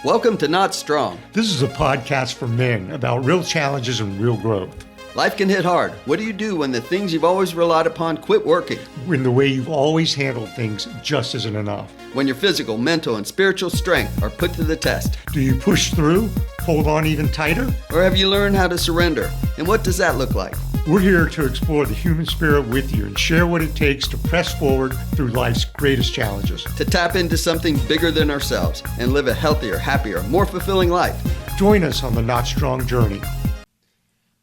Welcome to Not Strong. This is a podcast for men about real challenges and real growth. Life can hit hard. What do you do when the things you've always relied upon quit working? When the way you've always handled things just isn't enough. When your physical, mental, and spiritual strength are put to the test? Do you push through, hold on even tighter? Or have you learned how to surrender? And what does that look like? We're here to explore the human spirit with you and share what it takes to press forward through life's greatest challenges. To tap into something bigger than ourselves and live a healthier, happier, more fulfilling life. Join us on the Not Strong journey.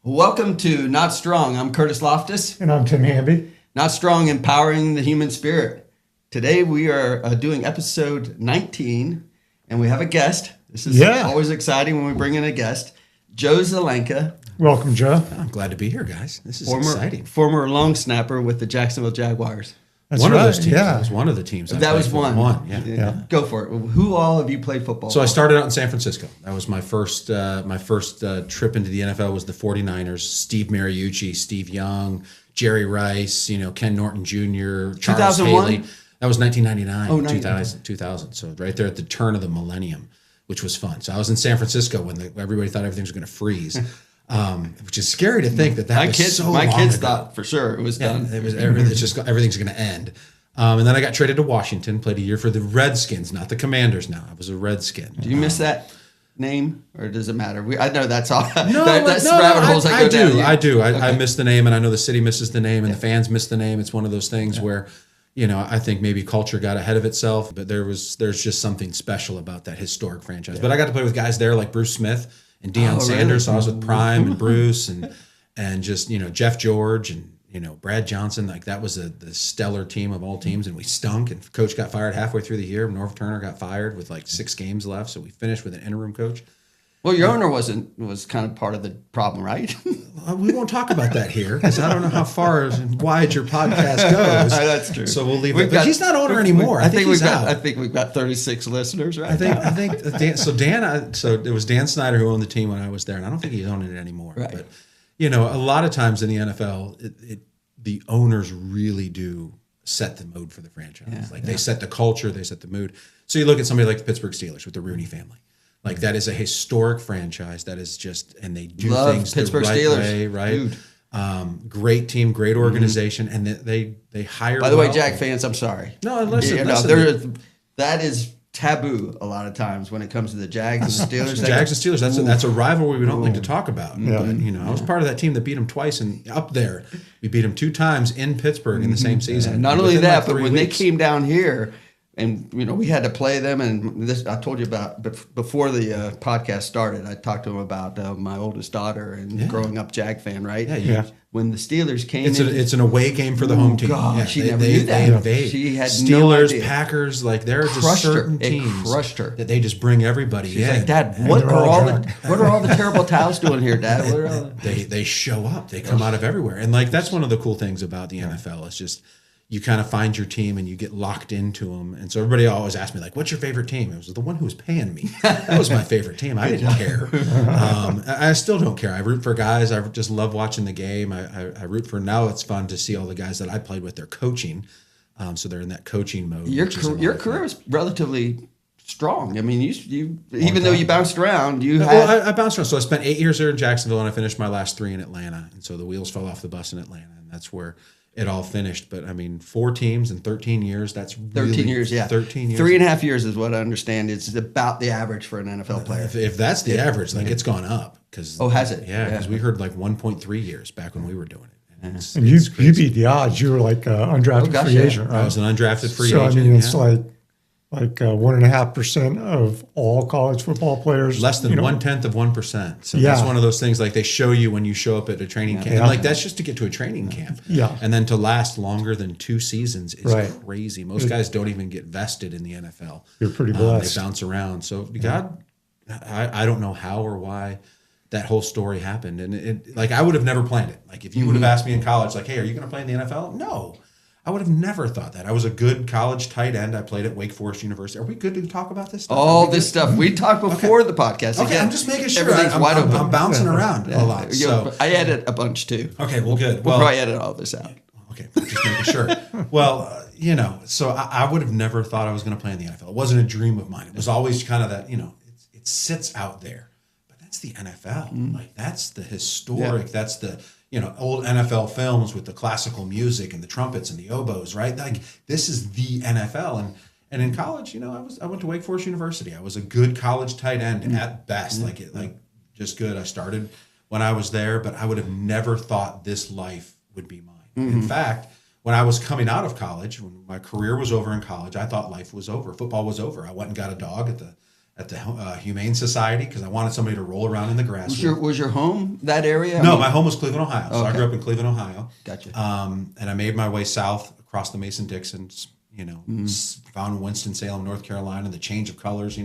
Welcome to Not Strong. I'm Curtis Loftus. And I'm Tim Hamby. Not Strong, empowering the human spirit. Today we are doing episode 19, and we have a guest. This is always exciting when we bring in a guest. Joe Zelenka. Welcome, Joe. I'm glad to be here, guys. This is exciting. Former long snapper with the Jacksonville Jaguars. That's one right, of those teams. yeah. That was one of the teams. That was one. Yeah. Go for it. Who all have you played football So for? I started out in San Francisco. That was my first trip into the NFL was the 49ers. Steve Mariucci, Steve Young, Jerry Rice, Ken Norton Jr., Charles 2001? Haley. That was 1999, Oh, 99. 2000. So right there at the turn of the millennium, which was fun. So I was in San Francisco when everybody thought everything was going to freeze. Which is scary to think that my was kids, so my long kids ago. thought for sure it was done. It was everything's going to end. And then I got traded to Washington, played a year for the Redskins, not the Commanders. Now I was a Redskin. Do you miss that name, or does it matter? I know that's all. No, that's rabbit holes I go down. I do. Okay. I miss the name, and I know the city misses the name, and the fans miss the name. It's one of those things where, I think maybe culture got ahead of itself, but there's just something special about that historic franchise. But I got to play with guys there like Bruce Smith and Deion Sanders. So I was with Prime and Bruce and just Jeff George and Brad Johnson. Like that was the stellar team of all teams, and we stunk. And coach got fired halfway through the year. Norv Turner got fired with like 6 games left, so we finished with an interim coach. Well, your owner was kind of part of the problem, right? We won't talk about that here because I don't know how far and wide your podcast goes. That's true. So we'll leave it. But he's not owner anymore. I think he's out. I think we've got 36 listeners, right? I think Dan. So it was Dan Snyder who owned the team when I was there, and I don't think he's owning it anymore. Right. But a lot of times in the NFL, the owners really do set the mode for the franchise. They set the culture, they set the mood. So you look at somebody like the Pittsburgh Steelers with the Rooney family. Like that is a historic franchise. That is just, and they do things Pittsburgh the right Steelers. way, right? Great team, great organization, and they hire. By the way, Jag fans, I'm sorry. No, listen. That is taboo a lot of times when it comes to the Jags and Steelers. Jags and Steelers. That's a rivalry we don't like to talk about. Yeah. But I was part of that team that beat them twice and up there. We beat them 2 times in Pittsburgh in the same season. And not only that, but when they came down here. And, we had to play them. And this I told you about before the podcast started. I talked to him about my oldest daughter and growing up Jag fan, right? Yeah. When the Steelers came it's an away game for the home team. God, she never knew that. They invade. She had Steelers, no idea. Packers, like there are just certain teams that they just bring everybody in. She's like, Dad, what are all the terrible towels doing here, Dad? They show up. They come out of everywhere. And like that's one of the cool things about the NFL. It's just you kind of find your team and you get locked into them. And so everybody always asks me, like, what's your favorite team? It was the one who was paying me. That was my favorite team. I didn't care. I still don't care. I root for guys. I just love watching the game. I root for now. It's fun to see all the guys that I played with. They're coaching. So they're in that coaching mode. Your career was relatively strong. I mean, you even though you bounced around, I bounced around. So I spent 8 years there in Jacksonville and I finished my last 3 in Atlanta. And so the wheels fell off the bus in Atlanta. And that's where it all finished. But I mean, 4 teams in 13 years, that's really 13 years, yeah. 13 years. 3.5 years is what I understand. It's about the average for an NFL player. If that's the average, like it's gone up. Has it? Yeah, because we heard like 1.3 years back when we were doing it. And you beat the odds. You were like undrafted free agent, right? I was an undrafted free agent. So I mean, it's like 1.5% of all college football players. Less than 1/10%. So that's one of those things like they show you when you show up at a training camp. And like that's just to get to a training camp. Yeah. And then to last longer than 2 seasons is crazy. Most guys don't even get vested in the NFL. You're pretty blessed. They bounce around. So God, I don't know how or why that whole story happened. And it like I would have never planned it. Like if you would have asked me in college, like, hey, are you going to play in the NFL? No. I would have never thought that. I was a good college tight end. I played at Wake Forest University. Are we good to talk about this stuff? All this stuff. We talked before the podcast. Okay, I'm just making sure. Everything's wide open. I'm bouncing around a lot. So. I edit a bunch too. Okay, well, good. We'll probably edit all this out. Okay, just making sure. Well, so I would have never thought I was going to play in the NFL. It wasn't a dream of mine. It was always kind of that, it sits out there. But that's the NFL. Like that's the historic, that's the, old NFL films with the classical music and the trumpets and the oboes, right? Like this is the NFL. And in college, I went to Wake Forest University. I was a good college tight end at best, just good. I started when I was there, but I would have never thought this life would be mine. In fact, when I was coming out of college, when my career was over in college, I thought life was over. Football was over. I went and got a dog at the Humane Society because I wanted somebody to roll around in the grass. Was your home that area? No, my home was Cleveland, Ohio. So I grew up in Cleveland, Ohio. Gotcha. And I made my way south across the Mason-Dixons, found Winston-Salem, North Carolina, the change of colors,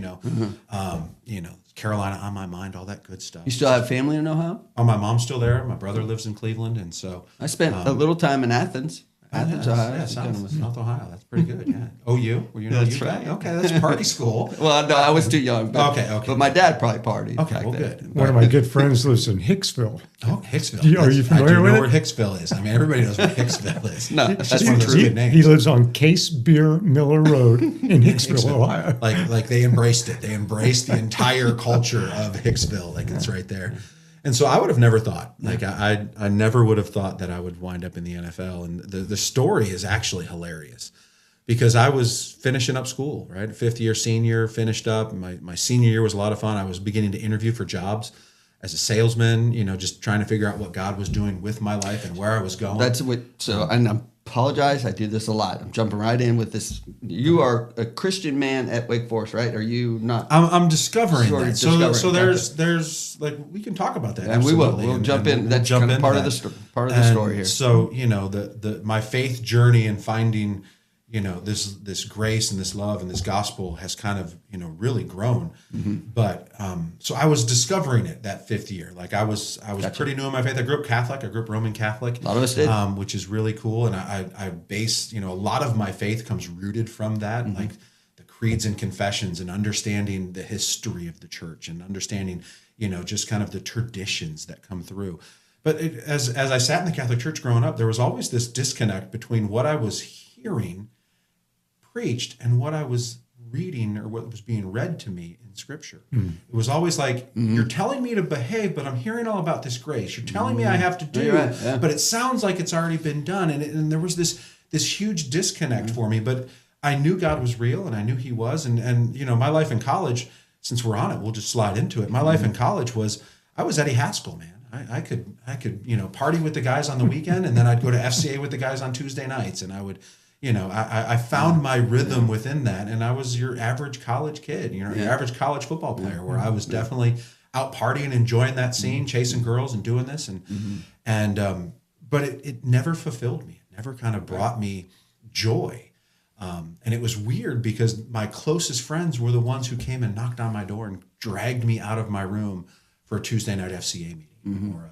Carolina on my mind, all that good stuff. You still have family in Ohio? Oh, my mom's still there. My brother lives in Cleveland. And so I spent a little time in Athens. Ohio. Yeah, South Ohio. That's pretty good. Yeah. OU? Were you an That's OU right. guy? Okay, that's party school. Well, no, I was too young. But, Okay. But my dad probably partied. Okay, well, then. good. One of my good friends lives in Hicksville. Oh, Hicksville. Are you familiar I do with know it? where Hicksville is. I mean, everybody knows where Hicksville is. No, It's that's just one of those He, good names. he lives on Case Beer Miller Road in Hicksville, Ohio. Like they embraced it. They embraced the entire culture of Hicksville. Like it's right there. And so I would have never thought, I never would have thought that I would wind up in the NFL. And the story is actually hilarious because I was finishing up school, right? Fifth year senior, finished up. My senior year was a lot of fun. I was beginning to interview for jobs as a salesman, just trying to figure out what God was doing with my life and where I was going. And I apologize. I do this a lot. I'm jumping right in with this. You are a Christian man at Wake Forest, right? Are you not? I'm discovering that. So Gotcha. there's like we can talk about that. And we will. Absolutely. We'll jump in. We'll That's jump kind of into part that. of the story here. So the my faith journey and finding this grace and this love and this gospel has kind of really grown. But so I was discovering it that fifth year. Like I was pretty new in my faith. I grew up Catholic. I grew up Roman Catholic. A lot of us did, which is really cool. And I base a lot of my faith comes rooted from that, like the creeds and confessions and understanding the history of the church and understanding just kind of the traditions that come through. But as I sat in the Catholic Church growing up, there was always this disconnect between what I was hearing preached and what I was reading or what was being read to me in Scripture. It was always like, you're telling me to behave, but I'm hearing all about this grace. You're telling me I have to do, but it sounds like it's already been done. And there was this huge disconnect for me, but I knew God was real and I knew He was. And my life in college, since we're on it, we'll just slide into it. My life in college I was Eddie Haskell, man. I could party with the guys on the weekend, and then I'd go to FCA with the guys on Tuesday nights, and I would, I found my rhythm within that, and I was your average college kid, your average college football player, where I was definitely out partying, enjoying that scene, chasing girls, and doing this, but it never fulfilled me. It never kind of brought me joy. And it was weird because my closest friends were the ones who came and knocked on my door and dragged me out of my room for a Tuesday night FCA meeting or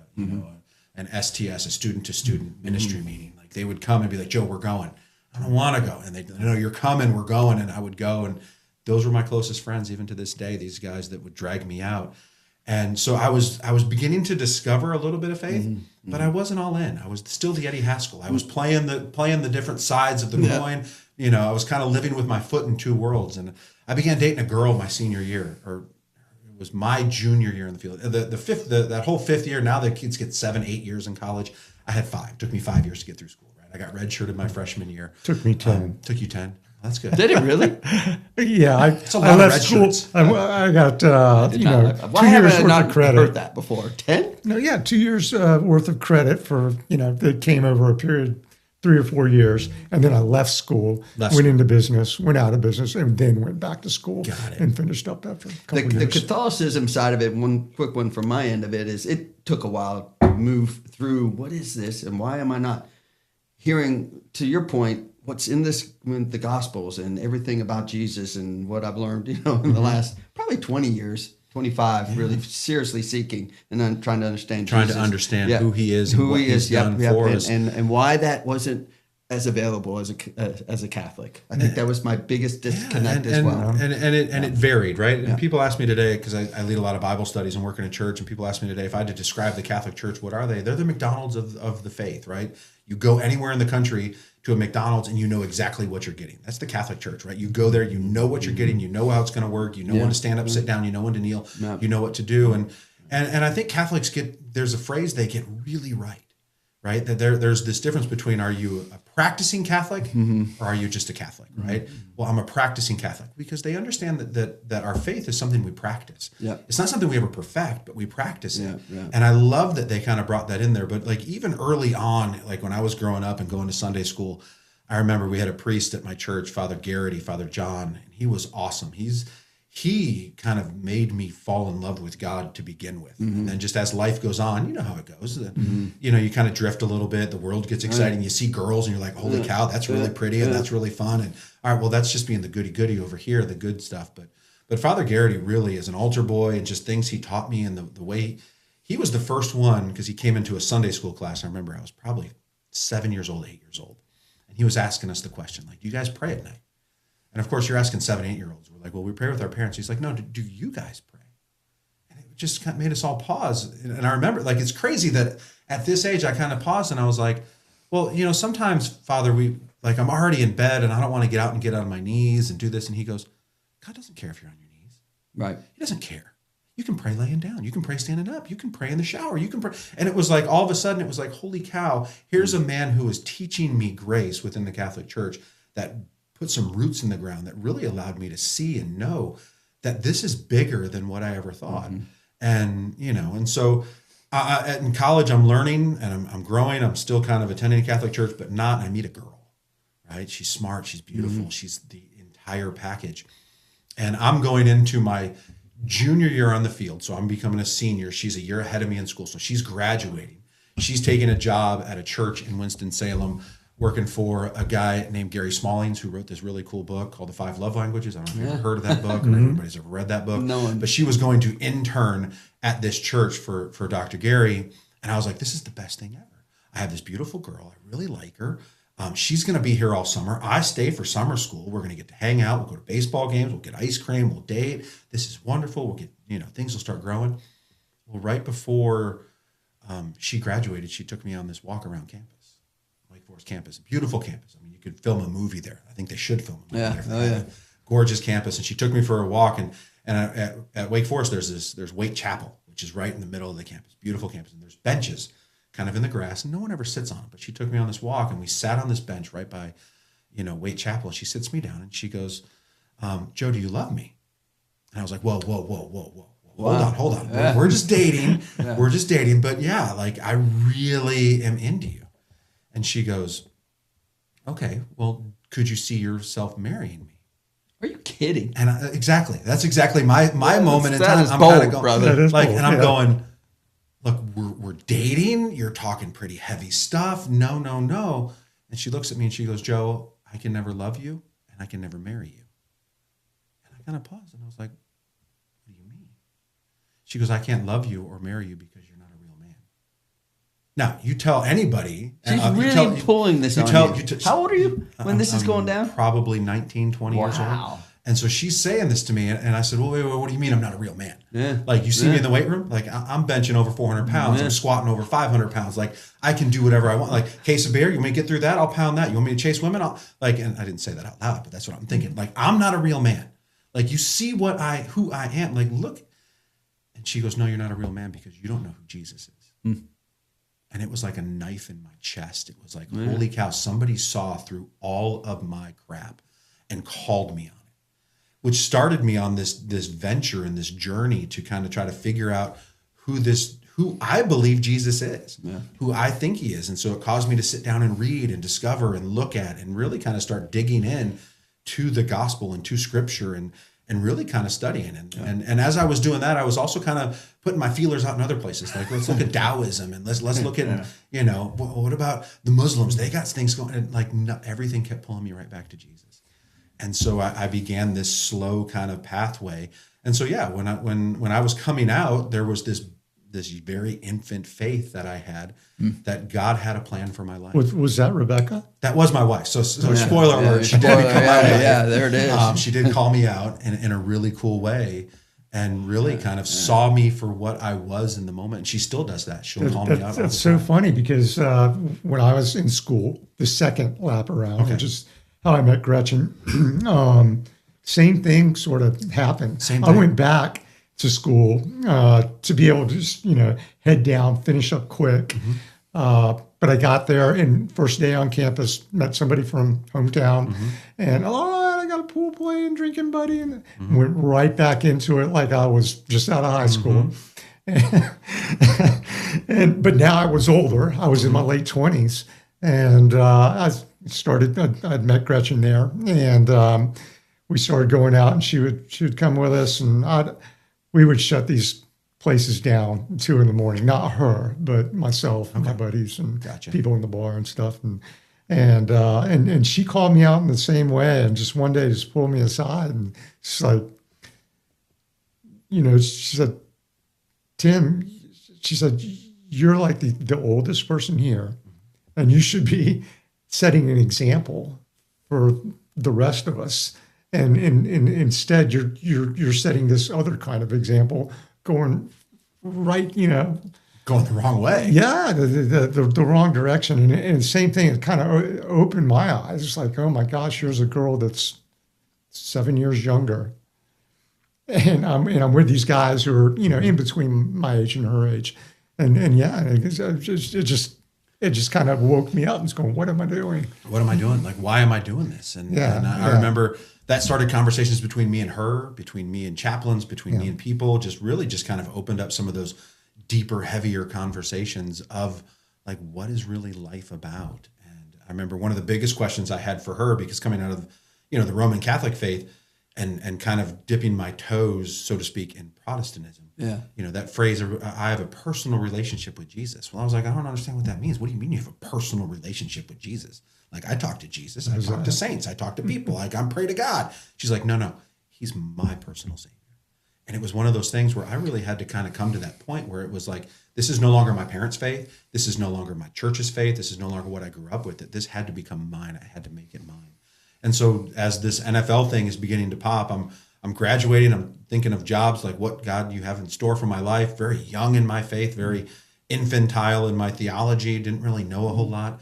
an STS, a student to student ministry meeting. Like they would come and be like, Joe, we're going. I don't want to go. And they know you're coming, we're going. And I would go. And those were my closest friends, even to this day, these guys that would drag me out. And so I was beginning to discover a little bit of faith, but I wasn't all in. I was still the Eddie Haskell. I was playing the different sides of the coin. I was kind of living with my foot in two worlds. And I began dating a girl my senior year, or it was my junior year in the field. That whole fifth year, now the kids get 7, 8 years in college. I had 5. It took me 5 years to get through school, right? I got redshirted my freshman year. Took me 10. Took you 10. That's good. Did it really? Yeah, I It's a lot left of school. red shirts. I got 2 Why haven't years I worth not of credit. heard that before? 10? No, yeah, 2 years worth of credit for that came over a period 3 or 4 years, and then I left school, went into business, went out of business, and then went back to school and finished up after a couple The years. Catholicism side of it, one quick one from my end of it, is it took a while to move through what is this and why am I not hearing, to your point, what's in this with the Gospels and everything about Jesus and what I've learned, in the last probably 20 years. 25, really seriously seeking and then trying to understand Jesus. Who He is and what He's done for us. And why that wasn't as available as a Catholic. I think that was my biggest disconnect as well. And it varied, right? And people ask me today, because I lead a lot of Bible studies and work in a church, and people ask me today if I had to describe the Catholic Church, what are they? They're the McDonald's of the faith, right? You go anywhere in the country, to a McDonald's and you know exactly what you're getting. That's the Catholic Church, right? You go there, you know what you're getting, you know how it's going to work, you know when to stand up, sit down, you know when to kneel, you know what to do. And I think Catholics there's a phrase they get really right? That there's this difference between, are you a practicing Catholic or are you just a Catholic, right? Well, I'm a practicing Catholic, because they understand that our faith is something we practice. Yeah. It's not something we ever perfect, but we practice it. Yeah. And I love that they kind of brought that in there. But like even early on, like when I was growing up and going to Sunday school, I remember we had a priest at my church, Father John, and he was awesome. He kind of made me fall in love with God to begin with. And then just as life goes on, you know how it goes. You know, you kind of drift a little bit. The world gets exciting. You see girls and you're like, holy cow, that's really pretty and that's really fun. And all right, well, that's just being the goody-goody over here, the good stuff. But Father Garrity really is an altar boy, and just things he taught me, and the way he was the first one, because he came into a Sunday school class. I remember I was probably 7 years old, 8 years old. And he was asking us the question, like, do you guys pray at night? And of course, you're asking 7, 8 year olds. We're like, well, we pray with our parents. He's like, no, do you guys pray? And it just kind of made us all pause. And I remember, like, it's crazy that at this age, I kind of paused and I was like, well, you know, sometimes, Father, I'm already in bed and I don't want to get out on my knees and do this. And he goes, God doesn't care if you're on your knees. Right. He doesn't care. You can pray laying down. You can pray standing up. You can pray in the shower. You can pray. And it was like, all of a sudden, it was like, holy cow, here's a man who is teaching me grace within the Catholic Church that put some roots in the ground that really allowed me to see and know that this is bigger than what I ever thought. And, you know, and so in college, I'm learning and I'm growing. I'm still kind of attending a Catholic church, but I meet a girl, right? She's smart. She's beautiful. She's the entire package. And I'm going into my junior year on the field. So I'm becoming a senior. She's a year ahead of me in school. So she's graduating. She's taking a job at a church in Winston-Salem, working for a guy named Gary Smallings, who wrote this really cool book called The 5 Love Languages. I don't know if you've ever heard of that book or anybody's ever read that book. No one. But she was going to intern at this church for Dr. Gary. And I was like, this is the best thing ever. I have this beautiful girl. I really like her. She's going to be here all summer. I stay for summer school. We're going to get to hang out. We'll go to baseball games. We'll get ice cream. We'll date. This is wonderful. We'll get, things will start growing. Well, right before she graduated, she took me on this walk around campus. Wake Forest campus, a beautiful campus. I mean, you could film a movie there. I think they should film a movie there. Gorgeous campus. And she took me for a walk. And at Wake Forest, there's Wake Chapel, which is right in the middle of the campus. Beautiful campus. And there's benches kind of in the grass, and no one ever sits on it. But she took me on this walk, and we sat on this bench right by, Wake Chapel. And she sits me down, and she goes, Joe, do you love me? And I was like, whoa. Hold on. Yeah. We're just dating. We're just dating. But yeah, like, I really am into you. And she goes, okay, well, could you see yourself marrying me? Are you kidding? And exactly. That's exactly my moment in time. I'm kind of going, brother. And I'm going, look, we're dating. You're talking pretty heavy stuff. No. And she looks at me and she goes, Joe, I can never love you and I can never marry you. And I kind of paused and I was like, what do you mean? She goes, I can't love you or marry you because you're not a real man. Now, you tell anybody. She's really pulling this on you. How old are you when this is going down? Probably 19, 20 years old. And so she's saying this to me, and I said, well, wait, what do you mean I'm not a real man? Yeah. Like, you see me in the weight room? Like, I'm benching over 400 pounds. Yeah. I'm squatting over 500 pounds. Like, I can do whatever I want. Like, case of beer, you want me to get through that? I'll pound that. You want me to chase women? And I didn't say that out loud, but that's what I'm thinking. Like, I'm not a real man. Like, you see who I am. Like, look. And she goes, no, you're not a real man because you don't know who Jesus is. And it was like a knife in my chest. It was like, holy cow, somebody saw through all of my crap and called me on it, which started me on this venture and this journey to kind of try to figure out who I believe Jesus is, who I think he is. And so it caused me to sit down and read and discover and look at and really kind of start digging in to the gospel and to scripture and really kind of studying. And as I was doing that, I was also kind of putting my feelers out in other places. Like, let's look at Taoism and let's look at, what about the Muslims? They got things going. And everything kept pulling me right back to Jesus. And so I began this slow kind of pathway. And so, when I was coming out, there was this very infant faith that I had that God had a plan for my life. Was that Rebecca? That was my wife. So spoiler alert, she did become my wife. Yeah, there it is. She did call me out in a really cool way. and really kind of saw me for what I was in the moment. And she still does that. She'll call me out. That's so funny because when I was in school, the second lap around, which is how I met Gretchen, same thing sort of happened. I went back to school to be able to just, head down, finish up quick. But I got there and first day on campus, met somebody from hometown and, I got a pool playing, drinking buddy, and went right back into it like I was just out of high school. But now I was older. I was in my late 20s and I'd met Gretchen there and we started going out and she would come with us and we would shut these places down at 2 a.m. Not her, but myself and my buddies and people in the bar and stuff. And she called me out in the same way and just one day just pulled me aside and she's like, she said, Tim, she said, you're like the oldest person here and you should be setting an example for the rest of us. And instead you're setting this other kind of example going right, going the wrong way. Yeah, the wrong direction. And same thing, it kind of opened my eyes. It's like, oh my gosh, here's a girl that's 7 years younger. And I'm with these guys who are, in between my age and her age. And it just kind of woke me up and it's going, what am I doing? What am I doing? Like, why am I doing this? And I remember that started conversations between me and her, between me and chaplains, between me and people, just kind of opened up some of those deeper, heavier conversations of like, what is really life about? And I remember one of the biggest questions I had for her, because coming out of, the Roman Catholic faith and kind of dipping my toes, so to speak, in Protestantism. Yeah. That phrase, I have a personal relationship with Jesus. Well, I was like, I don't understand what that means. What do you mean you have a personal relationship with Jesus? Like, I talk to Jesus, I talk to saints, I talk to people, like I pray to God. She's like, no, he's my personal savior. And it was one of those things where I really had to kind of come to that point where it was like, this is no longer my parents' faith. This is no longer my church's faith. This is no longer what I grew up with. That this had to become mine. I had to make it mine. And so as this NFL thing is beginning to pop, I'm graduating. I'm thinking of jobs, like what God you have in store for my life. Very young in my faith, very infantile in my theology. Didn't really know a whole lot.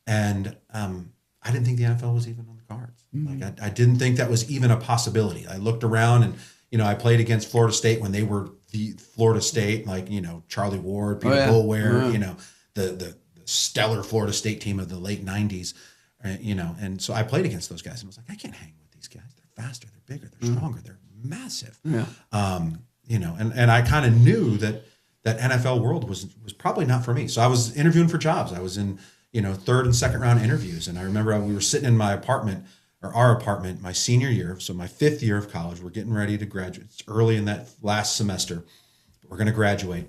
And I didn't think the NFL was even on the cards. Like I didn't think that was even a possibility. I looked around and, I played against Florida State when they were the Florida State, like, Charlie Ward, Peter Bullware, the stellar Florida State team of the late 90s, and so I played against those guys and was like, I can't hang with these guys. They're faster, they're bigger, they're stronger, they're massive. Yeah. And I kind of knew that NFL world was probably not for me. So I was interviewing for jobs. I was in, third and second round interviews. And I remember we were sitting in my apartment, or our apartment, my senior year. So my 5th year of college, we're getting ready to graduate. It's early in that last semester. We're going to graduate.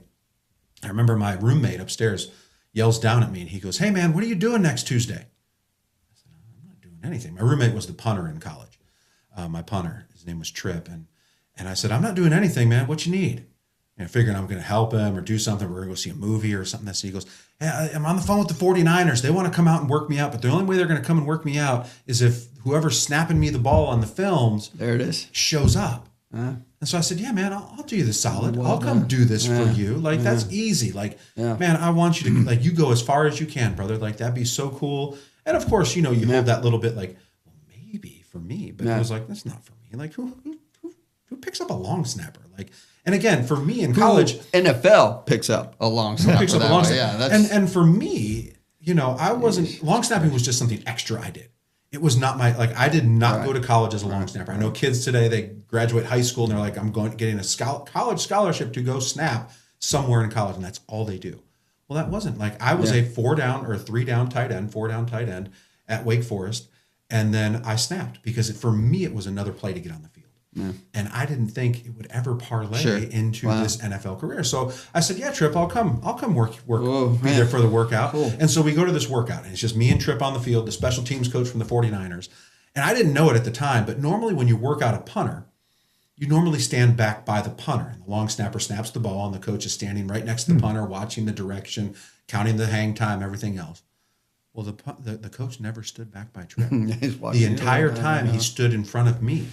I remember my roommate upstairs yells down at me and he goes, hey man, what are you doing next Tuesday? I said, I'm not doing anything. My roommate was the punter in college. My punter, his name was Tripp. And I said, I'm not doing anything, man. What you need? And figuring I'm going to help him or do something. We're going to go see a movie or something. So he goes, hey, I'm on the phone with the 49ers. They want to come out and work me out. But the only way they're going to come and work me out is if whoever's snapping me the ball on the films shows up. And so I said, yeah, man, I'll do you the solid. I'll come do this for you. Like, that's easy. Like, man, I want you to, like, you go as far as you can, brother. Like, that'd be so cool. And of course, you hold that little bit like, well, maybe for me. But it was like, that's not for me. Like, who picks up a long snapper? Like, and again, for me in college, NFL picks up a long snapper. Picks up a long snapper. Yeah, and for me, I wasn't, long snapping was just something extra I did. It was not I did not go to college as a long snapper. I know kids today, they graduate high school and they're like, I'm getting a college scholarship to go snap somewhere in college. And that's all they do. Well, that wasn't like, I was a 4-down or 3-down tight end at Wake Forest. And then I snapped because for me, it was another play to get on the field. Yeah. And I didn't think it would ever parlay into this NFL career. So I said, yeah, Tripp, I'll come work, be there for the workout. Cool. And so we go to this workout and it's just me and Tripp on the field, the special teams coach from the 49ers. And I didn't know it at the time, but normally when you work out a punter, you normally stand back by the punter. And the long snapper snaps the ball and the coach is standing right next to the punter, watching the direction, counting the hang time, everything else. Well, the coach never stood back by Tripp. The entire time he stood in front of me.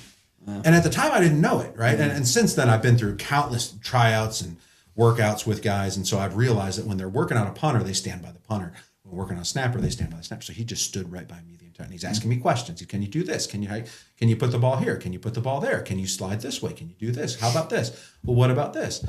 And at the time I didn't know it, right? And since then I've been through countless tryouts and workouts with guys. And so I've realized that when they're working on a punter, they stand by the punter. When we're working on a snapper, they stand by the snapper. So he just stood right by me the entire time. He's asking me questions. Can you do this? Can you put the ball here? Can you put the ball there? Can you slide this way? Can you do this? How about this? Well, what about this?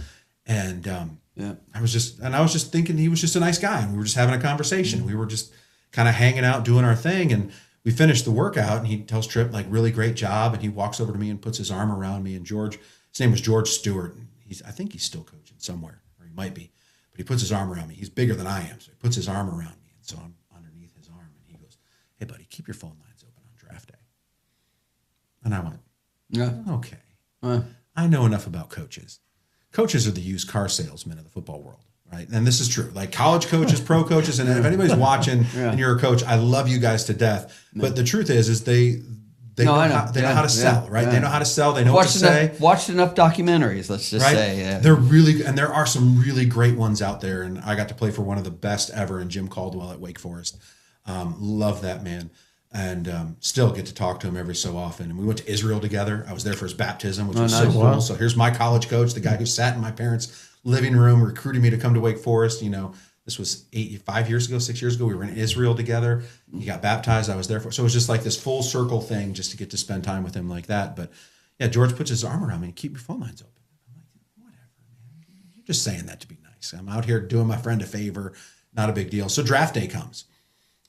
And I was just thinking he was just a nice guy. And we were just having a conversation. We were just kind of hanging out, doing our thing. And we finished the workout and he tells Tripp, like, really great job. And he walks over to me and puts his arm around me. And George, his name was George Stewart. And I think he's still coaching somewhere, or he might be, but he puts his arm around me. He's bigger than I am. So he puts his arm around me. And so I'm underneath his arm and he goes, hey buddy, keep your phone lines open on draft day. And I went, okay. I know enough about coaches. Coaches are the used car salesmen of the football world. Right. And this is true. Like college coaches, pro coaches, and if anybody's watching and you're a coach, I love you guys to death. But the truth is they know how to sell, right? They know how to sell. They know what to say. Watched enough documentaries, let's just say. Yeah. They're really, and there are some really great ones out there. And I got to play for one of the best ever in Jim Caldwell at Wake Forest. Love that man. And still get to talk to him every so often. And we went to Israel together. I was there for his baptism, which was so cool. Wow. So here's my college coach, the guy who sat in my parents' living room, recruited me to come to Wake Forest. You know, this was 6 years ago. We were in Israel together. He got baptized. I was there for. So it was just like this full circle thing, just to get to spend time with him like that. But yeah, George puts his arm around me and keep your phone lines open. I'm like, whatever, man. You're just saying that to be nice. I'm out here doing my friend a favor. Not a big deal. So draft day comes.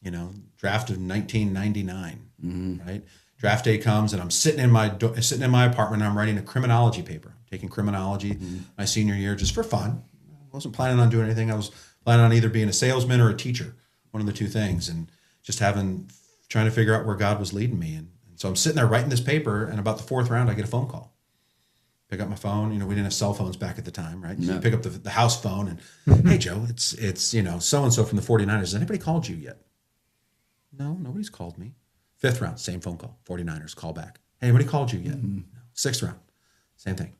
You know, draft of 1999, right? Draft day comes, and I'm sitting in my apartment. And I'm writing a criminology paper. I'm taking criminology my senior year just for fun. I wasn't planning on doing anything. I was planning on either being a salesman or a teacher, one of the two things, and just trying to figure out where God was leading me. And so I'm sitting there writing this paper, and about the fourth round, I get a phone call. Pick up my phone. You know, we didn't have cell phones back at the time, right? So you pick up the house phone, and hey, Joe, it's you know, so and so from the 49ers. Has anybody called you yet? No, nobody's called me. Fifth round, same phone call. 49ers, call back. Hey, anybody called you yet? No. Sixth round, same thing.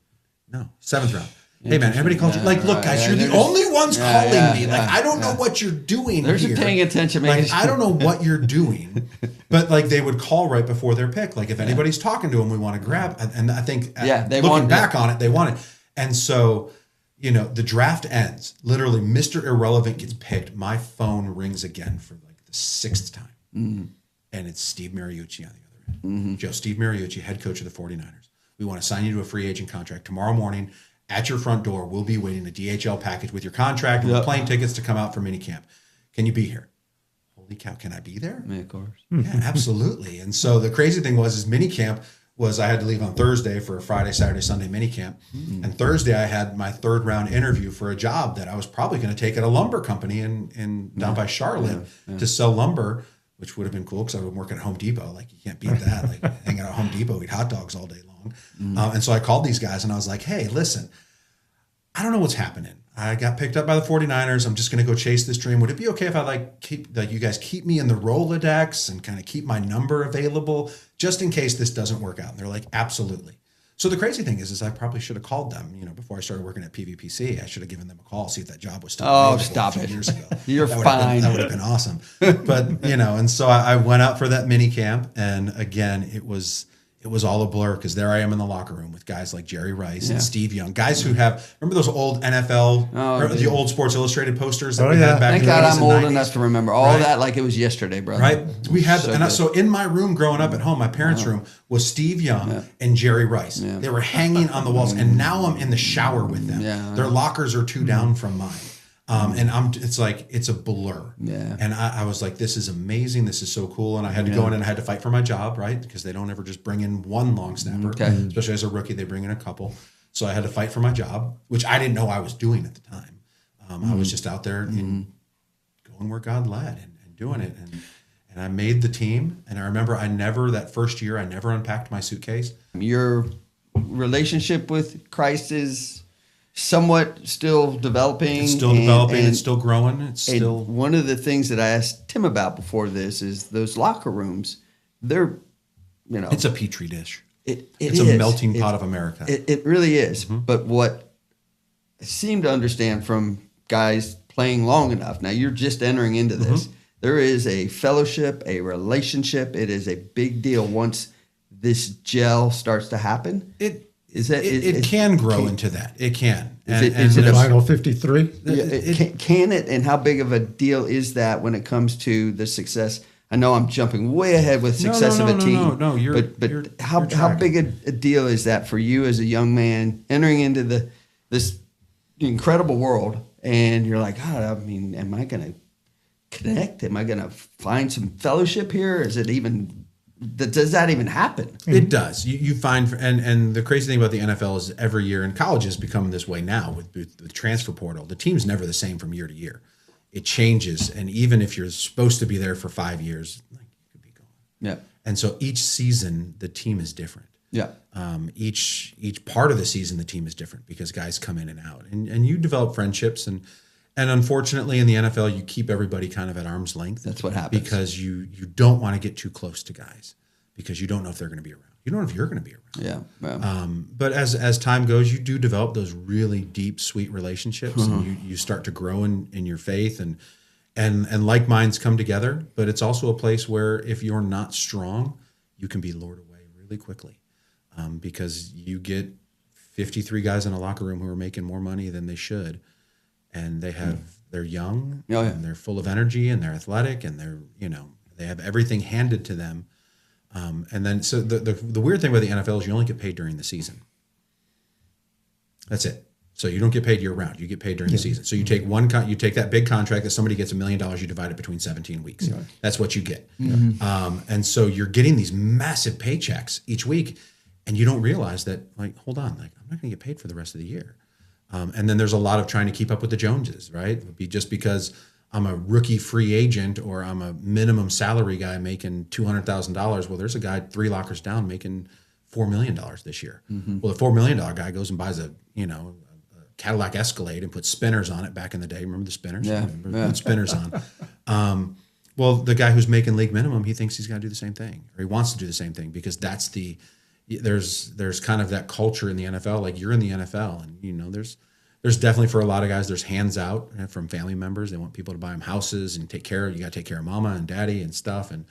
No. Seventh round. Hey, man, anybody called you? Like, look, guys, you're the only ones calling me. Like, I don't know what you're doing There's here. Paying attention, man. Like, I don't know what you're doing. But, like, they would call right before their pick. Like, if anybody's talking to them, we want to grab. And I think looking back on it, they want it. And so, you know, the draft ends. Literally, Mr. Irrelevant gets picked. My phone rings again for, like, the sixth time. And it's Steve Mariucci on the other end. Joe, Steve Mariucci, head coach of the 49ers. We want to sign you to a free agent contract tomorrow morning at your front door. We'll be waiting a DHL package with your contract and plane tickets to come out for minicamp. Can you be here? Holy cow, can I be there? Yeah, of course. Yeah, absolutely. And so the crazy thing was minicamp was I had to leave on Thursday for a Friday, Saturday, Sunday minicamp. And Thursday I had my third round interview for a job that I was probably going to take at a lumber company in down by Charlotte to sell lumber, which would have been cool because I would work at Home Depot. Like, you can't beat that. Like, hanging out at Home Depot, eat hot dogs all day long. And so I called these guys and I was like, hey, listen, I don't know what's happening. I got picked up by the 49ers. I'm just going to go chase this dream. Would it be okay if I you guys keep me in the Rolodex and kind of keep my number available just in case this doesn't work out? And they're like, absolutely. So the crazy thing is I probably should have called them, you know, before I started working at PVPC. I should have given them a call, see if that job was still available. Stop it. Years ago. You're fine. That would have been awesome. But, you know, and so I went out for that mini camp, and again, it was all a blur because there I am in the locker room with guys like Jerry Rice and Steve Young, guys who have, remember those old NFL, the old Sports Illustrated posters that we had back in the 80s and 90s? Thank God I'm old enough to remember all that like it was yesterday, brother. Right? We had, so in my room growing up at home, my parents' room was Steve Young and Jerry Rice. Yeah. They were hanging on the walls, and now I'm in the shower with them. Yeah. Their lockers are two down from mine. And it's like, it's a blur. Yeah. And I was like, this is amazing. This is so cool. And I had to go in and I had to fight for my job, right? Because they don't ever just bring in one long snapper. Okay. Especially as a rookie, they bring in a couple. So I had to fight for my job, which I didn't know I was doing at the time. I was just out there and going where God led and doing it. And I made the team. And I remember that first year, I never unpacked my suitcase. Your relationship with Christ is somewhat still developing. It's still developing. It's still growing. It's still. One of the things that I asked Tim about before this is those locker rooms. They're, you know, it's a petri dish. It's a melting pot of America. It really is. But what I seem to understand from guys playing long enough, now you're just entering into this, there is a fellowship, a relationship. It is a big deal once this gel starts to happen? It It can grow into that. It can. Is it a final 53? Can it? And how big of a deal is that when it comes to the success? I know I'm jumping way ahead with success of a team. No, but how big a deal is that for you as a young man entering into this incredible world? And you're like, God, I mean, am I going to connect? Am I going to find some fellowship here? Is it even, does that even happen? It does. You find, and the crazy thing about the NFL is every year, and college has become this way now with the transfer portal, the team's never the same from year to year. It changes. And even if you're supposed to be there for 5 years, like, you could be gone. Yeah. And so each season, the team is different. Yeah. Each part of the season, the team is different because guys come in and out, and you develop friendships, and unfortunately in the NFL, you keep everybody kind of at arm's length. That's what happens because you don't want to get too close to guys because you don't know if they're going to be around. You don't know if you're going to be around. Yeah. But as time goes, you do develop those really deep, sweet relationships, and you start to grow in your faith, and like minds come together. But it's also a place where if you're not strong, you can be lured away really quickly. Because you get 53 guys in a locker room who are making more money than they should, and they're young, and they're full of energy, and they're athletic, and they have everything handed to them. And then so the weird thing about the NFL is you only get paid during the season. That's it. So you don't get paid year round. You get paid during the season. So you take you take that big contract that somebody gets $1 million, you divide it between 17 weeks. Yeah. That's what you get. And so you're getting these massive paychecks each week. And you don't realize that, like, hold on, like, I'm not going to get paid for the rest of the year. And then there's a lot of trying to keep up with the Joneses, right? It would be just because I'm a rookie free agent or I'm a minimum salary guy making $200,000. Well, there's a guy 3 lockers down making $4 million this year. Well, the $4 million guy goes and buys a Cadillac Escalade and puts spinners on it back in the day. Remember the spinners? Yeah. Put spinners on. Well, the guy who's making league minimum, he thinks he's got to do the same thing, or he wants to do the same thing because that's there's kind of that culture in the NFL. Like, you're in the NFL, and there's definitely for a lot of guys, there's hands out from family members. They want people to buy them houses and you got to take care of mama and daddy and stuff. And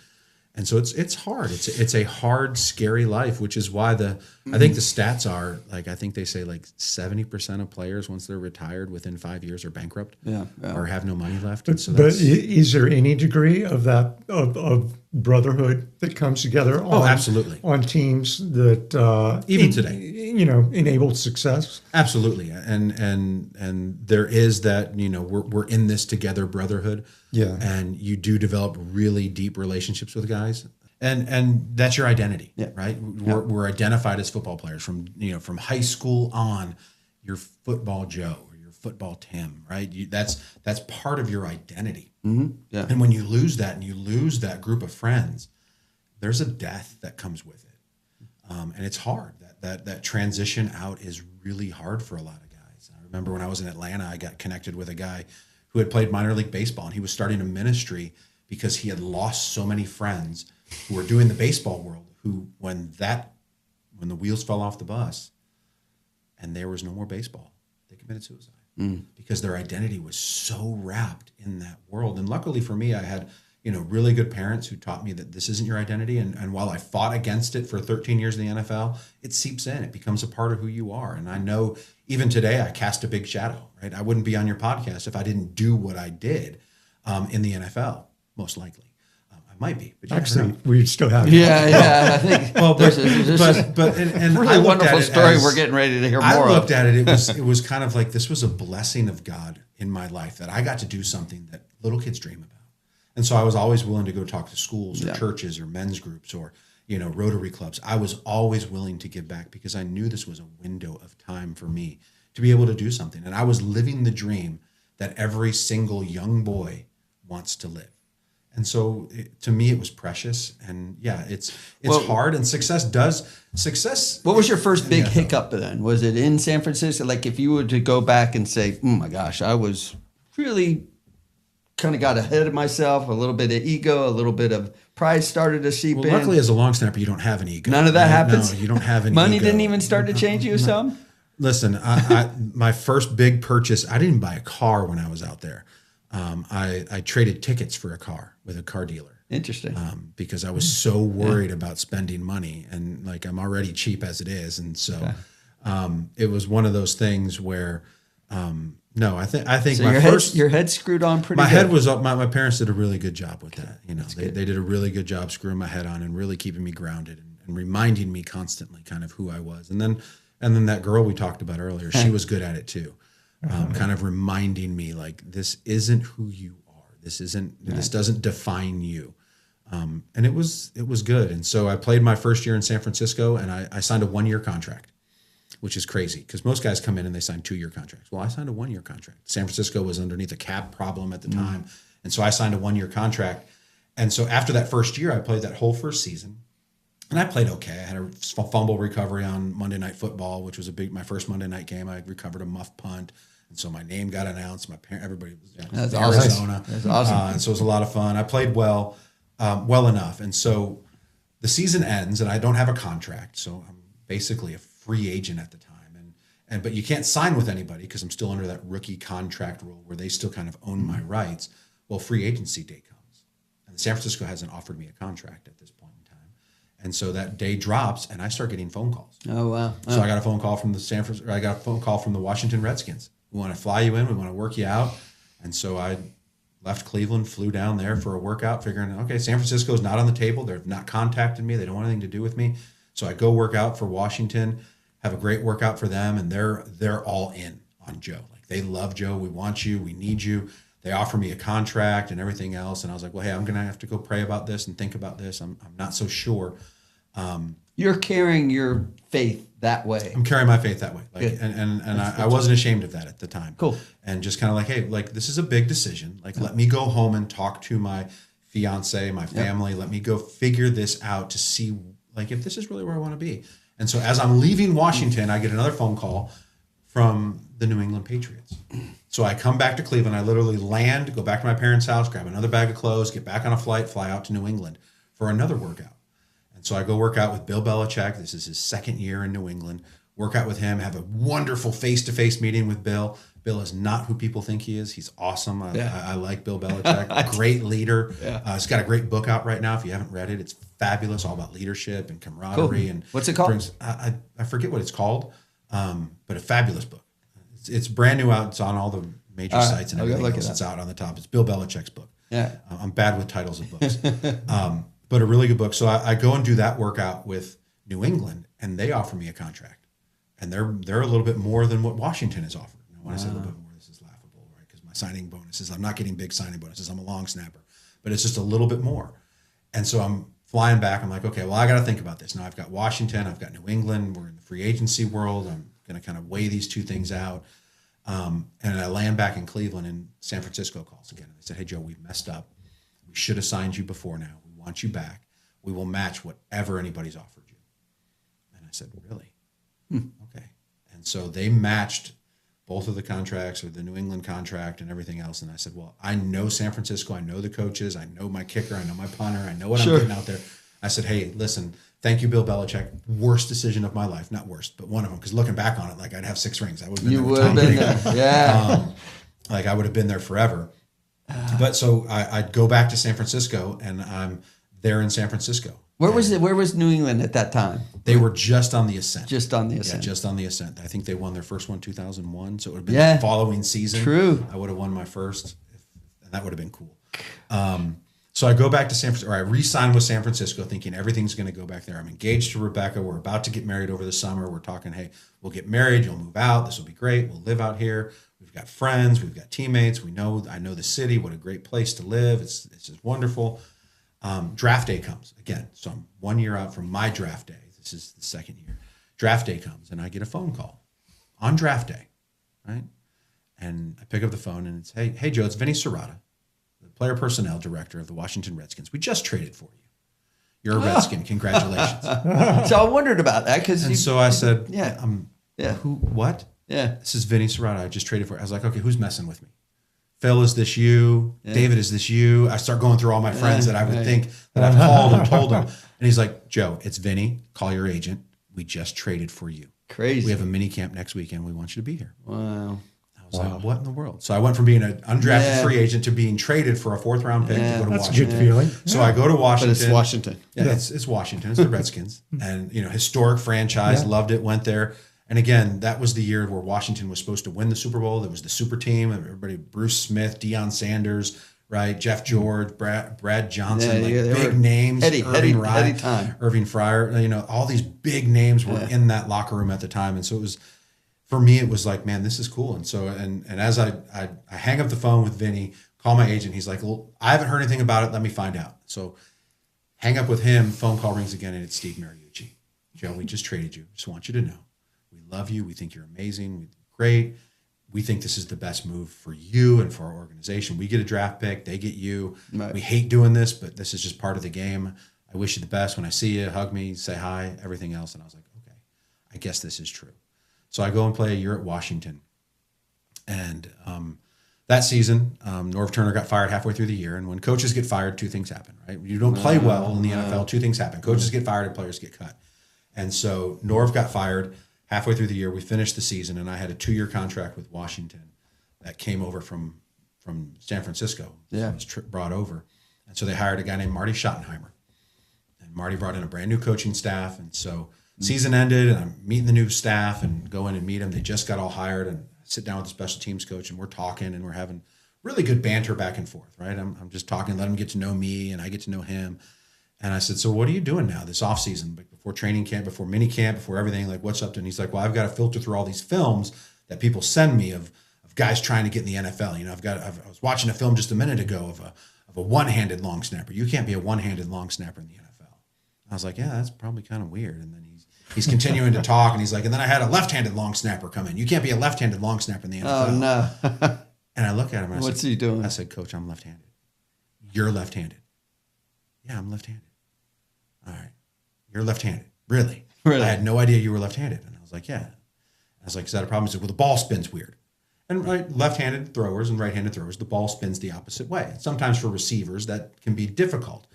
so it's hard. It's a hard, scary life, which is why I think the stats are, like, I think they say like 70% of players, once they're retired within 5 years, are bankrupt or have no money left. But is there any degree of that of brotherhood that comes together absolutely. On teams that even today, enable success? Absolutely. And there is that, we're in this together brotherhood. Yeah. And you do develop really deep relationships with guys. And that's your identity, right? We're identified as football players from high school on. You're football Joe or you're football Tim, right? That's part of your identity. Mm-hmm. Yeah. And when you lose that and you lose that group of friends, there's a death that comes with it. And it's hard. That transition out is really hard for a lot of guys. I remember when I was in Atlanta, I got connected with a guy who had played minor league baseball, and he was starting a ministry because he had lost so many friends who were doing the baseball world, who when the wheels fell off the bus and there was no more baseball, they committed suicide because their identity was so wrapped in that world. And luckily for me, I had really good parents who taught me that this isn't your identity. And while I fought against it for 13 years in the NFL, it seeps in. It becomes a part of who you are. And I know even today I cast a big shadow, right? I wouldn't be on your podcast if I didn't do what I did in the NFL, most likely. I might be. But actually, we still have. Yeah. I think but really wonderful story we're getting ready to hear more of. I looked at it. It was kind of like this was a blessing of God in my life that I got to do something that little kids dream about. And so I was always willing to go talk to schools or churches or men's groups or, Rotary clubs. I was always willing to give back because I knew this was a window of time for me to be able to do something. And I was living the dream that every single young boy wants to live. And so to me, it was precious. And it's hard. And success. What was your first big hiccup then? Was it in San Francisco? Like, if you were to go back and say, oh my gosh, I was really kind of got ahead of myself, a little bit of ego, a little bit of pride started to seep in. Luckily, as a long snapper, you don't have an ego. None of that happens? No, you don't have any Money ego. didn't even start to change you some? Listen, my first big purchase, I didn't buy a car when I was out there. I traded tickets for a car with a car dealer. Interesting. Because I was so worried about spending money, and like I'm already cheap as it is. And so it was one of those things where, no, I think so your head's screwed on pretty good. My head was up. My parents did a really good job with that. You know, they did a really good job screwing my head on and really keeping me grounded and reminding me constantly kind of who I was. And then that girl we talked about earlier, she was good at it too. Kind of reminding me like, this isn't who you are. This doesn't define you. And it was good. And so I played my first year in San Francisco, and I signed a 1-year contract, which is crazy because most guys come in and they sign 2-year contracts. Well, I signed a 1-year contract. San Francisco was underneath a cap problem at the time. And so I signed a 1-year contract. And so after that first year, I played that whole first season, and I played okay. I had a fumble recovery on Monday Night Football, which was my first Monday night game. I recovered a muff punt. And so my name got announced. Everybody was That's Arizona. Awesome. That's awesome. And so it was a lot of fun. I played well enough. And so the season ends, and I don't have a contract. So I'm basically a free agent at the time. But you can't sign with anybody because I'm still under that rookie contract rule where they still kind of own my rights. Well, free agency day comes, and San Francisco hasn't offered me a contract at this point in time. And so that day drops, and I start getting phone calls. Oh, wow. So I got a phone call from the Washington Redskins. We want to fly you in. We want to work you out. And so I left Cleveland, flew down there for a workout, figuring, okay, San Francisco's not on the table. They've not contacted me. They don't want anything to do with me. So I go work out for Washington, have a great workout for them, and they're all in on Joe. Like, they love Joe. We want you. We need you. They offer me a contract and everything else. And I was like, well, hey, I'm going to have to go pray about this and think about this. I'm not so sure. You're carrying your faith that way. I'm carrying my faith that way. Like, and I wasn't ashamed of that at the time. Cool. And just kind of like, hey, like, this is a big decision. Like, let me go home and talk to my fiance, my family. Let me go figure this out to see, like, if this is really where I want to be. And so as I'm leaving Washington, I get another phone call from the New England Patriots. So I come back to Cleveland. I literally land, go back to my parents' house, grab another bag of clothes, get back on a flight, fly out to New England for another workout. And so I go work out with Bill Belichick. This is his second year in New England. Work out with him, have a wonderful face-to-face meeting with Bill. Bill is not who people think he is. He's awesome. I like Bill Belichick. Great leader. He's got a great book out right now. If you haven't read it, it's fabulous, all about leadership and camaraderie. Cool. And what's it called? I forget what it's called, but a fabulous book. It's brand new out. It's on all the major sites and everything else. It's out on the top. It's Bill Belichick's book. Yeah. I'm bad with titles of books, but a really good book. So I go and do that workout with New England, and they offer me a contract. And they're a little bit more than what Washington has offered. Now, when I say a little bit more, this is laughable, right? Because my signing bonuses, I'm not getting big signing bonuses. I'm a long snapper, but it's just a little bit more. And so I'm flying back. I'm like, okay, well, I got to think about this. Now I've got Washington, I've got New England. We're in the free agency world. I'm going to kind of weigh these two things out. And I land back in Cleveland, and San Francisco calls again. And they said, hey, Joe, we've messed up. We should have signed you before now. We want you back. We will match whatever anybody's offered you. And I said, really? Okay. And so they matched both of the contracts, or the New England contract and everything else. And I said, well, I know San Francisco. I know the coaches. I know my kicker. I know my punter. I know what I'm getting out there. I said, hey, listen, thank you, Bill Belichick. Worst decision of my life. Not worst, but one of them. Because looking back on it, like, I'd have 6 rings. I would have been there. You would have been there. Yeah. Like, I would have been there forever. But so I'd go back to San Francisco, and I'm there in San Francisco. Where was New England at that time? They were just on the ascent. Just on the ascent. Yeah, just on the ascent. I think they won their first one 2001, so it would have been the following season. True. I would have won my first, and that would have been cool. So I go back to San Francisco, or I re-sign with San Francisco, thinking everything's going to go back there. I'm engaged to Rebecca. We're about to get married over the summer. We're talking, hey, we'll get married. You'll move out. This will be great. We'll live out here. We've got friends. We've got teammates. I know the city. What a great place to live. It's just wonderful. Draft day comes again. So I'm 1 year out from my draft day. This is the second year. Draft day comes, and I get a phone call on draft day, right? And I pick up the phone, and it's, hey, Joe, it's Vinny Serrata, the player personnel director of the Washington Redskins. We just traded for you. You're a Redskin. Congratulations. So I wondered about that so I said, who? What? Yeah. This is Vinny Serrata. I just traded for you. I was like, okay, who's messing with me? Phil, is this you? Yeah. David, is this you? I start going through all my friends that I would think that I've called and told them. And he's like, Joe, it's Vinny. Call your agent. We just traded for you. Crazy. We have a mini camp next weekend. We want you to be here. Wow. was like, what in the world? So I went from being an undrafted free agent to being traded for a 4th round pick to go to That's Washington. a good feeling. So I go to Washington. But it's Washington. Yeah, it's Washington. It's the Redskins. And, historic franchise, loved it, went there. And again, that was the year where Washington was supposed to win the Super Bowl. There was the super team. Everybody, Bruce Smith, Deion Sanders, right? Jeff George, Brad Johnson, big names. Irving Fryer, all these big names were in that locker room at the time. And so it was, for me, it was like, man, this is cool. And so, and as I hang up the phone with Vinny, call my agent, he's like, well, I haven't heard anything about it. Let me find out. So hang up with him, phone call rings again, and it's Steve Mariucci. Joe, we just traded you. Just want you to know. We love you. We think you're amazing. We're great. We think this is the best move for you and for our organization. We get a draft pick. They get you. Right. We hate doing this, but this is just part of the game. I wish you the best. When I see you, hug me, say hi, everything else. And I was like, okay, I guess this is true. So I go and play a year at Washington. And that season, Norv Turner got fired halfway through the year. And when coaches get fired, 2 things happen, right? You don't play well in the NFL, 2 things happen. Coaches get fired and players get cut. And so Norv got fired halfway through the year. We finished the season, and I had a 2-year contract with Washington that came over from San Francisco. Yeah. So I was brought over. And so they hired a guy named Marty Schottenheimer. And Marty brought in a brand new coaching staff. And so season ended, and I'm meeting the new staff and go in and meet them. They just got all hired, and I sit down with the special teams coach, and we're talking, and we're having really good banter back and forth, right? I'm just talking, let him get to know me, and I get to know him. And I said, so what are you doing now this off season, before training camp, before mini camp, before everything, like what's up to? And he's like, well, I've got to filter through all these films that people send me of guys trying to get in the NFL. I was watching a film just a minute ago of a one-handed long snapper. You can't be a one-handed long snapper in the NFL. I was like, yeah, that's probably kind of weird. And then he's continuing to talk, and he's like, and then I had a left-handed long snapper come in. You can't be a left-handed long snapper in the NFL. Oh, no. And I look at him, and I said, what's he doing? I said, Coach, I'm left-handed. You're left-handed. Yeah, I'm left-handed. All right. You're left-handed. Really? I had no idea you were left-handed. And I was like, yeah. I was like, is that a problem? He said, well, the ball spins weird. And left-handed throwers and right-handed throwers, the ball spins the opposite way. Sometimes for receivers, that can be difficult.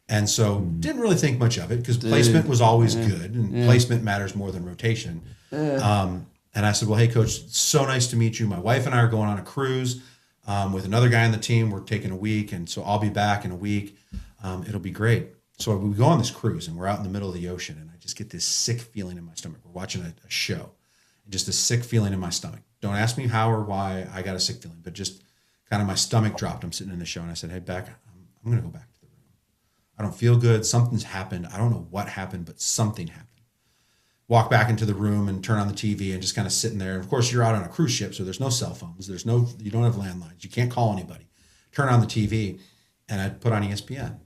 And so didn't really think much of it because placement was always good, and placement matters more than rotation. And I said, well, hey, Coach, it's so nice to meet you. My wife and I are going on a cruise with another guy on the team. We're taking a week, and so I'll be back in a week. It'll be great. So we go on this cruise, and we're out in the middle of the ocean, and I just get this sick feeling in my stomach. We're watching a show, and just a sick feeling in my stomach. Don't ask me how or why I got a sick feeling, but just kind of my stomach dropped. I'm sitting in the show, and I said, hey, Beck, I'm going to go back to the room. I don't feel good. Something's happened. I don't know what happened, but something happened. Walk back into the room and turn on the TV and just kind of sitting there. And of course, you're out on a cruise ship, so there's no cell phones. You don't have landlines. You can't call anybody. Turn on the TV, and I put on ESPN.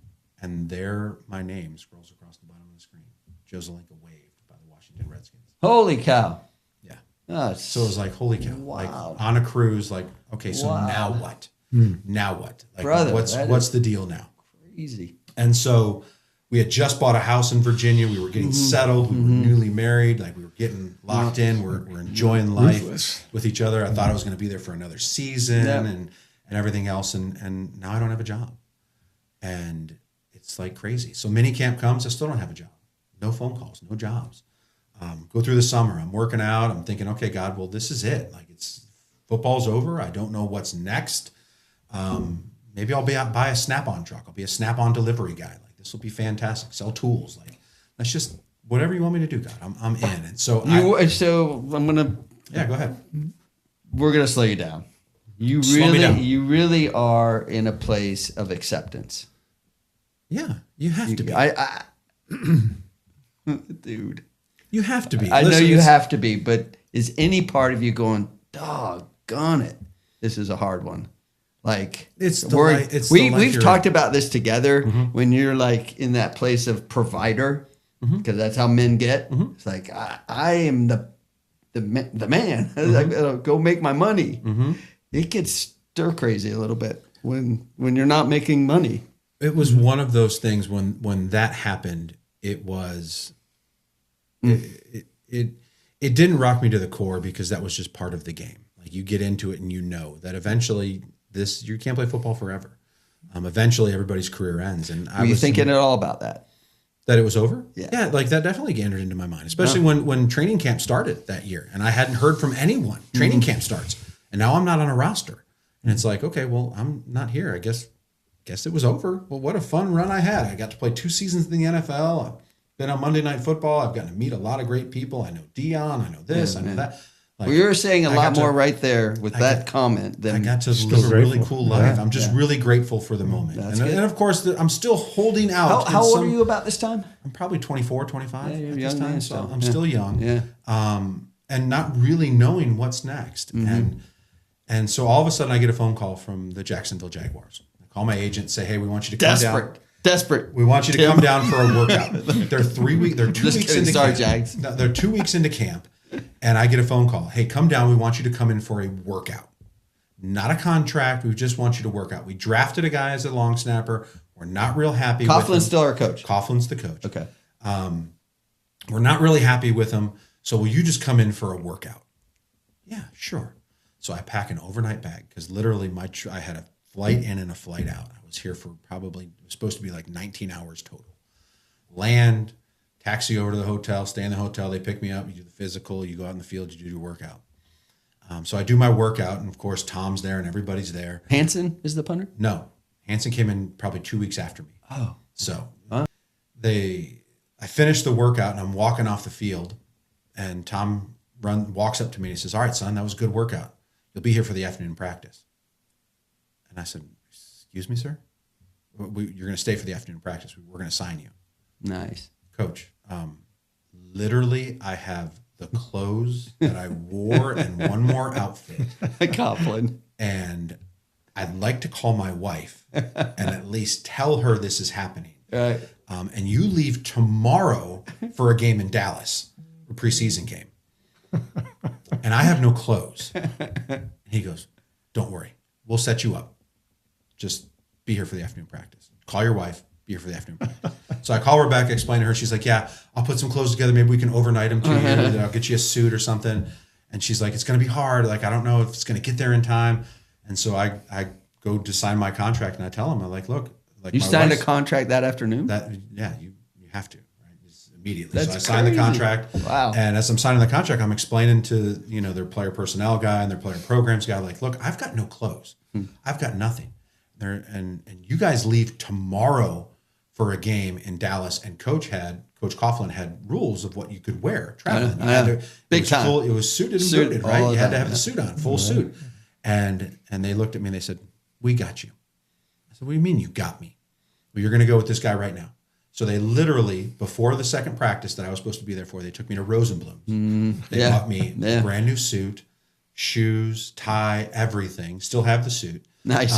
And there, my name scrolls across the bottom of the screen. Joe Zelenka waived by the Washington Redskins. Holy cow. Yeah. Oh, so it was like, holy cow. Wow. Like on a cruise, like, okay, so now what? Now what? Like, brother, what's the deal now? Crazy. And so we had just bought a house in Virginia. We were getting settled. We were newly married. Like we were getting locked in. We're enjoying life with each other. I thought I was going to be there for another season and everything else. And now I don't have a job. And it's like crazy. So mini camp comes, I still don't have a job. No phone calls, no jobs. Go through the summer. I'm working out. I'm thinking, okay, God, well, this is it. Like football's over. I don't know what's next. Maybe I'll buy a Snap-on truck. I'll be a Snap-on delivery guy. Like this will be fantastic. Sell tools. Like that's just whatever you want me to do, God. I'm in. And so go ahead. We're gonna slow you down. You really are in a place of acceptance. Yeah, you have to be. Dude, you have to be. I know you have to be, but is any part of you going, doggone it, this is a hard one? Like we've talked about this together when you're like in that place of provider, because that's how men get. It's like I am the man. Like, go make my money. It gets stir crazy a little bit when you're not making money. It was one of those things when that happened. It was it didn't rock me to the core because that was just part of the game. Like you get into it and you know that eventually you can't play football forever. Eventually everybody's career ends. And Were you thinking at all about that? That it was over? Yeah. Like that definitely entered into my mind, especially when training camp started that year and I hadn't heard from anyone. Training camp starts And now I'm not on a roster. And it's like, okay, well, I'm not here. I guess it was over. Well, what a fun run I had. I got to play 2 seasons in the NFL. I've been on Monday Night Football. I've gotten to meet a lot of great people. I know Deion. I know this. I know that. Like, well, you're saying a lot more right there with that comment than I got to live a really cool life. I'm just really grateful for the moment. And of course, I'm still holding out. How old are you about this time? I'm probably 24, 25 at this young time. Man, So I'm still young. Yeah. And not really knowing what's next. And so all of a sudden I get a phone call from the Jacksonville Jaguars. I call my agent, say, hey, we want you to come down. Desperate. We want you to come down for a workout. They're 2 weeks into camp. Jags. They're 2 weeks into camp. And I get a phone call. Hey, come down. We want you to come in for a workout. Not a contract. We just want you to work out. We drafted a guy as a long snapper. We're not real happy with him. Coughlin's still our coach. Coughlin's the coach. Okay. We're not really happy with him. So will you just come in for a workout? Yeah, sure. So I pack an overnight bag because literally I had a flight in and a flight out. I was here for probably, it was supposed to be like 19 hours total. Land, taxi over to the hotel, stay in the hotel. They pick me up. You do the physical. You go out in the field. You do your workout. So I do my workout. And, of course, Tom's there and everybody's there. Hansen is the punter? No. Hansen came in probably 2 weeks after me. Oh. So I finished the workout and I'm walking off the field. And Tom walks up to me and he says, all right, son, that was a good workout. You'll be here for the afternoon practice. And I said, excuse me, sir? You're going to stay for the afternoon practice. We're going to sign you. Nice. Coach, literally I have the clothes that I wore and one more outfit. Coughlin. And I'd like to call my wife and at least tell her this is happening. Right. And you leave tomorrow for a game in Dallas, a preseason game. And I have no clothes. And he goes, don't worry. We'll set you up. Just be here for the afternoon practice. Call your wife. Be here for the afternoon practice. So I call Rebecca, explain to her. She's like, yeah, I'll put some clothes together. Maybe we can overnight them to you. And I'll get you a suit or something. And she's like, it's going to be hard. Like, I don't know if it's going to get there in time. And so I go to sign my contract and I tell him, I'm like, look. Like you signed a contract that afternoon? You have to. Immediately. That's so I signed the contract. Wow. And as I'm signing the contract, I'm explaining to, their player personnel guy and their player programs guy, like, look, I've got no clothes. I've got nothing. And you guys leave tomorrow for a game in Dallas. And Coach Coughlin had rules of what you could wear traveling. Big time. It was suited and booted, right? You had to have the suit on, full suit. And they looked at me and they said, we got you. I said, what do you mean you got me? Well, you're going to go with this guy right now. So they literally, before the second practice that I was supposed to be there for, they took me to Rosenblum's. They bought me a brand new suit, shoes, tie, everything. Still have the suit. Nice.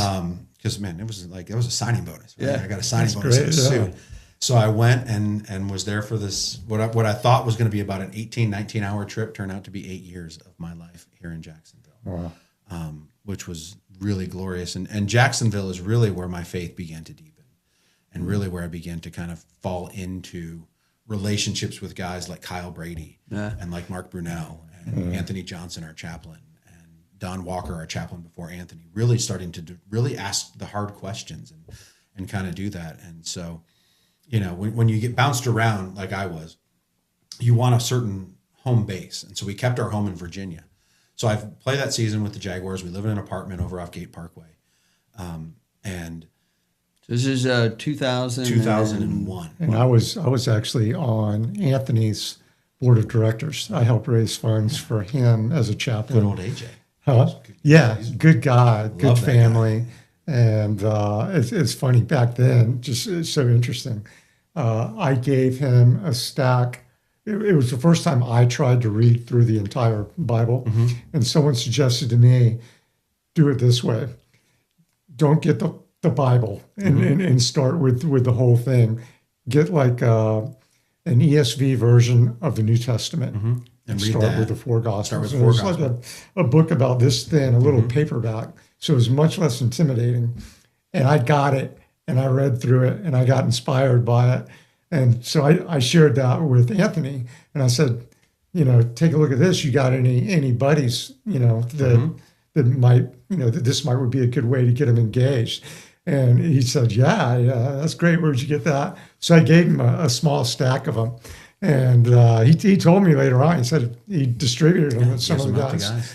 Because, man, it was a signing bonus. Right? Yeah. I got a signing bonus in a suit. So I went and was there for this, what I thought was going to be about an 18, 19-hour trip turned out to be 8 years of my life here in Jacksonville. Wow. Which was really glorious. And Jacksonville is really where my faith began to deepen. And really where I began to kind of fall into relationships with guys like Kyle Brady and like Mark Brunell and Anthony Johnson, our chaplain, and Don Walker, our chaplain before Anthony, really starting to really ask the hard questions and kind of do that. And so, when you get bounced around like I was, you want a certain home base. And so we kept our home in Virginia. So I've played that season with the Jaguars. We live in an apartment over off Gate Parkway. And this is 2001. And I was actually on Anthony's board of directors. I helped raise funds for him as a chaplain. Good old AJ. Huh? Yeah, good guy, good family. Guy. And it's funny, back then, just it's so interesting. I gave him a stack. It was the first time I tried to read through the entire Bible. And someone suggested to me, do it this way. Don't get the Bible and start with the whole thing. Get like an ESV version of the New Testament and start with the four Gospels. It's like a book about this thin, a little paperback. So it was much less intimidating. And I got it and I read through it and I got inspired by it. And so I shared that with Anthony and I said, take a look at this. You got any buddies, that might, that this might would be a good way to get them engaged. And he said, yeah, that's great. Where'd you get that? So I gave him a small stack of them. And he told me later on, he said he distributed them with some of the guys.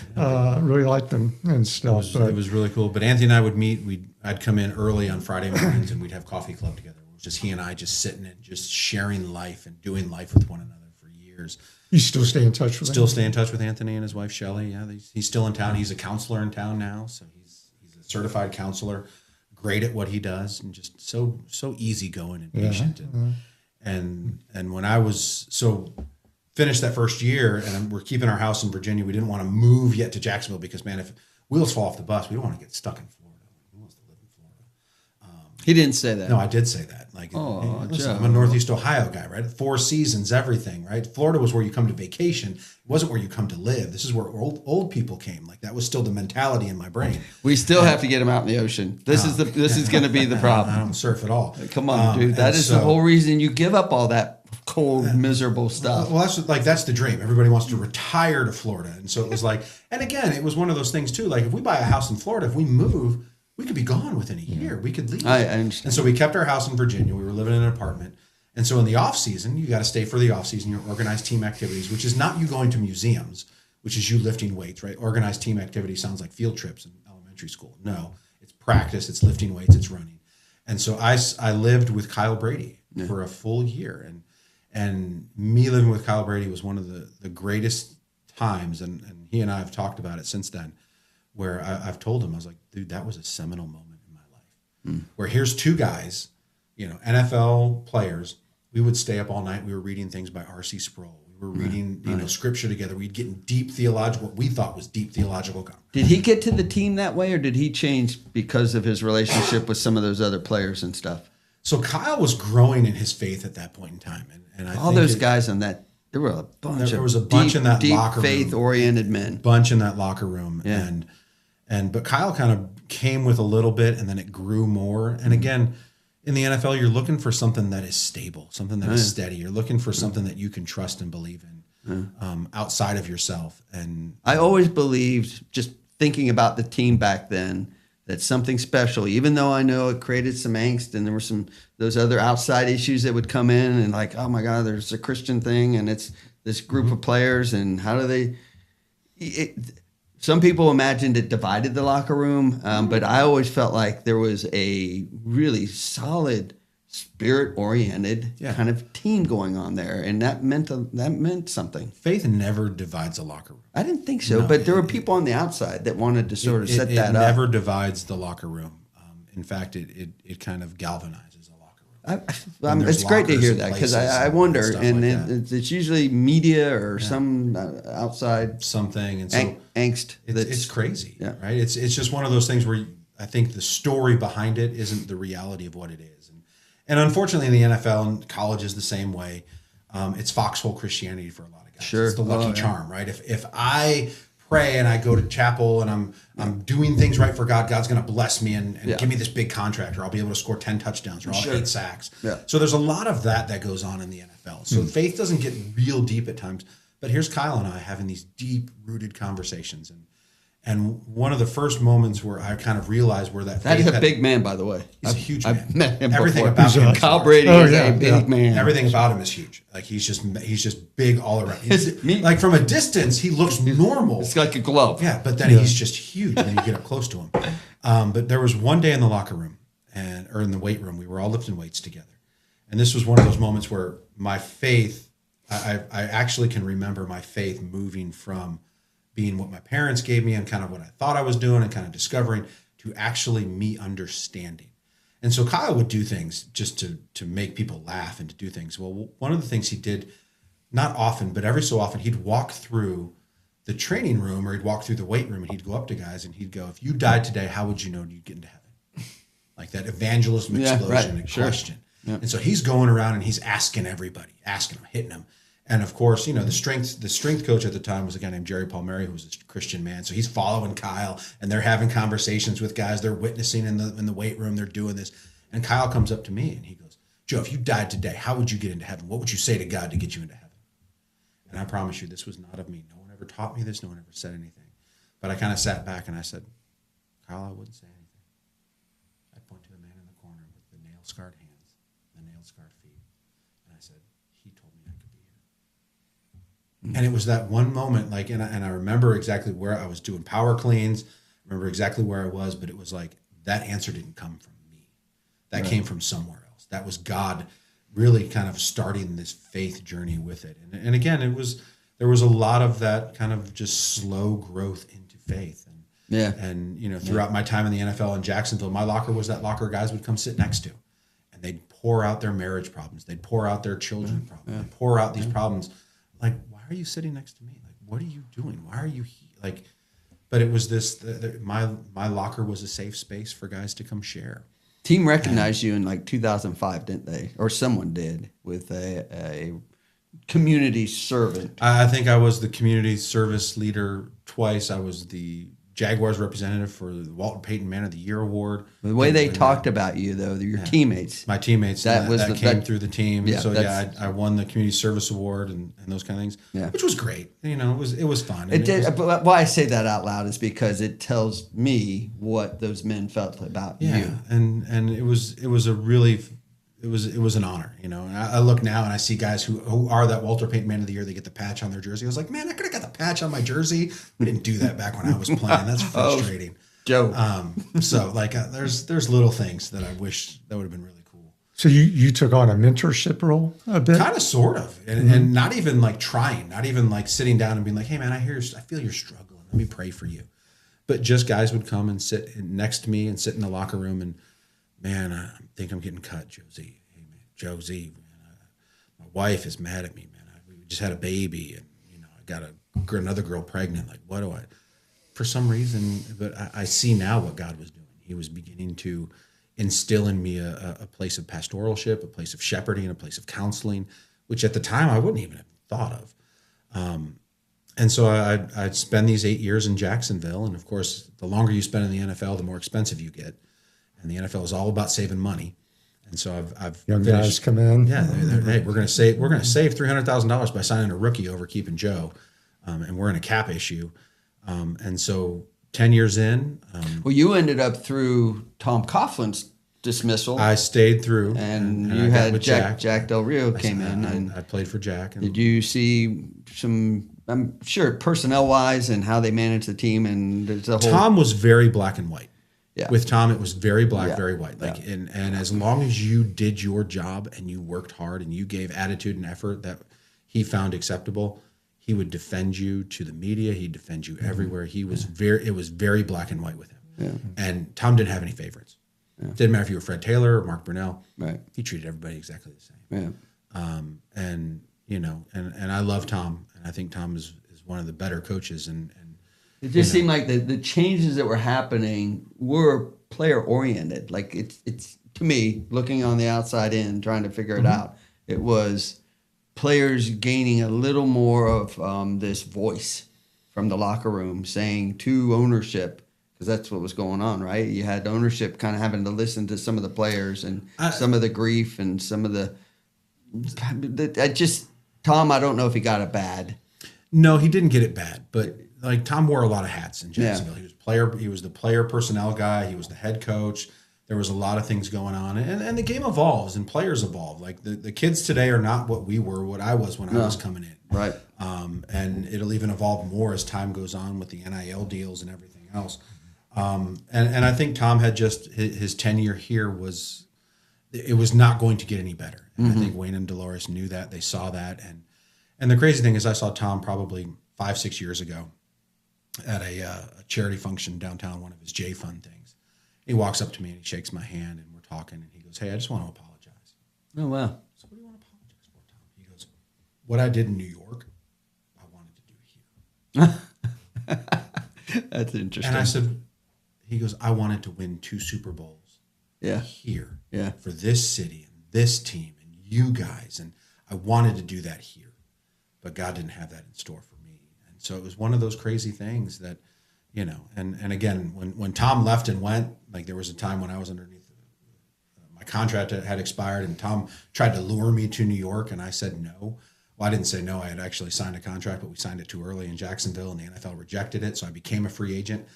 Really liked them and stuff. It was really cool. But Anthony and I would meet. I'd come in early on Friday mornings and we'd have coffee club together. It was just he and I just sitting and just sharing life and doing life with one another for years. You still stay in touch with him? Still stay in touch with Anthony and his wife, Shelley. Yeah, he's still in town. He's a counselor in town now. So he's a certified counselor, great at what he does and just so easygoing and patient. And when I was finished that first year and we're keeping our house in Virginia, we didn't want to move yet to Jacksonville because, man, if wheels fall off the bus, we don't want to get stuck in Florida. Who wants to live in Florida? He didn't say that. No, I did say that. Like, listen, I'm a Northeast Ohio guy, right? 4 seasons, everything, right? Florida was where you come to vacation. It wasn't where you come to live. This is where old people came. Like that was still the mentality in my brain. We still have to get him out in the ocean. This is going to be the problem. I don't surf at all. Come on, dude. That is the whole reason you give up all that cold, miserable stuff. Well, that's the dream. Everybody wants to retire to Florida. And so it was like, and again, it was one of those things too. Like if we buy a house in Florida, if we move, we could be gone within a year. We could leave. I understand. And so we kept our house in Virginia. We were living in an apartment. And so in the off season, you got to stay for the off season, your organized team activities, which is not you going to museums, which is you lifting weights, right? Organized team activity sounds like field trips in elementary school. No, it's practice, it's lifting weights, it's running. And so I lived with Kyle Brady for a full year. And me living with Kyle Brady was one of the greatest times. And he and I have talked about it since then, where I've told him, I was like, dude, that was a seminal moment in my life. Where here's 2 guys, NFL players. We would stay up all night. We were reading things by R.C. Sproul. We were reading, scripture together. We'd get in deep theological, what we thought was deep theological conversation. Did he get to the team that way, or did he change because of his relationship with some of those other players and stuff? So Kyle was growing in his faith at that point in time. And I all think those guys in that, there were a bunch there was a bunch in that deep locker room. faith-oriented men. Bunch in that locker room. Yeah. But Kyle kind of came with a little bit, and then it grew more. And again, in the NFL, you're looking for something that is stable, something that is steady. You're looking for something that you can trust and believe in outside of yourself. And I always believed, just thinking about the team back then, that something special, even though I know it created some angst and there were those other outside issues that would come in and like, oh my God, there's a Christian thing and it's this group of players and how do they... Some people imagined it divided the locker room, but I always felt like there was a really solid, spirit-oriented kind of team going on there, and that meant something. Faith never divides a locker room. I didn't think so, but there were people on the outside that wanted to sort of set that up. It never divides the locker room. In fact, it kind of galvanizes a locker room. It's great to hear that because I wonder, and like it's usually media or some outside something, and so angst. It's crazy, right? It's just one of those things where I think the story behind it isn't the reality of what it is, and unfortunately in the NFL and college is the same way. It's foxhole Christianity for a lot of guys. Sure, it's the lucky charm, right? If I pray and I go to chapel and I'm doing things right for God, God's going to bless me and give me this big contract, or I'll be able to score 10 touchdowns, or I'll have 8 sacks. Yeah. So there's a lot of that goes on in the NFL. So faith doesn't get real deep at times, but here's Kyle and I having these deep rooted conversations. And one of the first moments where I kind of realized where that is a big man, by the way. He's a huge I've man. met him Everything before. about him. Kyle Brady is a big man. Everything about him is huge. Like he's just big all around. Like from a distance, he looks normal. It's like a glove. Yeah, but then he's just huge when you get up close to him. But there was one day in the locker room or in the weight room, we were all lifting weights together, and this was one of those moments where my faith, I actually can remember my faith moving from being what my parents gave me and kind of what I thought I was doing and kind of discovering to actually me understanding. And so Kyle would do things just to make people laugh and to do things. Well, one of the things he did, not often, but every so often, he'd walk through the training room or he'd walk through the weight room and he'd go up to guys and he'd go, if you died today, how would you know you'd get into heaven? Like that evangelism explosion and question. Yeah. And so he's going around and he's asking everybody, hitting them. And of course, the strength coach at the time was a guy named Jerry Palmieri, who was a Christian man. So he's following Kyle, and they're having conversations with guys. They're witnessing in the weight room. They're doing this, and Kyle comes up to me and he goes, "Joe, if you died today, how would you get into heaven? What would you say to God to get you into heaven?" And I promise you, this was not of me. No one ever taught me this. No one ever said anything. But I kind of sat back and I said, "Kyle, I wouldn't say anything. I'd point to the man in the corner with the nail-scarred hands, the nail-scarred feet, and I said, he told me I could be here." And it was that one moment, like, and I remember exactly where I was doing power cleans, remember exactly where I was, but it was like, that answer didn't come from me. That came from somewhere else. That was God really kind of starting this faith journey with it. And again, there was a lot of that kind of just slow growth into faith. And you know, throughout my time in the NFL in Jacksonville, my locker was that locker guys would come sit next to, and they'd pour out their marriage problems. They'd pour out their children problems. They'd pour out these problems. Like, why are you sitting next to me? Like, what are you doing? Why are you here? Like, but it was this, my locker was a safe space for guys to come share. Team recognized you in like 2005, didn't they? Or someone did with a community servant. I think I was the community service leader twice. I was the Jaguars representative for the Walter Payton Man of the Year award. The way they talked about you, though, your teammates. My teammates, that came through the team. Yeah, so I won the community service award and those kind of things, which was great. You know, it was fun. But why I say that out loud is because it tells me what those men felt about you. And it was an honor, you know. And I look now and I see guys who are that Walter Payton Man of the Year. They get the patch on their jersey. I was like, man, I could have got the patch on my jersey. We didn't do that back when I was playing. That's frustrating. Joe. So like, there's little things that I wish that would have been really cool. So you took on a mentorship role a bit? Kind of, sort of, and not even like trying, not even like sitting down and being like, hey man, I feel you're struggling. Let me pray for you. But just guys would come and sit next to me and sit in the locker room and, man, I think I'm getting cut, Joe Z. Hey, man, Joe Z, man, my wife is mad at me, man. We just had a baby, and you know, I got another girl pregnant. Like, what do I? For some reason, but I see now what God was doing. He was beginning to instill in me a place of pastoralship, a place of shepherding, a place of counseling, which at the time I wouldn't even have thought of. And so I'd spend these 8 years in Jacksonville, and of course, the longer you spend in the NFL, the more expensive you get. And the NFL is all about saving money, and so I've young guys come in. Yeah, hey, we're going to save $300,000 by signing a rookie over keeping Joe, and we're in a cap issue, and so 10 years in. Well, you ended up through Tom Coughlin's dismissal. I stayed through, and you had Jack Del Rio came in, and I played for Jack. And did you see some? I'm sure personnel wise and how they managed the team and the whole. Tom was very black and white. Yeah. With Tom, it was very black, very white. Like, and as long as you did your job and you worked hard and you gave attitude and effort that he found acceptable, he would defend you to the media. He'd defend you everywhere. It was very black and white with him. Yeah. And Tom didn't have any favorites. Yeah. Didn't matter if you were Fred Taylor or Mark Brunell. Right. He treated everybody exactly the same. Yeah. And you know, and I love Tom, and I think Tom is one of the better coaches. And it just seemed like the changes that were happening were player oriented. Like it's to me, looking on the outside in, trying to figure it out, it was players gaining a little more of this voice from the locker room, saying to ownership, because that's what was going on, right? You had ownership kind of having to listen to some of the players and some of the grief and some of the Tom, I don't know if he got it bad. No, he didn't get it bad, but like Tom wore a lot of hats in Jacksonville. Yeah. He was the player personnel guy. He was the head coach. There was a lot of things going on, and the game evolves and players evolve. Like the kids today are not what I was when I was coming in. Right. And it'll even evolve more as time goes on with the NIL deals and everything else. And I think Tom had just his tenure here was not going to get any better. And I think Wayne and Dolores knew that. They saw that. And the crazy thing is I saw Tom probably 5-6 years ago at a charity function downtown, one of his J Fund things. He walks up to me and he shakes my hand and we're talking and he goes, "Hey, I just want to apologize." Oh, wow. So what do you want to apologize for, Tom? He goes, "What I did in New York, I wanted to do here." That's interesting. And I said, he goes, "I wanted to win 2 Super Bowls here for this city and this team and you guys. And I wanted to do that here, but God didn't have that in store for me." And so it was one of those crazy things that, you know, and again, when Tom left and went, like there was a time when I was underneath, my contract had expired and Tom tried to lure me to New York and I said no. Well, I didn't say no. I had actually signed a contract, but we signed it too early in Jacksonville and the NFL rejected it. So I became a free agent,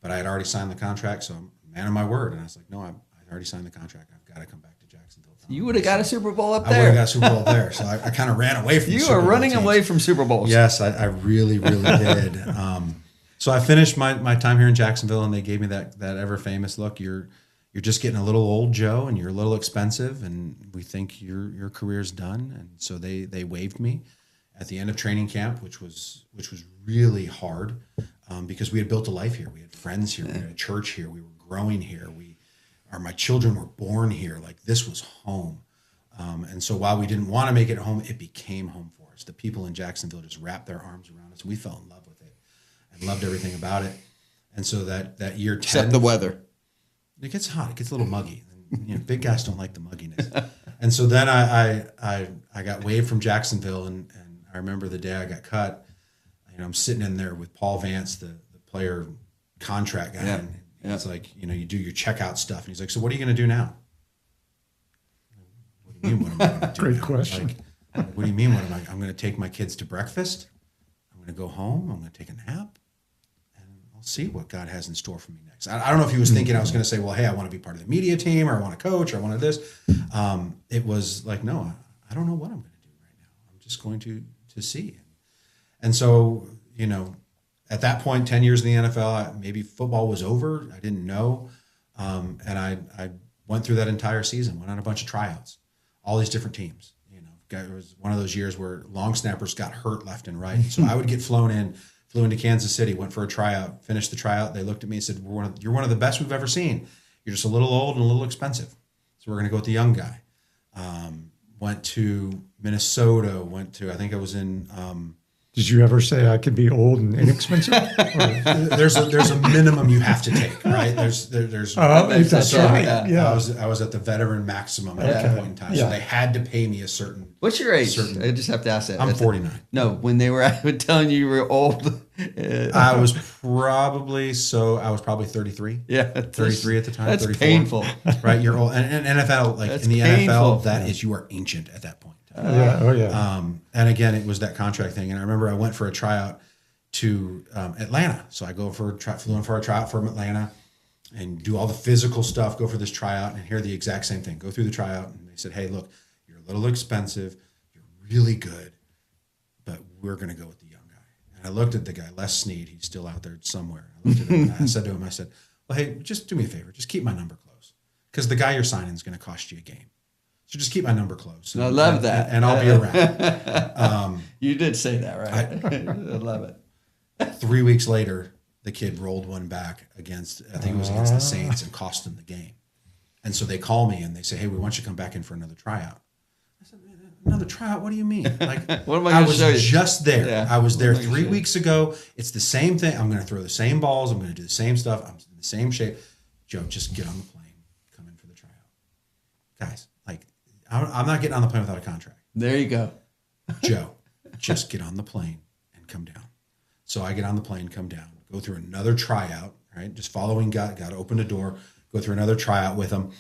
but I had already signed the contract. So I'm a man of my word. And I was like, no, I already signed the contract. I've got to come back to Jacksonville. You would have got a Super Bowl up I would there. have got a Super Bowl up there. So I kind of ran away from You Super are Bowl running teams. away from Super Bowls. Yes, I really, really did. So I finished my time here in Jacksonville, and they gave me that ever famous look. You're just getting a little old, Joe, and you're a little expensive, and we think your career's done. And so they waived me at the end of training camp, which was really hard because we had built a life here. We had friends here. We had a church here. We were growing here. My children were born here. Like, this was home. And so while we didn't want to make it home, it became home for us. The people in Jacksonville just wrapped their arms around us. We fell in love with it and loved everything about it. And so that year 10, Except the weather. it gets hot. It gets a little muggy. And, big guys don't like the mugginess. And so then I got waived from Jacksonville, and I remember the day I got cut. I'm sitting in there with Paul Vance, the player contract guy. Yeah. And it's like, you do your checkout stuff. And he's like, so what are you going to do now? What do you mean, what am I going to do? Great now? question. Like, what do you mean? I'm going to take my kids to breakfast. I'm going to go home. I'm going to take a nap. And I'll see what God has in store for me next. I don't know if he was thinking I was going to say, well, hey, I want to be part of the media team, or I want to coach, or I wanted this. It was like, no, I don't know what I'm going to do right now. I'm just going to see. And so, at that point, 10 years in the NFL, maybe football was over. I didn't know. And I went through that entire season, went on a bunch of tryouts, all these different teams. It was one of those years where long snappers got hurt left and right. So I would get flew into Kansas City, went for a tryout, finished the tryout. They looked at me and said, you're one of the best we've ever seen. You're just a little old and a little expensive. So we're going to go with the young guy. Went to Minnesota, I think I was in... Did you ever say I could be old and inexpensive? there's a minimum you have to take, right? There's That's right. Yeah. I was at the veteran maximum at that point in time, so they had to pay me a certain. What's your age? I just have to ask that. I'm 49. No, when they were telling you were old. I was probably 33. Yeah, 33 at the time. That's 34, painful, right? You're old, and NFL, like that's in the painful. NFL, that is, you are ancient at that point. Yeah. And again, it was that contract thing. And I remember I went for a tryout to Atlanta. So I flew in for a tryout from Atlanta and do all the physical stuff, go for this tryout, and hear the exact same thing. Go through the tryout, and they said, hey, look, you're a little expensive. You're really good, but we're going to go with the young guy. And I looked at the guy, Les Snead. He's still out there somewhere. I looked at him, and I said to him, well, hey, just do me a favor. Just keep my number close, because the guy you're signing is going to cost you a game. So just keep my number close. I love that. And I'll be around. You did say that, right? I love it. 3 weeks later, the kid rolled one back against the Saints, and cost them the game. And so they call me and they say, hey, we want you to come back in for another tryout. I said, another tryout? What do you mean? Like, what am I going to show you? Just there. Yeah. I was there 3 weeks ago. It's the same thing. I'm going to throw the same balls. I'm going to do the same stuff. I'm in the same shape. Joe, just get on the plane. Come in for the tryout. Guys, I'm not getting on the plane without a contract. There you go. Joe, just get on the plane and come down. So I get on the plane, come down, go through another tryout, right? Just following God to open the door, go through another tryout with them,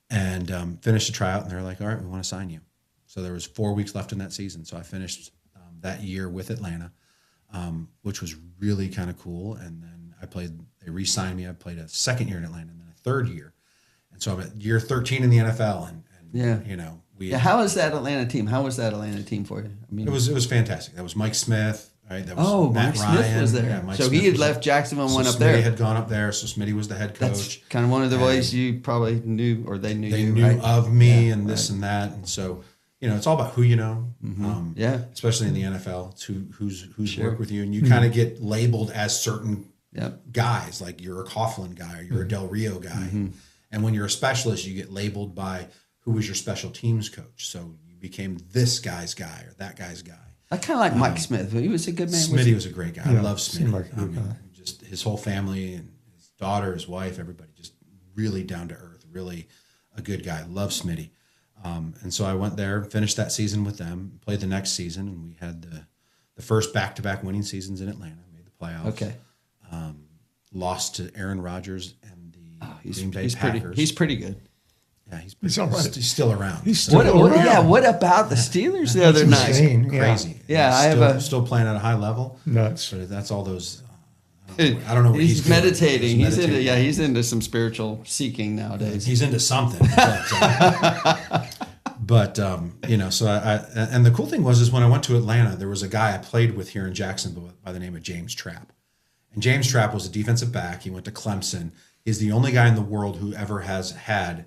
and finish the tryout. And they're like, all right, we want to sign you. So there was 4 weeks left in that season. So I finished that year with Atlanta, which was really kind of cool. And then they re-signed me. I played a second year in Atlanta and then a third year. And so I'm at year 13 in the NFL. And how was that Atlanta team? How was that Atlanta team for you? I mean, it was fantastic. That was Mike Smith, right? That was Matt Mike Ryan. Smith was there. Yeah, so he had left Jacksonville and went up Smitty there. Had gone up there, so Smitty was the head coach. That's kind of one of the ways you probably knew, or they knew They you. knew right? of me and this and that, and so it's all about who you know. Especially in the NFL, it's who's worked with you, and you kind of get labeled as certain guys, like you're a Coughlin guy or you're a Del Rio guy, and when you're a specialist, you get labeled by who was your special teams coach. So you became this guy's guy or that guy's guy. I kind of like Mike Smith. He was a good man. Smitty was a great guy. Yeah, I love Smitty. Like just his whole family and his daughter, his wife, everybody, just really down to earth, really a good guy. Love Smitty. And so I went there, finished that season with them, played the next season, and we had the first back-to-back winning seasons in Atlanta, made the playoffs. Okay. Lost to Aaron Rodgers and the Green Bay he's Packers. He's pretty good. Yeah, he's all right. He's still around. He's still around. What about the Steelers the other night? Insane. Crazy. Yeah, He's still playing at a high level. Nuts. But that's all those. I don't know what He's doing. meditating. He's into some spiritual seeking nowadays. He's into something. But, But, so and the cool thing is when I went to Atlanta, there was a guy I played with here in Jacksonville by the name of James Trapp. And James Trapp was a defensive back. He went to Clemson. He's the only guy in the world who ever has had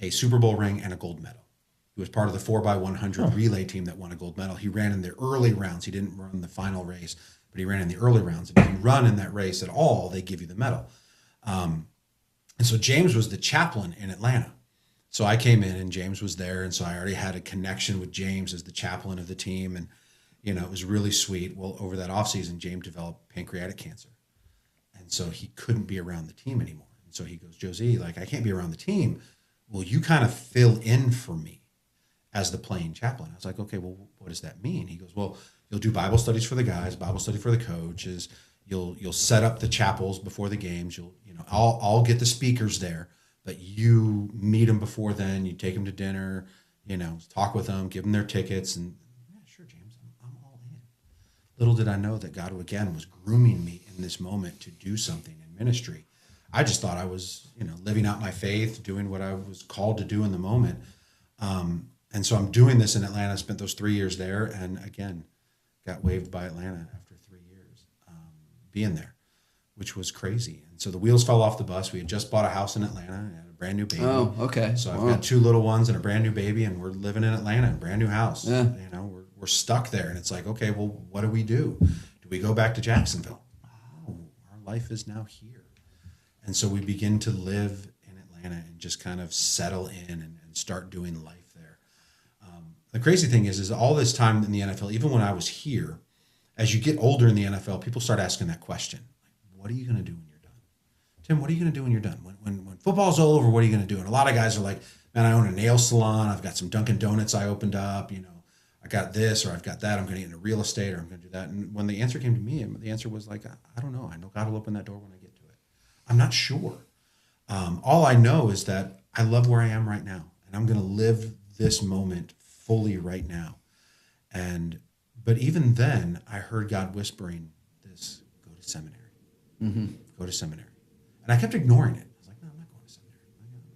a Super Bowl ring and a gold medal. He was part of the 4x100 relay team that won a gold medal. He ran in the early rounds. He didn't run the final race, but he ran in the early rounds. And if you run in that race at all, they give you the medal. And so James was the chaplain in Atlanta. So I came in and James was there. And so I already had a connection with James as the chaplain of the team. And, it was really sweet. Well, over that offseason, James developed pancreatic cancer. And so he couldn't be around the team anymore. And so he goes, Joe Z, I can't be around the team. Well, you kind of fill in for me as the playing chaplain. I was like, okay, well, what does that mean? He goes, well, you'll do Bible studies for the guys, Bible study for the coaches. You'll set up the chapels before the games. I'll get the speakers there, but you meet them before then. You take them to dinner, talk with them, give them their tickets. And yeah, sure, James, I'm all in. Little did I know that God, again, was grooming me in this moment to do something in ministry. I just thought I was, living out my faith, doing what I was called to do in the moment. And so I'm doing this in Atlanta. I spent those 3 years there, and again, got waived by Atlanta after 3 years being there, which was crazy. And so the wheels fell off the bus. We had just bought a house in Atlanta and had a brand new baby. Oh, okay. So I've got 2 little ones and a brand new baby, and we're living in Atlanta, a brand new house. Yeah. We're stuck there, and it's like, okay, well, what do we do? Do we go back to Jacksonville? Oh, our life is now here. And so we begin to live in Atlanta and just kind of settle in and start doing life there. The crazy thing is all this time in the NFL, even when I was here, as you get older in the NFL, people start asking that question. Like, what are you going to do when you're done? Tim, what are you going to do when you're done? When football's over, what are you going to do? And a lot of guys are like, man, I own a nail salon. I've got some Dunkin' Donuts I opened up. I got this or I've got that. I'm going to get into real estate or I'm going to do that. And when the answer came to me, the answer was like, I don't know. I know God will open that door when I get to it. I'm not sure. All I know is that I love where I am right now. And I'm going to live this moment fully right now. But even then, I heard God whispering this, go to seminary. Mm-hmm. Go to seminary. And I kept ignoring it. I was like, no, I'm not going to seminary.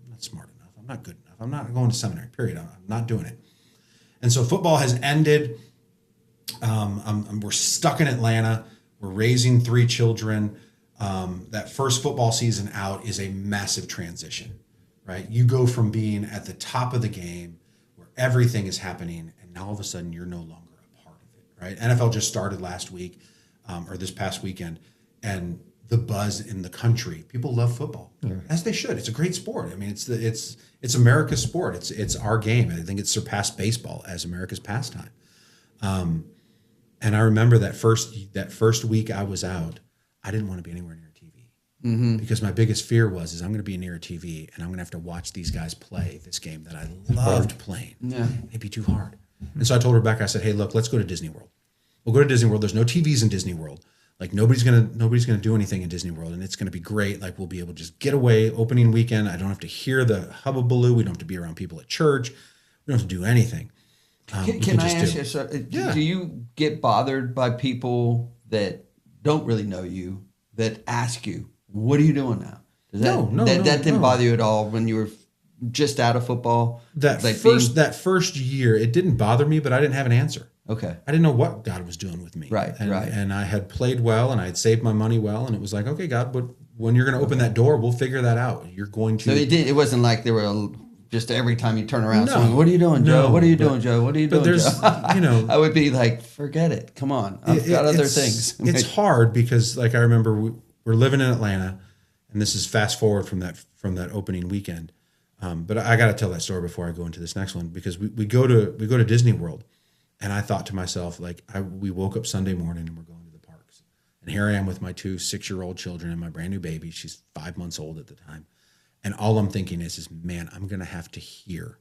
I'm not smart enough. I'm not good enough. I'm not going to seminary, period. I'm not doing it. And so football has ended. We're stuck in Atlanta. We're raising 3 children. That first football season out is a massive transition, right? You go from being at the top of the game where everything is happening, and now all of a sudden you're no longer a part of it, right? NFL just started last week, or this past weekend, and the buzz in the country, people love football, as they should. It's a great sport. I mean, it's America's sport. It's our game. I think it's surpassed baseball as America's pastime. And I remember that first week I was out, I didn't want to be anywhere near TV because my biggest fear is I'm going to be near a TV and I'm going to have to watch these guys play this game that I loved playing. Yeah. It'd be too hard. And so I told Rebecca, I said, hey, look, let's go to Disney World. We'll go to Disney World. There's no TVs in Disney World. Like nobody's gonna do anything in Disney World, and it's gonna be great. Like we'll be able to just get away opening weekend. I don't have to hear the hubbubaloo. We don't have to be around people at church. We don't have to do anything. Can I ask you? So, do you get bothered by people that don't really know you that ask you, "What are you doing now?" That didn't bother you at all when you were just out of football. That first year, it didn't bother me, but I didn't have an answer. Okay. I didn't know what God was doing with me. Right. And I had played well and I had saved my money well. And it was like, okay, God, but when you're going to open that door, we'll figure that out. You're going to. So it wasn't like there were just every time you turn around saying, what are you doing, Joe? What are you doing, Joe? What are you doing, Joe? I would be like, forget it. Come on. I've got other things. It's hard because like I remember we're living in Atlanta and this is fast forward from that opening weekend. But I got to tell that story before I go into this next one because we go to Disney World. And I thought to myself, we woke up Sunday morning and we're going to the parks. And here I am with my 2 6-year-old children and my brand new baby. She's 5 months old at the time. And all I'm thinking is man, I'm going to have to hear.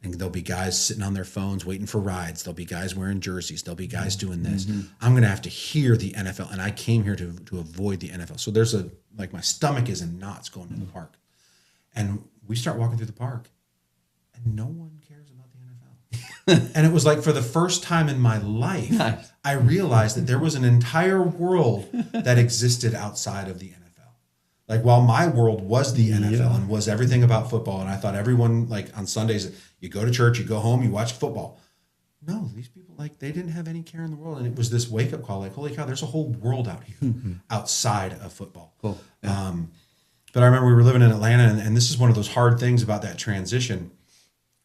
And there'll be guys sitting on their phones waiting for rides. There'll be guys wearing jerseys. There'll be guys doing this. Mm-hmm. I'm going to have to hear the NFL. And I came here to avoid the NFL. So there's my stomach is in knots going to the park. And we start walking through the park and no one cares about the NFL. And it was like for the first time in my life, nice. I realized that there was an entire world that existed outside of the NFL. Like while my world was the NFL and was everything about football, and I thought everyone like on Sundays you go to church, you go home, you watch football. No, these people like they didn't have any care in the world, and it was this wake up call. Like, holy cow, there's a whole world out here outside of football. Cool. Yeah. But I remember we were living in Atlanta, and this is one of those hard things about that transition.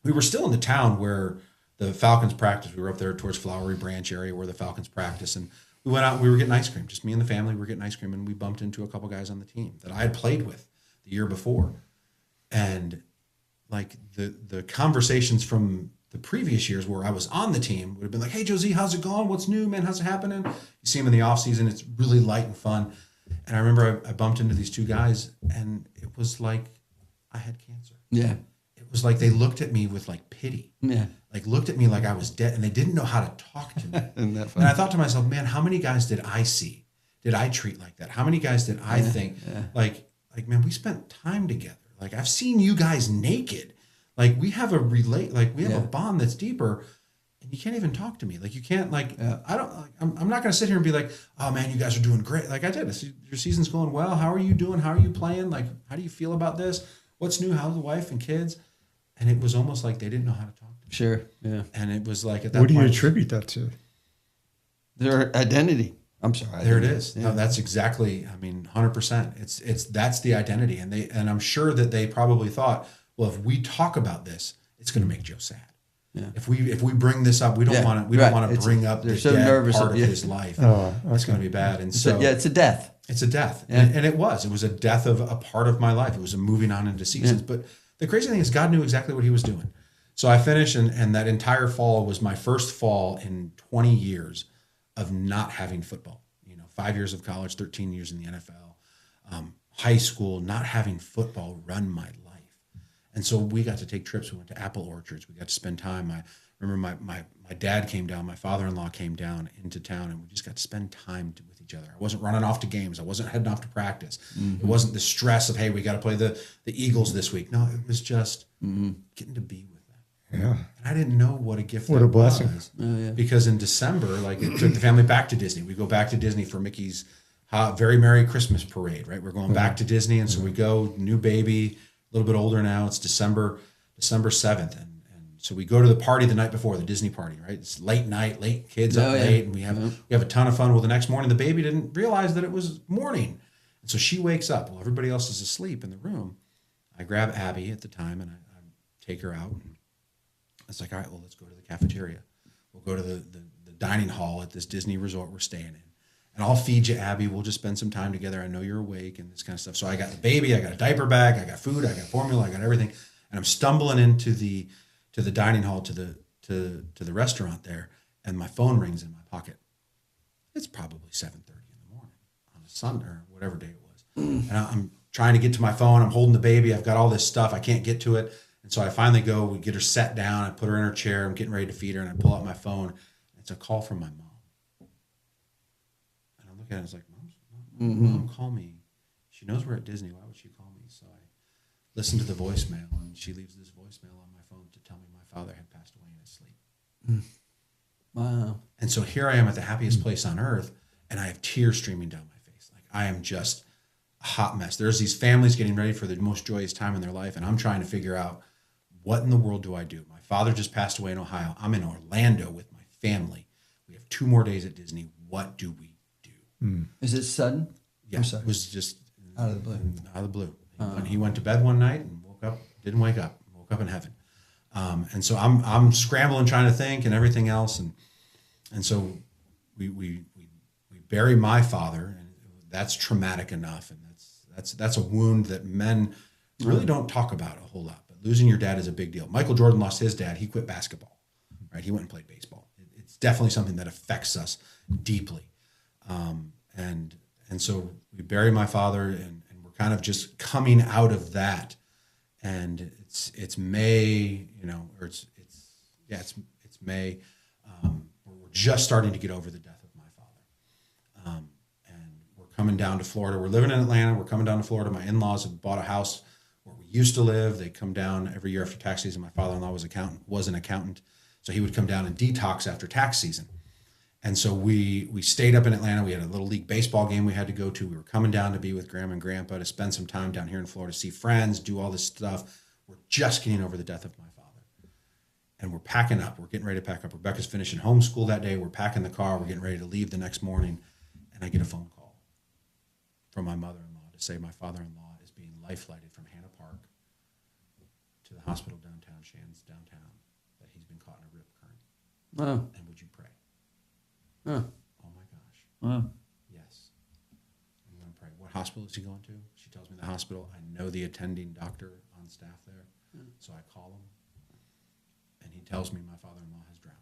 We were still in the town where the Falcons practice. We were up there towards Flowery Branch area where the Falcons practice, and we went out and we were getting ice cream. Just me and the family were getting ice cream, and we bumped into a couple guys on the team that I had played with the year before. And like the conversations from the previous years where I was on the team would have been like, hey, Joe Z, how's it going? What's new, man? How's it happening? You see them in the off season. It's really light and fun. And I remember I bumped into these two guys, and it was like I had cancer. Yeah. It was like they looked at me with like pity. Yeah. Like looked at me like I was dead, and they didn't know how to talk to me. Isn't that funny? And I thought to myself, man, how many guys did I see? Did I treat like that? How many guys did I think like, man, we spent time together. Like I've seen you guys naked. Like we have a bond that's deeper, and you can't even talk to me. Like you can't I'm not going to sit here and be like, oh man, you guys are doing great. Like I did. Your season's going well. How are you doing? How are you playing? Like, how do you feel about this? What's new? How's the wife and kids? And it was almost like they didn't know how to talk to me. Sure. Yeah. And it was like at that What do you point, attribute that to? Their identity. I'm sorry. there it is. Yeah. No, that's exactly, 100%. That's the identity. And I'm sure that they probably thought, well, if we talk about this, it's going to make Joe sad. Yeah. If we bring this up, we don't want to bring up the so dead nervous part of of his life. Oh, It's okay. going to be bad. And so it's a death. it's a death. Yeah. And it was a death of a part of my life. It was a moving on into seasons. But the crazy thing is God knew exactly what he was doing. So I finished, and that entire fall was my first fall in 20 years of not having football. 5 years of college, 13 years in the NFL, high school, not having football run my life. And so we got to take trips. We went to apple orchards. We got to spend time. I remember my dad came down, my father-in-law came down into town, and we just got to spend time with each other. I wasn't running off to games. I wasn't heading off to practice. It wasn't the stress of, hey, we got to play the Eagles this week. No, it was just getting to be with them. Yeah. And I didn't know what a gift What that a blessing. was. Because in December, like it took the family back to Disney. We go back to Disney for Mickey's Very Merry Christmas parade, right? We're going back to Disney. And so we go, new baby, a little bit older now. It's December 7th. And so we go to the party the night before, the Disney party, right? It's late night, late kids up late. And we have a ton of fun. Well, the next morning, the baby didn't realize that it was morning. And so she wakes up. Well, everybody else is asleep in the room. I grab Abby at the time and I take her out. And it's like, all right, well, let's go to the cafeteria. We'll go to the dining hall at this Disney resort we're staying in. And I'll feed you, Abby. We'll just spend some time together. I know you're awake and this kind of stuff. So I got the baby, I got a diaper bag, I got food, I got formula, I got everything. And I'm stumbling into the dining hall to the restaurant there, and my phone rings in my pocket. It's probably 7:30 in the morning on a Sunday or whatever day it was. And I'm trying to get to my phone. I'm holding the baby. I've got all this stuff. I can't get to it. And so I finally go, we get her sat down. I put her in her chair. I'm getting ready to feed her. And I pull out my phone. It's a call from my mom. And I look at it. It's like, Mom, call me. She knows we're at Disney. Why would she call me? So I listen to the voicemail. And she leaves this voicemail on my phone to tell me my father had passed away in his sleep. Wow. And so here I am at the happiest place on earth. And I have tears streaming down my face. Like I am just a hot mess. There's these families getting ready for the most joyous time in their life. And I'm trying to figure out, what in the world do I do? My father just passed away in Ohio. I'm in Orlando with my family. We have 2 more days at Disney. What do we do? Is it sudden? Yeah, it was just Out of the blue. Out of the blue. He went to bed one night and woke up, didn't wake up, woke up in heaven. And so I'm scrambling, trying to think and everything else. And so we bury my father, and that's traumatic enough. And that's a wound that men really don't talk about a whole lot. But losing your dad is a big deal. Michael Jordan lost his dad. He quit basketball, right? He went and played baseball. It's definitely something that affects us deeply. And so we bury my father, and we're kind of just coming out of that. And it's May, or it's May. We're just starting to get over the death of my father. And we're coming down to Florida. We're living in Atlanta. We're coming down to Florida. My in-laws have bought a house where we used to live. They come down every year after tax season. My father-in-law was an accountant. So he would come down and detox after tax season. And so we stayed up in Atlanta. We had a little league baseball game we had to go to. We were coming down to be with Grandma and Grandpa to spend some time down here in Florida, see friends, do all this stuff. We're just getting over the death of my father. And we're packing up. We're getting ready to pack up. Rebecca's finishing homeschool that day. We're packing the car. We're getting ready to leave the next morning. And I get a phone call from my mother-in-law to say my father-in-law is being life-flighted from Hannah Park to the hospital downtown, Shands downtown, that he's been caught in a rip current. Wow. And would you pray? Huh. Oh my gosh. Wow. Yes. I'm going to pray. What hospital is he going to? She tells me the hospital. I know the attending doctor on staff there. So I call him. And he tells me my father-in-law has drowned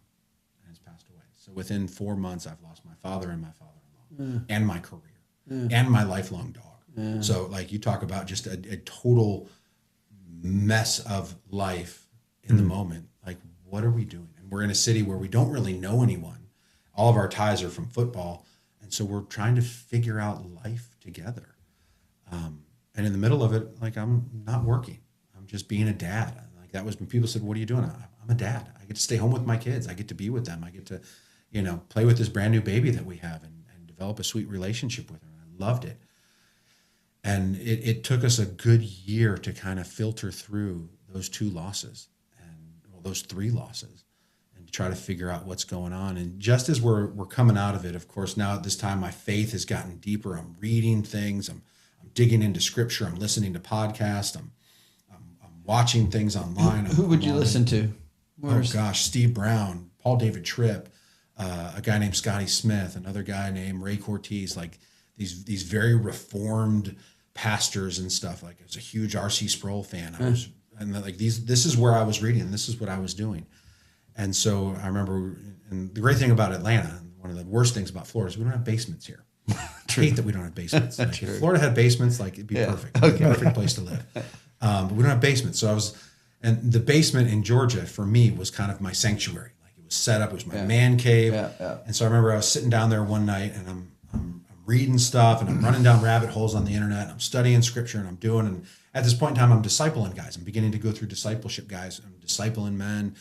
and has passed away. So within 4 months, I've lost my father and my father-in-law and my career and my lifelong dog. So like you talk about just a total mess of life in the moment. Like, what are we doing? And we're in a city where we don't really know anyone. All of our ties are from football. And so we're trying to figure out life together. And in the middle of it, like, I'm not working. I'm just being a dad. Like, that was when people said, what are you doing? I'm a dad. I get to stay home with my kids. I get to be with them. I get to, play with this brand new baby that we have and develop a sweet relationship with her. And I loved it. And it took us a good year to kind of filter through those 2 losses and those 3 losses and to try to figure out what's going on. And just as we're coming out of it, of course, now at this time, my faith has gotten deeper. I'm reading things. I'm digging into scripture. I'm listening to podcasts. I'm watching things online. Who would you listen to? Steve Brown, Paul David Tripp, a guy named Scotty Smith, another guy named Ray Cortez, like these very reformed pastors and stuff. Like, I was a huge R.C. Sproul fan. This is where I was reading. This is what I was doing. And so I remember, and the great thing about Atlanta, one of the worst things about Florida is we don't have basements here. I hate that we don't have basements. Like, if Florida had basements, like, it'd be perfect. Okay. Perfect place to live. But we don't have basements. So and the basement in Georgia for me was kind of my sanctuary. Like, it was set up. It was my man cave. And so I remember I was sitting down there one night and I'm reading stuff and I'm running down rabbit holes on the internet. And I'm studying scripture and and at this point in time, I'm discipling guys. I'm beginning to go through discipleship guys. I'm discipling men,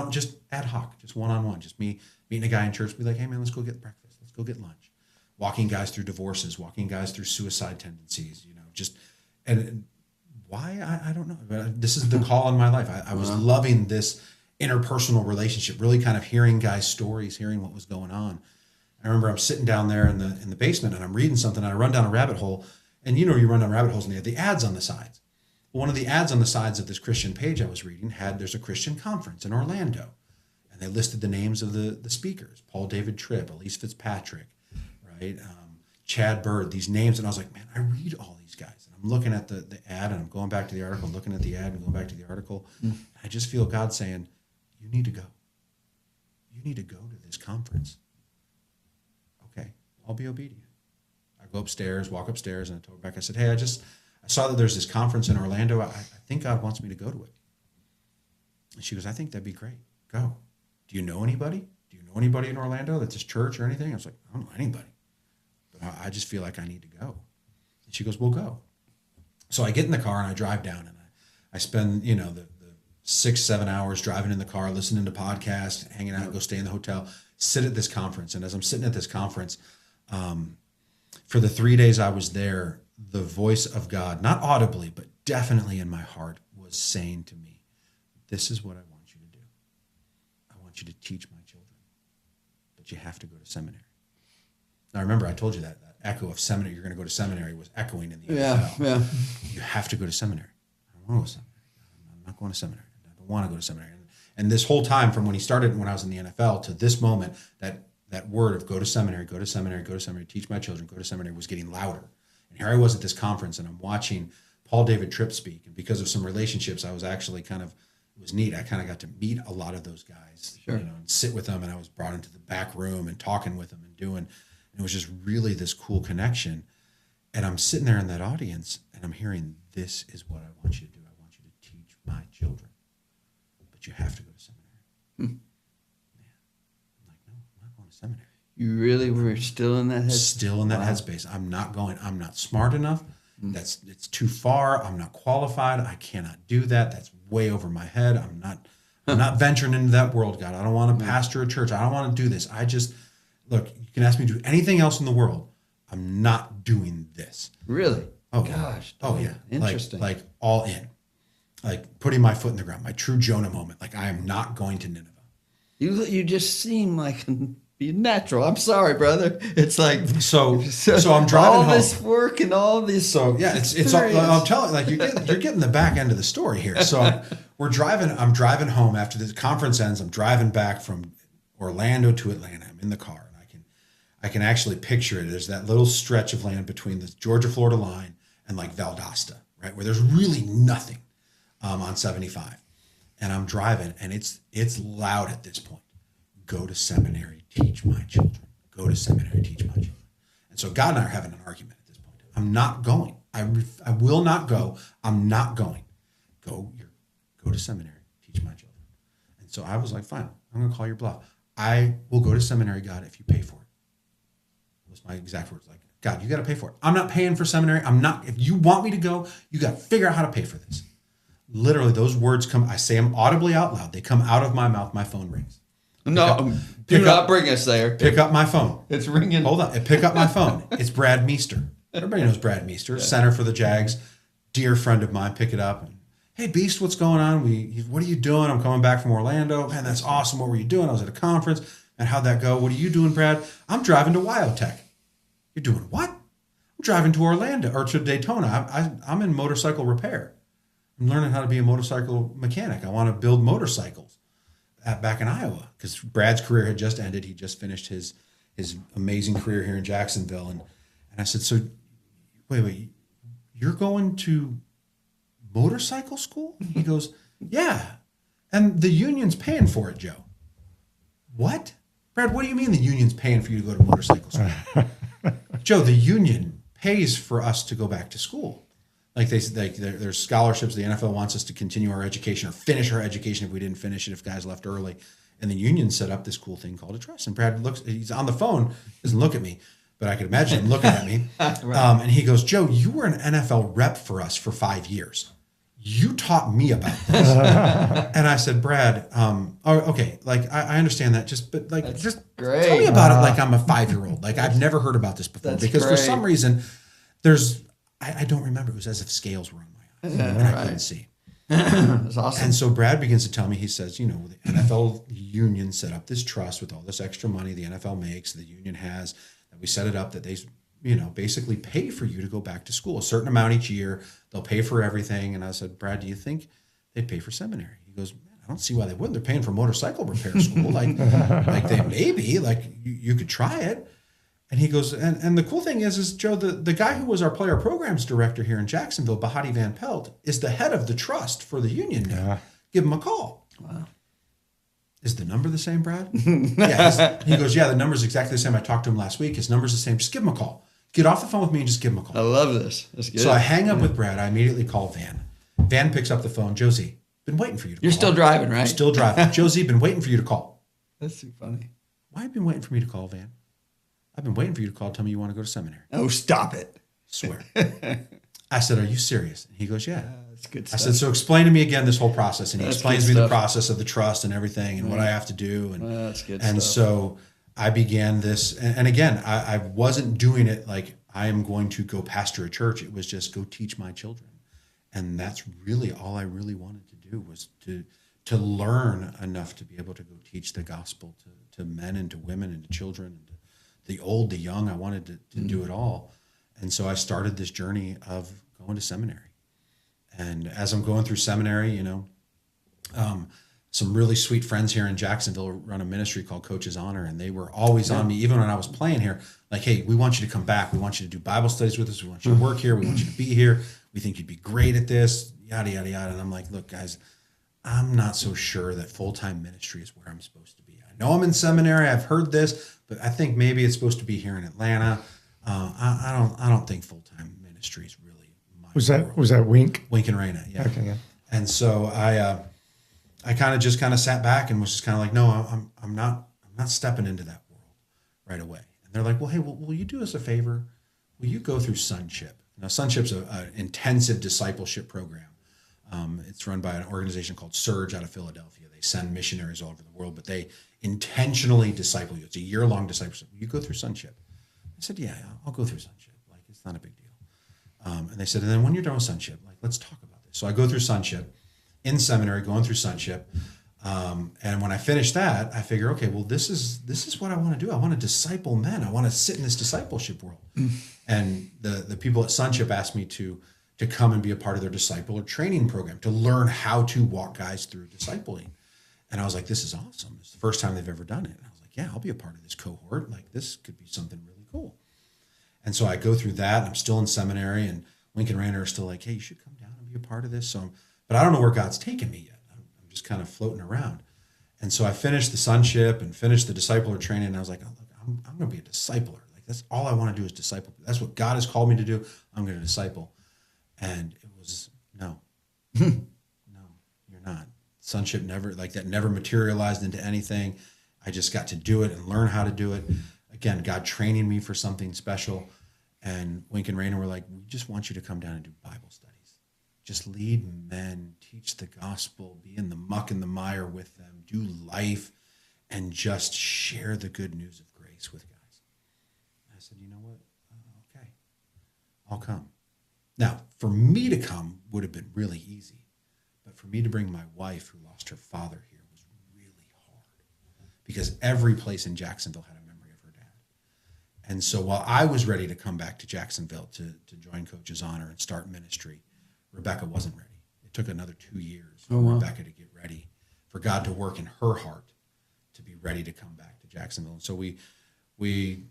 just ad hoc, just one-on-one, just me meeting a guy in church, be like, hey man, let's go get breakfast. Let's go get lunch. Walking guys through divorces, walking guys through suicide tendencies, and why, I don't know. But this is the call in my life. I was loving this interpersonal relationship, really kind of hearing guys' stories, hearing what was going on. I remember I'm sitting down there in the basement and I'm reading something and I run down a rabbit hole, and you run down rabbit holes and they have the ads on the sides. One of the ads on the sides of this Christian page I was reading there's a Christian conference in Orlando, and they listed the names of the speakers: Paul David Tripp, Elise Fitzpatrick, right? Chad Bird, these names. And I was like, man, I read all these guys. And I'm looking at the ad and I'm going back to the article, looking at the ad and going back to the article. I just feel God saying, you need to go. You need to go to this conference. Okay, I'll be obedient. I go upstairs, walk upstairs, and I told Rebecca, I said, hey, I saw that there's this conference in Orlando. I think God wants me to go to it. And she goes, I think that'd be great. Go. Do you know anybody? Do you know anybody in Orlando that's this church or anything? I was like, I don't know anybody. But I just feel like I need to go. And she goes, well, go. So I get in the car and I drive down, and I spend, the 6-7 hours driving in the car, listening to podcasts, hanging out, go stay in the hotel, sit at this conference. And as I'm sitting at this conference, for the 3 days I was there, the voice of God, not audibly, but definitely in my heart, was saying to me, this is what I want you to do. I want you to teach my children, but you have to go to seminary. Now, remember, I told you that echo of seminary, you're going to go to seminary, was echoing in the NFL. Yeah. You have to go to seminary. I don't want to go to seminary. I'm not going to seminary. I don't want to go to seminary. And this whole time, from when he started, when I was in the NFL, to this moment, that word of go to seminary, go to seminary, go to seminary, teach my children, go to seminary, was getting louder. And here I was at this conference, and I'm watching Paul David Tripp speak. And because of some relationships, I was actually it was neat. I kind of got to meet a lot of those guys, and sit with them. And I was brought into the back room and talking with them and doing. And it was just really this cool connection. And I'm sitting there in that audience and I'm hearing, this is what I want you to do. I want you to teach my children. But you have to go to seminary. Man, I'm like, no, I'm not going to seminary. You really were still in that headspace? Still in that headspace. I'm not going. I'm not smart enough. It's too far. I'm not qualified. I cannot do that. That's way over my head. I'm not venturing into that world, God. I don't want to pastor a church. I don't want to do this. look, you can ask me to do anything else in the world. I'm not doing this. Really? Oh, gosh. Oh, yeah. Interesting. Like all in. Like putting my foot in the ground, my true Jonah moment. Like, I am not going to Nineveh. You just seem like be natural. I'm sorry, brother. It's like so I'm driving all home. this work and all this. So yeah, it's all, I'm telling, like, you're getting the back end of the story here. So I'm driving home after the conference ends. I'm driving back from Orlando to Atlanta. I'm in the car, and I can actually picture it. There's that little stretch of land between the Georgia-Florida line and like Valdosta, right, where there's really nothing on 75. And I'm driving, and it's loud at this point. Go to seminary, teach my children. Go to seminary, teach my children. And so God and I are having an argument at this point. I'm not going. I will not go. I'm not going. Go to seminary, teach my children. And so I was like, fine, I'm going to call your bluff. I will go to seminary, God, if you pay for it. That was my exact words. Like, God, you got to pay for it. I'm not paying for seminary. If you want me to go, you got to figure out how to pay for this. Literally, those words come, I say them audibly out loud. They come out of my mouth. My phone rings. Do not bring us there. Pick up my phone. It's ringing. Hold on. Pick up my phone. It's Brad Meester. Everybody knows Brad Meester, center for the Jags. Dear friend of mine. Pick it up. Hey, Beast, what's going on? What are you doing? I'm coming back from Orlando. Man, that's awesome. What were you doing? I was at a conference. And how'd that go? What are you doing, Brad? I'm driving to Wyotech. You're doing what? I'm driving to Orlando or to Daytona. I'm in motorcycle repair. I'm learning how to be a motorcycle mechanic. I want to build motorcycles back in Iowa because Brad's career had just ended. He just finished his amazing career here in Jacksonville. And I said, so wait, you're going to motorcycle school? He goes, yeah. And the union's paying for it, Joe. What? Brad, what do you mean the union's paying for you to go to motorcycle school? Joe, the union pays for us to go back to school. Like there's scholarships. The NFL wants us to continue our education or finish our education if we didn't finish it, if guys left early. And the union set up this cool thing called a trust. And Brad he's on the phone, doesn't look at me, but I could imagine him looking at me. Right. And he goes, Joe, you were an NFL rep for us for 5 years. You taught me about this. And I said, Brad, okay, like I understand that, but great. Tell me about it like I'm a 5-year-old. Like I've never heard about this before. That's because great. For some reason, I don't remember. It was as if scales were on my eyes and I couldn't see. That's awesome. And so Brad begins to tell me, he says, the NFL union set up this trust with all this extra money the NFL makes, the union has, that we set it up that they, basically pay for you to go back to school. A certain amount each year, they'll pay for everything. And I said, Brad, do you think they'd pay for seminary? He goes, man, I don't see why they wouldn't. They're paying for motorcycle repair school. like they maybe, like you could try it. And he goes, and the cool thing is Joe, the guy who was our player programs director here in Jacksonville, Bahati Van Pelt, is the head of the trust for the union now. Yeah. Give him a call. Wow. Is the number the same, Brad? Yeah. He goes, yeah, the number's exactly the same. I talked to him last week. His number's the same. Just give him a call. Get off the phone with me and just give him a call. I love this. That's good. So I hang up with Brad. I immediately call Van. Van picks up the phone. Josie, been waiting for you to call. You're still driving, right? Still driving. Josie, been waiting for you to call. That's too funny. Why have you been waiting for me to call, Van? I've been waiting for you to call and tell me you want to go to seminary. Oh, stop it. Swear. I said, are you serious? And he goes, yeah. That's good stuff. I stuff. said, so explain to me again this whole process. And he explains to me the stuff. process of the trust and everything and what I have to do. And that's good and stuff. So I began this. And again, I wasn't doing it like I am going to go pastor a church. It was just go teach my children. And that's really all I really wanted to do was to learn enough to be able to go teach the gospel to men and to women and to children and to the old, the young. I wanted to do it all. And so I started this journey of going to seminary. And as I'm going through seminary, some really sweet friends here in Jacksonville run a ministry called Coach's Honor. And they were always on me, even when I was playing here, like, hey, we want you to come back. We want you to do Bible studies with us. We want you to work here. We want you to be here. We think you'd be great at this, yada, yada, yada. And I'm like, look, guys, I'm not so sure that full-time ministry is where I'm supposed to be. I know I'm in seminary. I've heard this, but I think maybe it's supposed to be here in Atlanta. I don't think full-time ministry is really my world. Was that Wink? Wink and Raina, yeah. Okay, yeah. And so I kind of sat back and was just kind of like, no, I'm not stepping into that world right away. And they're like, well, hey, will you do us a favor? Will you go through Sonship? Now, Sonship's an intensive discipleship program It's run by an organization called Surge out of Philadelphia. They send missionaries all over the world, but they intentionally disciple you. It's a year-long discipleship. You go through sonship. I said, yeah, I'll go through sonship. Like, it's not a big deal. And they said, and then when you're done with sonship, like, let's talk about this. So I go through sonship in seminary, going through sonship. And when I finish that, I figure, okay, well, this is what I want to do. I want to disciple men. I want to sit in this discipleship world. And the people at sonship asked me to come and be a part of their disciple or training program to learn how to walk guys through discipling. And I was like, this is awesome. It's the first time they've ever done it. And I was like, yeah, I'll be a part of this cohort. Like, this could be something really cool. And so I go through that, and I'm still in seminary, and Lincoln Rayner are still like, hey, you should come down and be a part of this. But I don't know where God's taken me yet. I'm just kind of floating around. And so I finished the sonship and finished the discipler training, and I was like, oh, look, I'm going to be a discipler. Like, that's all I want to do is disciple. That's what God has called me to do. I'm going to disciple. And it was, no, no, you're not. Sonship never materialized into anything. I just got to do it and learn how to do it. Again, God training me for something special. And Lincoln Rayner were like, we just want you to come down and do Bible studies. Just lead men, teach the gospel, be in the muck and the mire with them, do life, and just share the good news of grace with guys. And I said, you know what? Okay, I'll come. Now, for me to come would have been really easy. But for me to bring my wife, who lost her father here, was really hard. Because every place in Jacksonville had a memory of her dad. And so while I was ready to come back to Jacksonville to join Coach's Honor and start ministry, Rebecca wasn't ready. It took another 2 years for Rebecca to get ready, for God to work in her heart to be ready to come back to Jacksonville. And so we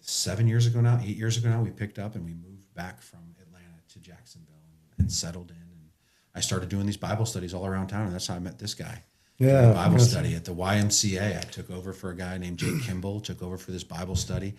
7 years ago now, 8 years ago now, we picked up and we moved back from Atlanta to Jacksonville and settled in. And I started doing these Bible studies all around town, and that's how I met this guy. Yeah, Bible study at the YMCA. I took over for a guy named Jake Kimball, took over for this Bible study.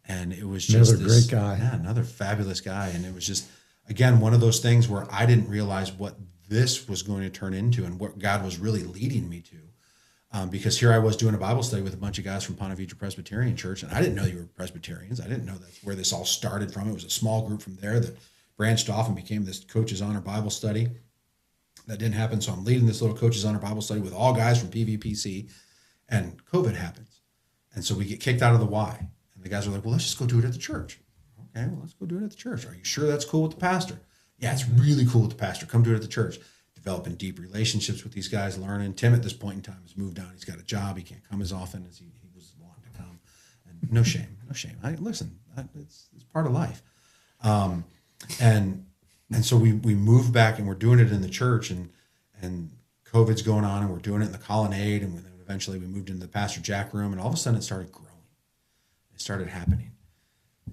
And it was just another great guy. Yeah, another fabulous guy. And it was just, again, one of those things where I didn't realize what this was going to turn into and what God was really leading me to. Because here I was doing a Bible study with a bunch of guys from Ponte Vedra Presbyterian Church, and I didn't know you were Presbyterians. I didn't know that's where this all started from. It was a small group from there that branched off and became this Coach's Honor Bible study. That didn't happen, so I'm leading this little Coach's Honor Bible study with all guys from PVPC, and COVID happens. And so we get kicked out of the Y. And the guys are like, well, let's just go do it at the church. Okay, well, let's go do it at the church. Are you sure that's cool with the pastor? Yeah, it's really cool with the pastor. Come do it at the church. Developing deep relationships with these guys, learning. Tim at this point in time has moved on. He's got a job. He can't come as often as he was wanting to come. And no shame, no shame. It's part of life. And so we moved back, and we're doing it in the church, and COVID's going on, and we're doing it in the colonnade, and then eventually we moved into the Pastor Jack room, and all of a sudden it started growing. It started happening.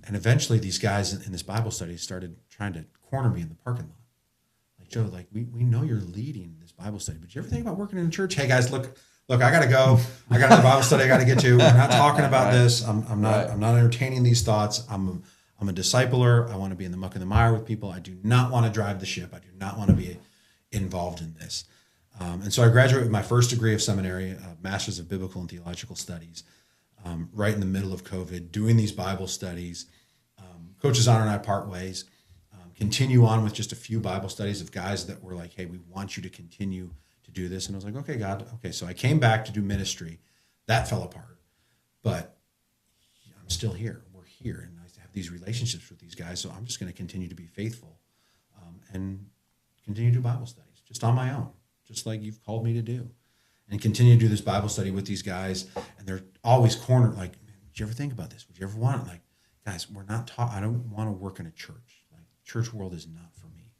And eventually these guys in this Bible study started trying to corner me in the parking lot. Like, Joe, like, we know you're leading this Bible study, but you ever think about working in a church? Hey guys, look, I got to go. I got another Bible study I got to get to. We're not talking about this. I'm not entertaining these thoughts. I'm a discipler. I want to be in the muck and the mire with people. I do not want to drive the ship. I do not want to be involved in this. And so I graduated with my first degree of seminary, Master's of Biblical and Theological Studies, right in the middle of COVID, doing these Bible studies. Coach's Honor and I part ways, continue on with just a few Bible studies of guys that were like, hey, we want you to continue to do this. And I was like, okay, God. Okay, so I came back to do ministry. That fell apart. But I'm still here. We're here. And I have these relationships with these guys, so I'm just going to continue to be faithful and continue to do Bible studies just on my own, just like you've called me to do, and continue to do this Bible study with these guys. And they're always cornered, like, man, would you ever think about this? Would you ever want it? Like, guys, we're not taught. I don't want to work in a church. Like, church world is not for me.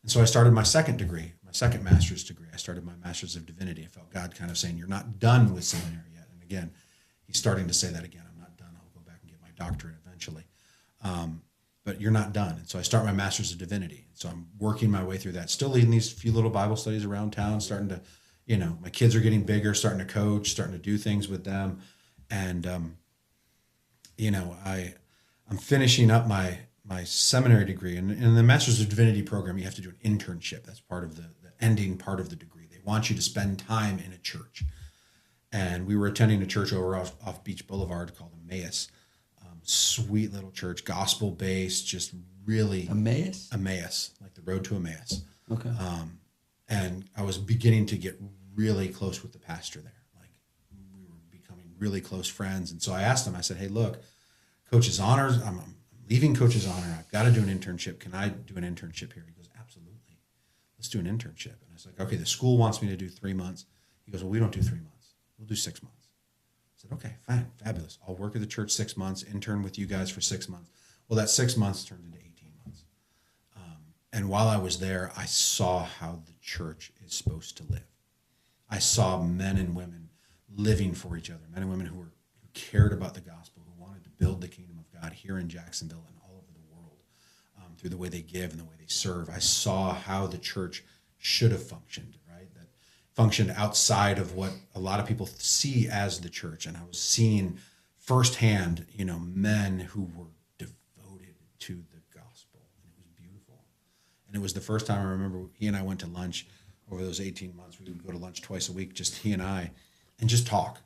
And so I started my second degree, my second master's degree. I started my Master's of Divinity. I felt God kind of saying, you're not done with seminary yet. And again, he's starting to say that again. I'm not done. I'll go back and get my doctorate eventually. But you're not done. And so I start my Master's of Divinity. So I'm working my way through that, still leading these few little Bible studies around town, starting to, my kids are getting bigger, starting to coach, starting to do things with them. And, I'm finishing up my seminary degree. And in the Master's of Divinity program, you have to do an internship. That's part of the ending part of the degree. They want you to spend time in a church. And we were attending a church over off Beach Boulevard called Emmaus. Sweet little church, gospel-based, just really... Emmaus, like the road to Emmaus. Okay. was beginning to get really close with the pastor there. Like we were becoming really close friends. And so I asked him, I said, hey, look, Coach's Honors, I'm leaving Coach's Honor. I've got to do an internship. Can I do an internship here? He goes, absolutely. Let's do an internship. And I was like, okay, the school wants me to do 3 months. He goes, well, we don't do 3 months. We'll do 6 months. I said, okay, fine, fabulous. I'll work at the church 6 months, intern with you guys for 6 months. Well, that 6 months turned into 18 months. And while I was there, I saw how the church is supposed to live. I saw men and women living for each other, men and women who cared about the gospel, who wanted to build the kingdom of God here in Jacksonville and all over the world through the way they give and the way they serve. I saw how the church should have functioned, right? That functioned outside of what a lot of people see as the church. And I was seeing firsthand, men who were devoted to the gospel. And it was beautiful. And it was the first time I remember he and I went to lunch over those 18 months. We would go to lunch twice a week, just he and I, and just talk,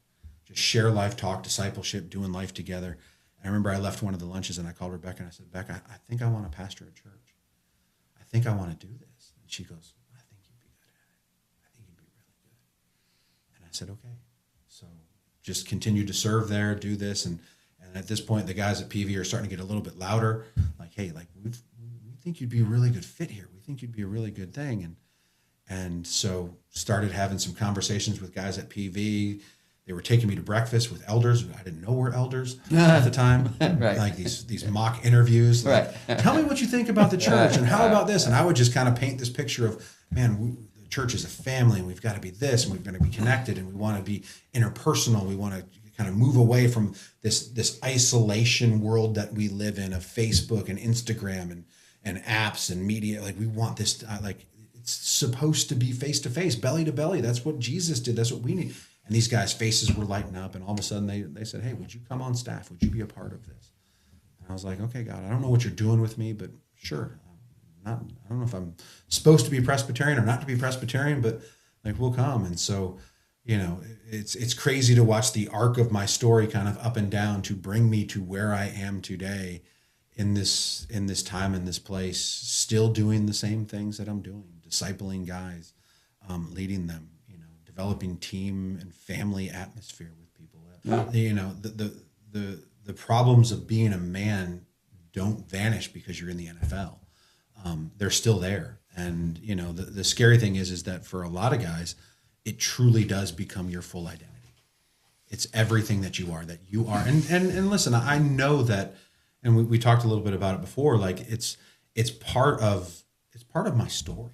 just share life, talk, discipleship, doing life together. And I remember I left one of the lunches and I called Rebecca and I said, Rebecca, I think I want to pastor a church. I think I want to do this. And she goes, I think you'd be good at it. I think you'd be really good. And I said, okay. So just continue to serve there, do this. And at this point, the guys at PV are starting to get a little bit louder. Like, hey, we think you'd be a really good fit here. We think you'd be a really good thing. And so started having some conversations with guys at PV. They were taking me to breakfast with elders. I didn't know were elders at the time. Right. Like these mock interviews. Like, Right. tell me what you think about the church and how about this? And I would just kind of paint this picture of, man, the church is a family and we've got to be this and we've got to be connected and we want to be interpersonal. We want to kind of move away from this isolation world that we live in of Facebook and Instagram and apps and media. Like we want this, it's supposed to be face to face, belly to belly. That's what Jesus did. That's what we need. And these guys' faces were lighting up. And all of a sudden they said, hey, would you come on staff? Would you be a part of this? And I was like, okay, God, I don't know what you're doing with me, but sure. I don't know if I'm supposed to be Presbyterian or not to be Presbyterian, but like we'll come. And so, it's crazy to watch the arc of my story kind of up and down to bring me to where I am today in this time, in this place, still doing the same things that I'm doing, discipling guys, leading them, developing team and family atmosphere with people. Yeah. The problems of being a man don't vanish because you're in the NFL. They're still there. And, the scary thing is that for a lot of guys, it truly does become your full identity. It's everything that you are. And listen, I know that, and we talked a little bit about it before, like it's part of my story,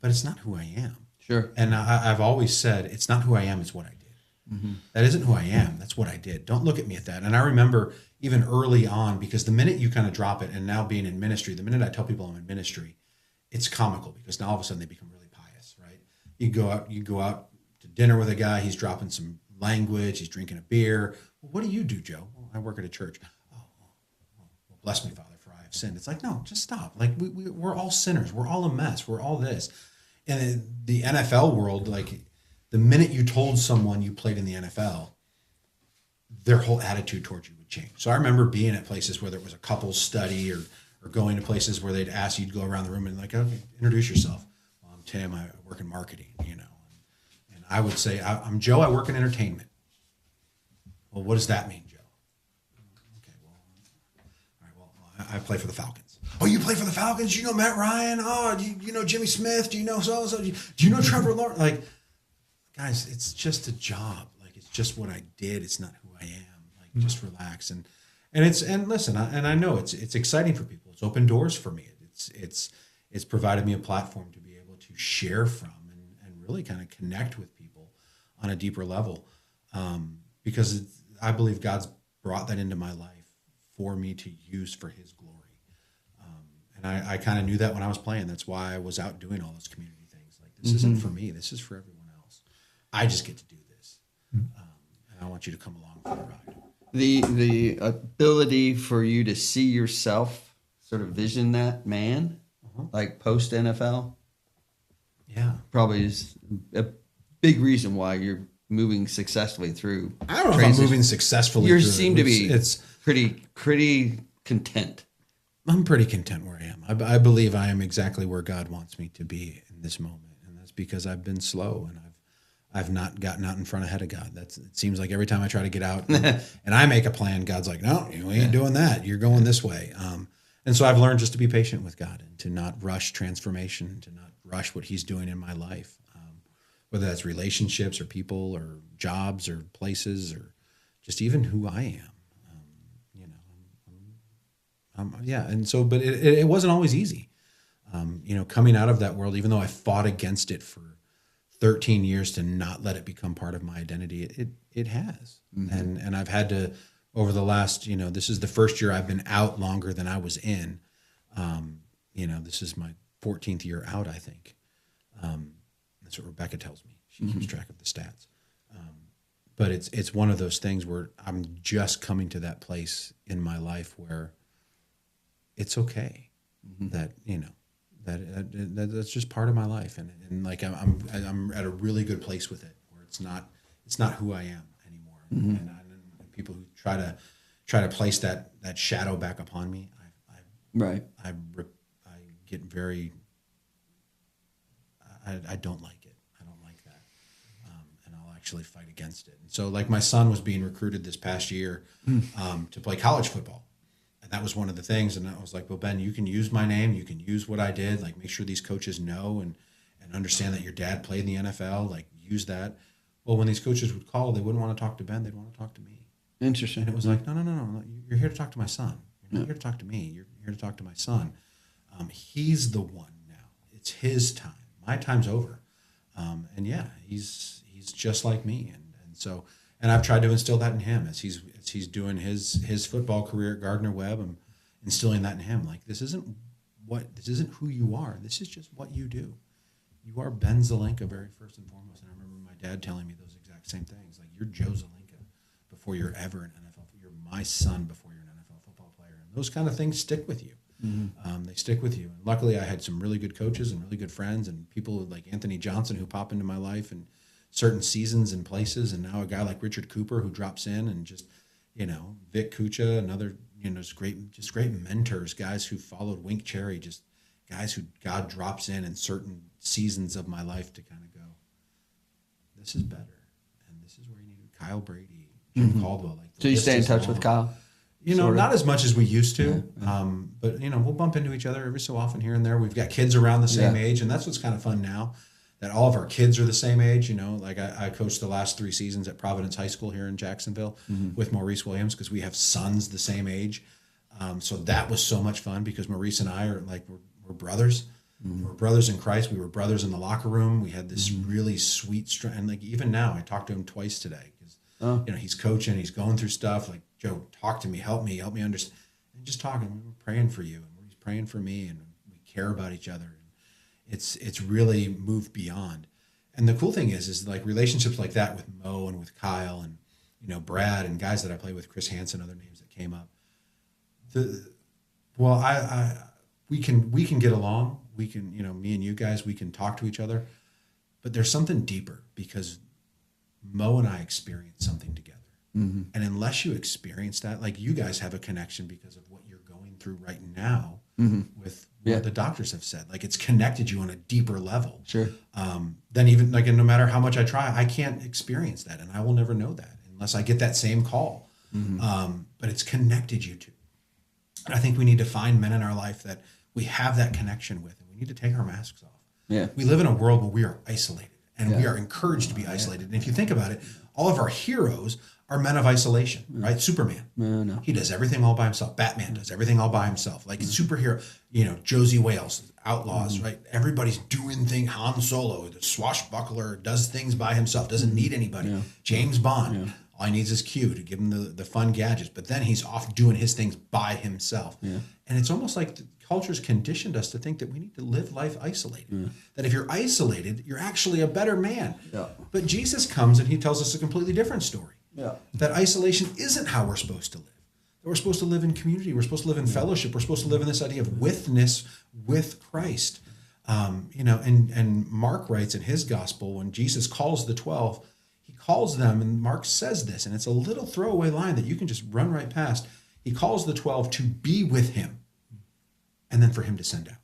but it's not who I am. Sure. And I've always said, it's not who I am, it's what I did. Mm-hmm. That isn't who I am. That's what I did. Don't look at me at that. And I remember even early on, because the minute you kind of drop it, and now being in ministry, the minute I tell people I'm in ministry, it's comical because now all of a sudden they become really pious, right? You go out to dinner with a guy, he's dropping some language, he's drinking a beer. Well, what do you do, Joe? Well, I work at a church. Oh, well, bless me, Father, for I have sinned. It's like, no, just stop. Like we're all sinners. We're all a mess. We're all this. And in the NFL world, like the minute you told someone you played in the NFL, their whole attitude towards you would change. So I remember being at places where there was a couples study or going to places where they'd ask you to go around the room and like, okay, introduce yourself. Well, I'm Tim, I work in marketing, and I would say, I'm Joe, I work in entertainment. Well, what does that mean, Joe? Okay, well, all right, well, I play for the Falcons. Oh, you play for the Falcons? Do you know Matt Ryan? Oh, do you know Jimmy Smith? Do you know so-and-so? Do you know Trevor Lawrence? Like, guys, it's just a job. Like, it's just what I did. It's not who I am. Like, just relax. And listen, I know it's exciting for people. It's opened doors for me. It's provided me a platform to be able to share from and really kind of connect with people on a deeper level. Because I believe God's brought that into my life for me to use for his glory. And I kind of knew that when I was playing. That's why I was out doing all those community things. Like, this isn't for me. This is for everyone else. I just get to do this. And I want you to come along for the ride. The ability for you to see yourself, sort of vision that man, like post NFL, probably is a big reason why you're moving successfully through. I don't know if I'm moving successfully. You seem to be pretty content. I'm pretty content where I am. I believe I am exactly where God wants me to be in this moment, and that's because I've been slow and I've not gotten out in front ahead of God. It seems like every time I try to get out and I make a plan, God's like, no, you ain't doing that. You're going this way. And so I've learned just to be patient with God and to not rush transformation, to not rush what he's doing in my life, whether that's relationships or people or jobs or places or just even who I am. And so, but it wasn't always easy. Coming out of that world, even though I fought against it for 13 years to not let it become part of my identity, it has. Mm-hmm. And I've had to, over the last, this is the first year I've been out longer than I was in. This is my 14th year out, I think. That's what Rebecca tells me. She keeps track of the stats. But it's one of those things where I'm just coming to that place in my life where it's okay that that's just part of my life, and like I'm at a really good place with it, where it's not who I am anymore. And people who try to place that shadow back upon me, I get very I don't like it. I don't like that, and I'll actually fight against it. And so, like, my son was being recruited this past year to play college football. That was one of the things. And I was like, well, Ben, you can use my name. You can use what I did. Like, make sure these coaches know and understand that your dad played in the NFL. Like, use that. Well, when these coaches would call, they wouldn't want to talk to Ben. They'd want to talk to me. Interesting. And it was like, no. You're here to talk to my son. You're not here to talk to me. You're here to talk to my son. He's the one now. It's his time. My time's over. He's just like me. And so, and I've tried to instill that in him as he's doing his football career at Gardner Webb. I'm instilling that in him. Like, this isn't who you are. This is just what you do. You are Ben Zelenka, very first and foremost. And I remember my dad telling me those exact same things. Like, you're Joe Zelenka before you're ever an NFL. You're my son before you're an NFL football player. And those kind of things stick with you. They stick with you. And luckily, I had some really good coaches and really good friends and people like Anthony Johnson who pop into my life and certain seasons and places. And now a guy like Richard Cooper who drops in, and just, Vic Kucha, another, just great mentors, guys who followed Wink Cherry, just guys who God drops in certain seasons of my life to kind of go, this is better. And this is where you need Kyle Brady, Jim Caldwell. Like, so you stay in touch with Kyle? Not as much as we used to, but we'll bump into each other every so often here and there. We've got kids around the same age, and that's what's kind of fun now, that all of our kids are the same age. Like, I coached the last 3 seasons at Providence High School here in Jacksonville with Maurice Williams, because we have sons the same age. So that was so much fun, because Maurice and I are like, we're brothers. We're brothers in Christ. We were brothers in the locker room. We had this really sweet, and like, even now, I talked to him twice today, because he's coaching, he's going through stuff. Like, Joe, talk to me, help me understand. And just talking, we're praying for you, and he's praying for me, and we care about each other. And it's really moved beyond. And the cool thing is like, relationships like that with Mo and with Kyle and Brad and guys that I play with, Chris Hansen, other names that came up. We can get along. We can, me and you guys, we can talk to each other. But there's something deeper, because Mo and I experienced something together. And unless you experience that, like, you guys have a connection because of what you're going through right now with what the doctors have said. Like, it's connected you on a deeper level. Sure. Then even, like, and no matter how much I try, I can't experience that, and I will never know that unless I get that same call. But it's connected you to. And I think we need to find men in our life that we have that connection with, and we need to take our masks off. Yeah. We live in a world where we are isolated, and we are encouraged to be isolated. And if you think about it, all of our heroes are men of isolation, right? Superman. No. He does everything all by himself. Batman does everything all by himself. Like, superhero, Josie Wales, Outlaws, right? Everybody's doing things. Han Solo, the swashbuckler, does things by himself, doesn't need anybody. James Bond, all he needs is Q to give him the fun gadgets, but then he's off doing his things by himself. And it's almost like the culture's conditioned us to think that we need to live life isolated. That if you're isolated, you're actually a better man. But Jesus comes and he tells us a completely different story. That isolation isn't how we're supposed to live. That we're supposed to live in community. We're supposed to live in fellowship. We're supposed to live in this idea of withness with Christ. And Mark writes in his gospel, when Jesus calls the 12, he calls them, and Mark says this, and it's a little throwaway line that you can just run right past. He calls the 12 to be with him, and then for him to send out.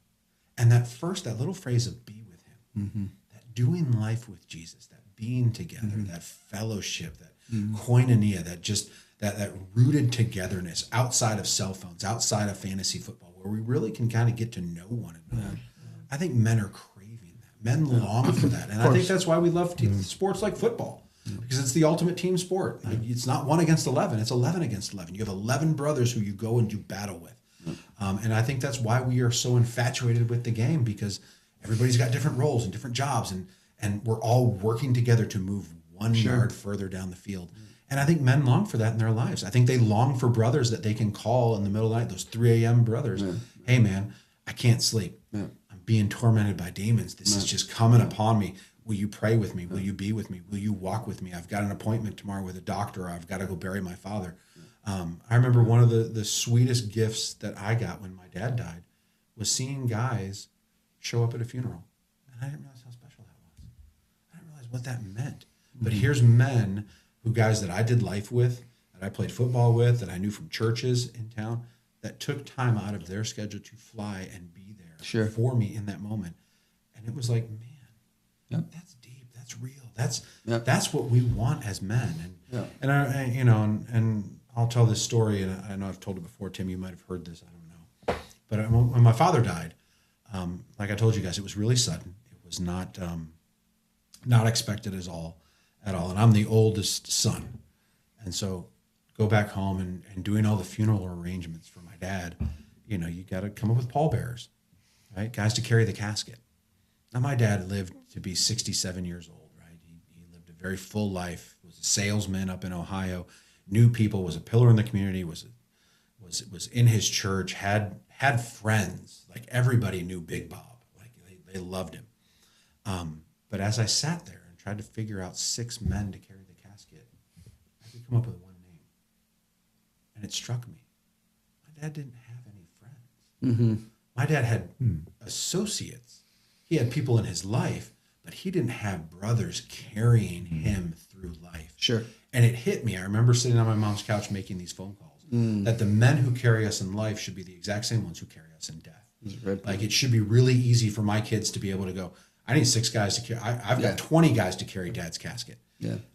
And that little phrase of be with him, that doing life with Jesus, that being together, that fellowship, that koinonia, that rooted togetherness outside of cell phones, outside of fantasy football, where we really can kind of get to know one another. I think men are craving that. Men long for that. And I think that's why we love sports like football, because it's the ultimate team sport. Like, it's not 1 against 11. It's 11 against 11. You have 11 brothers who you go and do battle with. And I think that's why we are so infatuated with the game, because everybody's got different roles and different jobs, and we're all working together to move 1 yard further down the field. And I think men long for that in their lives. I think they long for brothers that they can call in the middle of the night, those 3 a.m. brothers. Hey, man, I can't sleep. I'm being tormented by demons. This is just coming upon me. Will you pray with me? Will you be with me? Will you walk with me? I've got an appointment tomorrow with a doctor. Or I've got to go bury my father. I remember one of the sweetest gifts that I got when my dad died was seeing guys show up at a funeral. And I didn't realize how special that was. I didn't realize what that meant. But here's men guys that I did life with, that I played football with, that I knew from churches in town, that took time out of their schedule to fly and be there for me in that moment. And it was like, man, that's deep, that's real, that's what we want as men. And and I'll tell this story, and I know I've told it before, Tim, you might have heard this, I don't know. But when my father died, like I told you guys, it was really sudden. It was not expected at all. And I'm the oldest son. And so go back home and doing all the funeral arrangements for my dad, you got to come up with pallbearers, right? Guys to carry the casket. Now, my dad lived to be 67 years old, right? He lived a very full life, was a salesman up in Ohio, knew people, was a pillar in the community, was in his church, had friends. Like, everybody knew Big Bob. Like, they loved him. But as I sat there, tried to figure out 6 men to carry the casket, I could come up with one name. And it struck me. My dad didn't have any friends. My dad had associates. He had people in his life, but he didn't have brothers carrying him through life. Sure. And it hit me. I remember sitting on my mom's couch making these phone calls, that the men who carry us in life should be the exact same ones who carry us in death. Like, it should be really easy for my kids to be able to go, I need 6 guys to carry. I've got 20 guys to carry Dad's casket.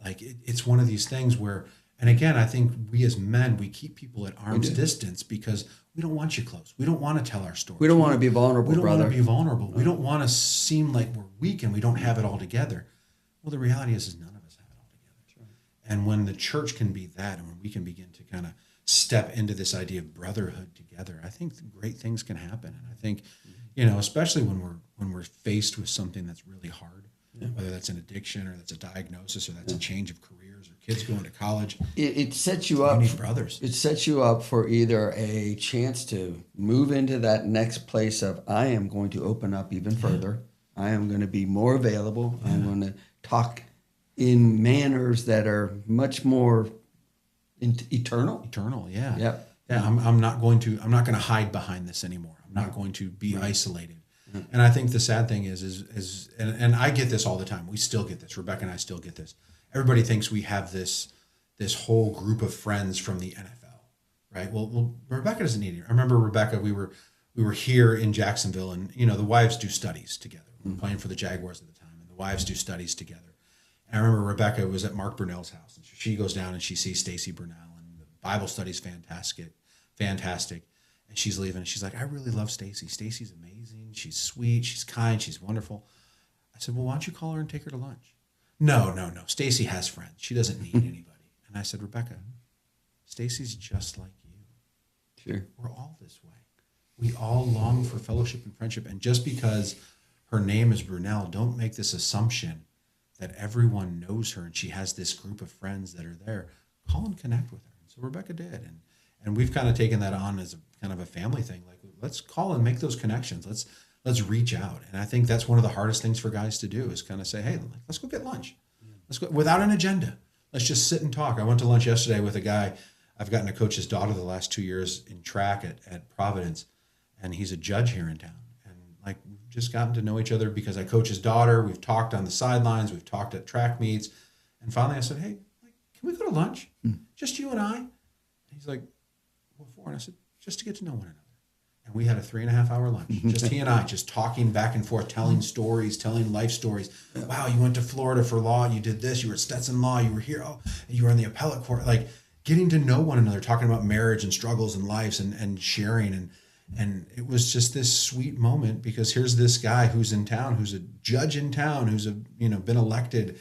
Like, it's one of these things where, and again, I think we as men, we keep people at arm's distance because we don't want you close. We don't want to tell our story. We don't want to be vulnerable, We don't brother. want to be vulnerable. We don't want to seem like we're weak and we don't have it all together. Well, the reality is none of us have it all together. And when the church can be that, and when we can begin to kind of step into this idea of brotherhood together, I think great things can happen. And I think, especially when we're faced with something that's really hard, whether that's an addiction or that's a diagnosis or that's a change of careers or kids going to college, it sets you up. You need brothers. It sets you up for either a chance to move into that next place of, I am going to open up even further. I am going to be more available. I'm going to talk in manners that are much more eternal. Eternal, yeah. Yep. Yeah, I'm not going to hide behind this anymore. I'm not going to be isolated. And I think the sad thing is and I get this all the time. We still get this. Rebecca and I still get this. Everybody thinks we have this whole group of friends from the NFL, right? Well, Rebecca doesn't need it. I remember Rebecca, we were here in Jacksonville, and the wives do studies together. We were playing for the Jaguars at the time, and the wives do studies together. And I remember Rebecca was at Mark Brunell's house, and she goes down and she sees Stacy Brunell, and the Bible study's fantastic. And she's leaving, and she's like, I really love Stacy. Stacy's amazing. She's sweet. She's kind. She's wonderful. I said, well, why don't you call her and take her to lunch? No. Stacy has friends. She doesn't need anybody. And I said, Rebecca, Stacy's just like you. Sure. We're all this way. We all long for fellowship and friendship. And just because her name is Brunell, don't make this assumption that everyone knows her and she has this group of friends that are there. Call and connect with her. And so Rebecca did. And we've kind of taken that on as a kind of a family thing. Like, let's call and make those connections. Let's reach out. And I think that's one of the hardest things for guys to do is kind of say, hey, let's go get lunch. Let's go without an agenda. Let's just sit and talk. I went to lunch yesterday with a guy. I've gotten to coach his daughter the last 2 years in track at Providence, and he's a judge here in town. And like, we've just gotten to know each other because I coach his daughter. We've talked on the sidelines. We've talked at track meets. And finally I said, hey, can we go to lunch? Just you and I? And he's like, what for? And I said, just to get to know one another. And we had a 3.5-hour lunch, just he and I, just talking back and forth, telling stories, telling life stories. Wow, you went to Florida for law, you did this, you were at Stetson Law, you were here, you were in the appellate court. Like getting to know one another, talking about marriage and struggles and lives and sharing. And it was just this sweet moment because here's this guy who's in town, who's a judge in town, who's been elected,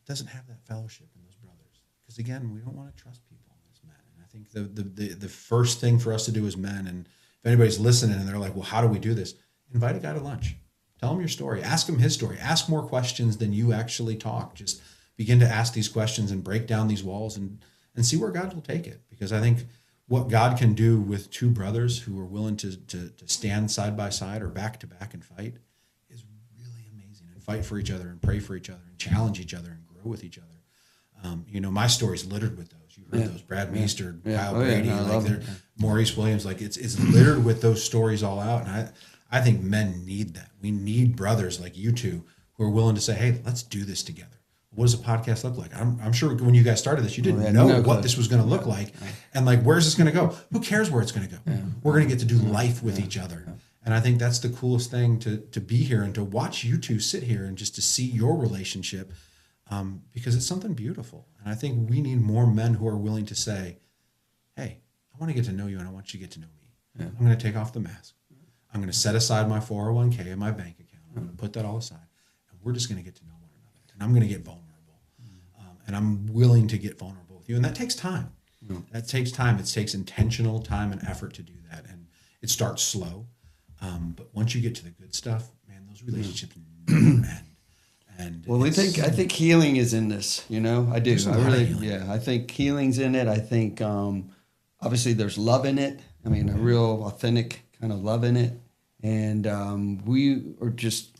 doesn't have that fellowship in those brothers. Because again, we don't want to trust people as men. And I think the first thing for us to do as men, and if anybody's listening and they're like, well, how do we do this? Invite a guy to lunch. Tell him your story. Ask him his story. Ask more questions than you actually talk. Just begin to ask these questions and break down these walls and see where God will take it. Because I think what God can do with two brothers who are willing to stand side by side or back to back and fight is really amazing. And fight for each other and pray for each other and challenge each other and grow with each other. My story's littered with those. You heard those, Brad Meester, Kyle Brady, Maurice Williams. Like it's littered with those stories all out. And I think men need that. We need brothers like you two who are willing to say, hey, let's do this together. What does a podcast look like? I'm sure when you guys started this, you didn't know what this was going to look like. And like, where's this going to go? Who cares where it's going to go? We're going to get to do life with each other. And I think that's the coolest thing to be here and to watch you two sit here and just to see your relationship because it's something beautiful. And I think we need more men who are willing to say, hey, I want to get to know you and I want you to get to know me. Yeah. I'm going to take off the mask. I'm going to set aside my 401k and my bank account. I'm going to put that all aside. And we're just going to get to know one another. And I'm going to get vulnerable. And I'm willing to get vulnerable with you. And that takes time. That takes time. It takes intentional time and effort to do that. And it starts slow. But once you get to the good stuff, man, those relationships never end. And I think healing is in this, I do. I think healing's in it. I think, obviously there's love in it. I mean, a real authentic kind of love in it. And, we are just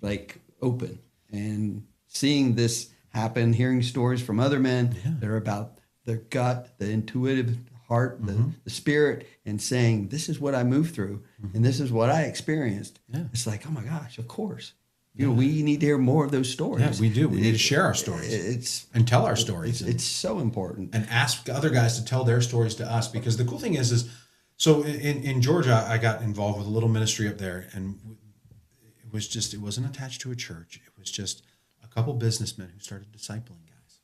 like open and seeing this happen, hearing stories from other men that are about the gut, the intuitive heart, the spirit, and saying, this is what I moved through and this is what I experienced. Yeah. It's like, oh my gosh, of course. We need to hear more of those stories. Yeah, we do. We need to share our stories and tell our stories. It's so important. And ask other guys to tell their stories to us. Because the cool thing is so in Georgia, I got involved with a little ministry up there. And it wasn't attached to a church. It was just a couple businessmen who started discipling guys.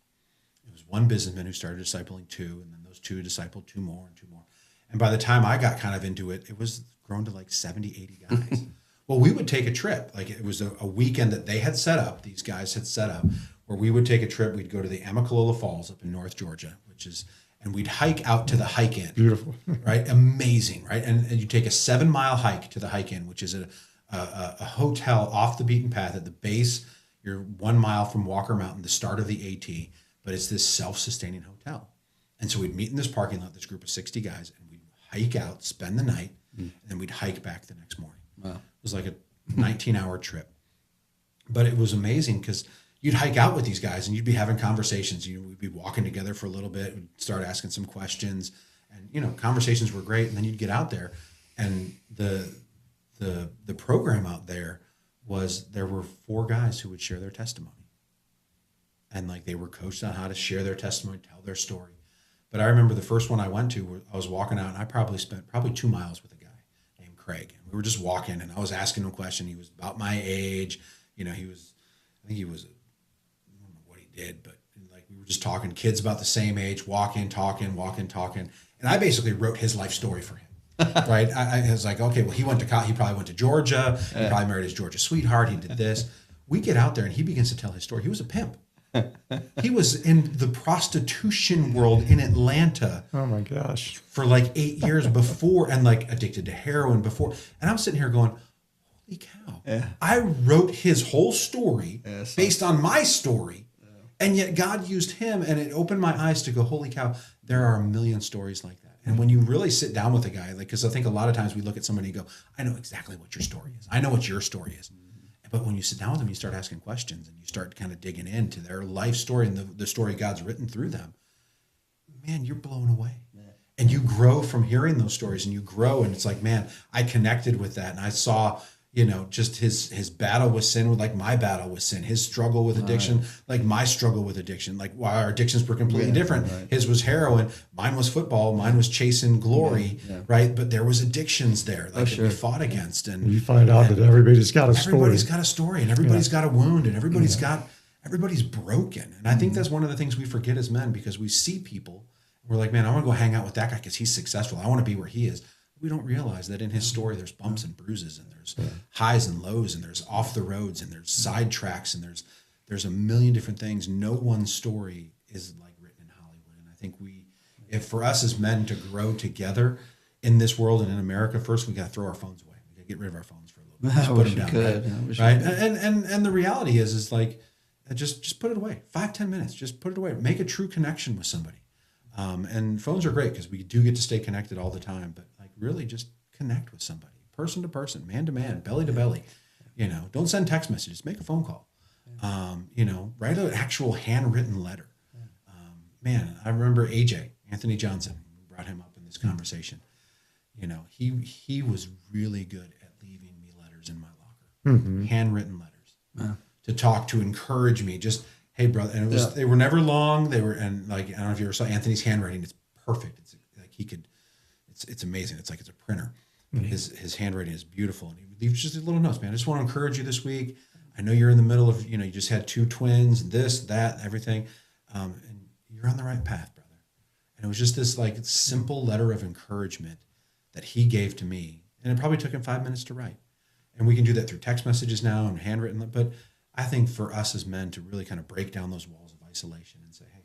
It was one businessman who started discipling two. And then those two discipled two more and two more. And by the time I got kind of into it, it was grown to like 70, 80 guys. Well, we would take a trip. Like it was a weekend that they had set up, these guys had set up, where we would take a trip. We'd go to the Amicalola Falls up in North Georgia, and we'd hike out to the hike in. Beautiful. Right? Amazing, right? And you take a 7-mile hike to the hike in, which is a hotel off the beaten path at the base. You're 1 mile from Walker Mountain, the start of the AT, but it's this self-sustaining hotel. And so we'd meet in this parking lot, this group of 60 guys, and we'd hike out, spend the night, and then we'd hike back the next morning. Wow. It was like a 19-hour trip. But it was amazing because you'd hike out with these guys and you'd be having conversations. We'd be walking together for a little bit. We'd start asking some questions. And, conversations were great. And then you'd get out there. And the program out there were 4 guys who would share their testimony. And, like, they were coached on how to share their testimony, tell their story. But I remember the first one I went to, I was walking out, and I probably spent 2 miles with a guy named Craig. And we were just walking, and I was asking him a question. He was about my age. I don't know what he did, but like we were just talking, kids about the same age, walking, talking. And I basically wrote his life story for him. Right? I was like, okay, well, he probably went to Georgia. He probably married his Georgia sweetheart. He did this. We get out there, and he begins to tell his story. He was a pimp. He was in the prostitution world in Atlanta. Oh my gosh. For like 8 years before, and like addicted to heroin before. And I'm sitting here going, holy cow. Yeah. I wrote his whole story based on my story. Yeah. And yet God used him, and it opened my eyes to go, holy cow, there are a million stories like that. And when you really sit down with a guy, like, because I think a lot of times we look at somebody and go, I know exactly what your story is. I know what your story is. But when you sit down with them, you start asking questions and you start kind of digging into their life story and the story God's written through them. Man, you're blown away. Yeah. And you grow from hearing those stories, and you grow. And it's like, man, I connected with that. And I saw, just his battle with sin, like my battle with sin, his struggle with addiction, like my struggle with addiction, like why our addictions were completely different. Right. His was heroin, mine was football, mine was chasing glory, right? But there was addictions there, like that we fought against. And you find out that everybody's got a story. Everybody's got a story, and everybody's got a wound, and everybody's broken. And I think that's one of the things we forget as men, because we see people, we're like, man, I want to go hang out with that guy because he's successful. I want to be where he is. We don't realize that in his story, there's bumps and bruises, and there's highs and lows, and there's off the roads, and there's side tracks, and there's a million different things. No one story is like written in Hollywood. And I think if for us as men to grow together in this world and in America, first we got to throw our phones away. We got to get rid of our phones for a little bit. Just put them down, right? And the reality is like just put it away. 5-10 minutes, just put it away. Make a true connection with somebody. And phones are great because we do get to stay connected all the time, but really just connect with somebody, person to person, man to man, belly to belly. Don't send text messages, make a phone call. Write an actual handwritten letter. Man, I remember AJ, Anthony Johnson, brought him up in this conversation. He was really good at leaving me letters in my locker, handwritten letters, to talk, to encourage me. Just, hey, brother. And they were never long. I don't know if you ever saw Anthony's handwriting. It's perfect. It's like it's amazing. It's like it's a printer. But his handwriting is beautiful. And he leaves just little notes, man. I just want to encourage you this week. I know you're in the middle of, you just had 2 twins, this, that, everything. And you're on the right path, brother. And it was just this like simple letter of encouragement that he gave to me. And it probably took him 5 minutes to write. And we can do that through text messages now and handwritten. But I think for us as men to really kind of break down those walls of isolation and say, hey,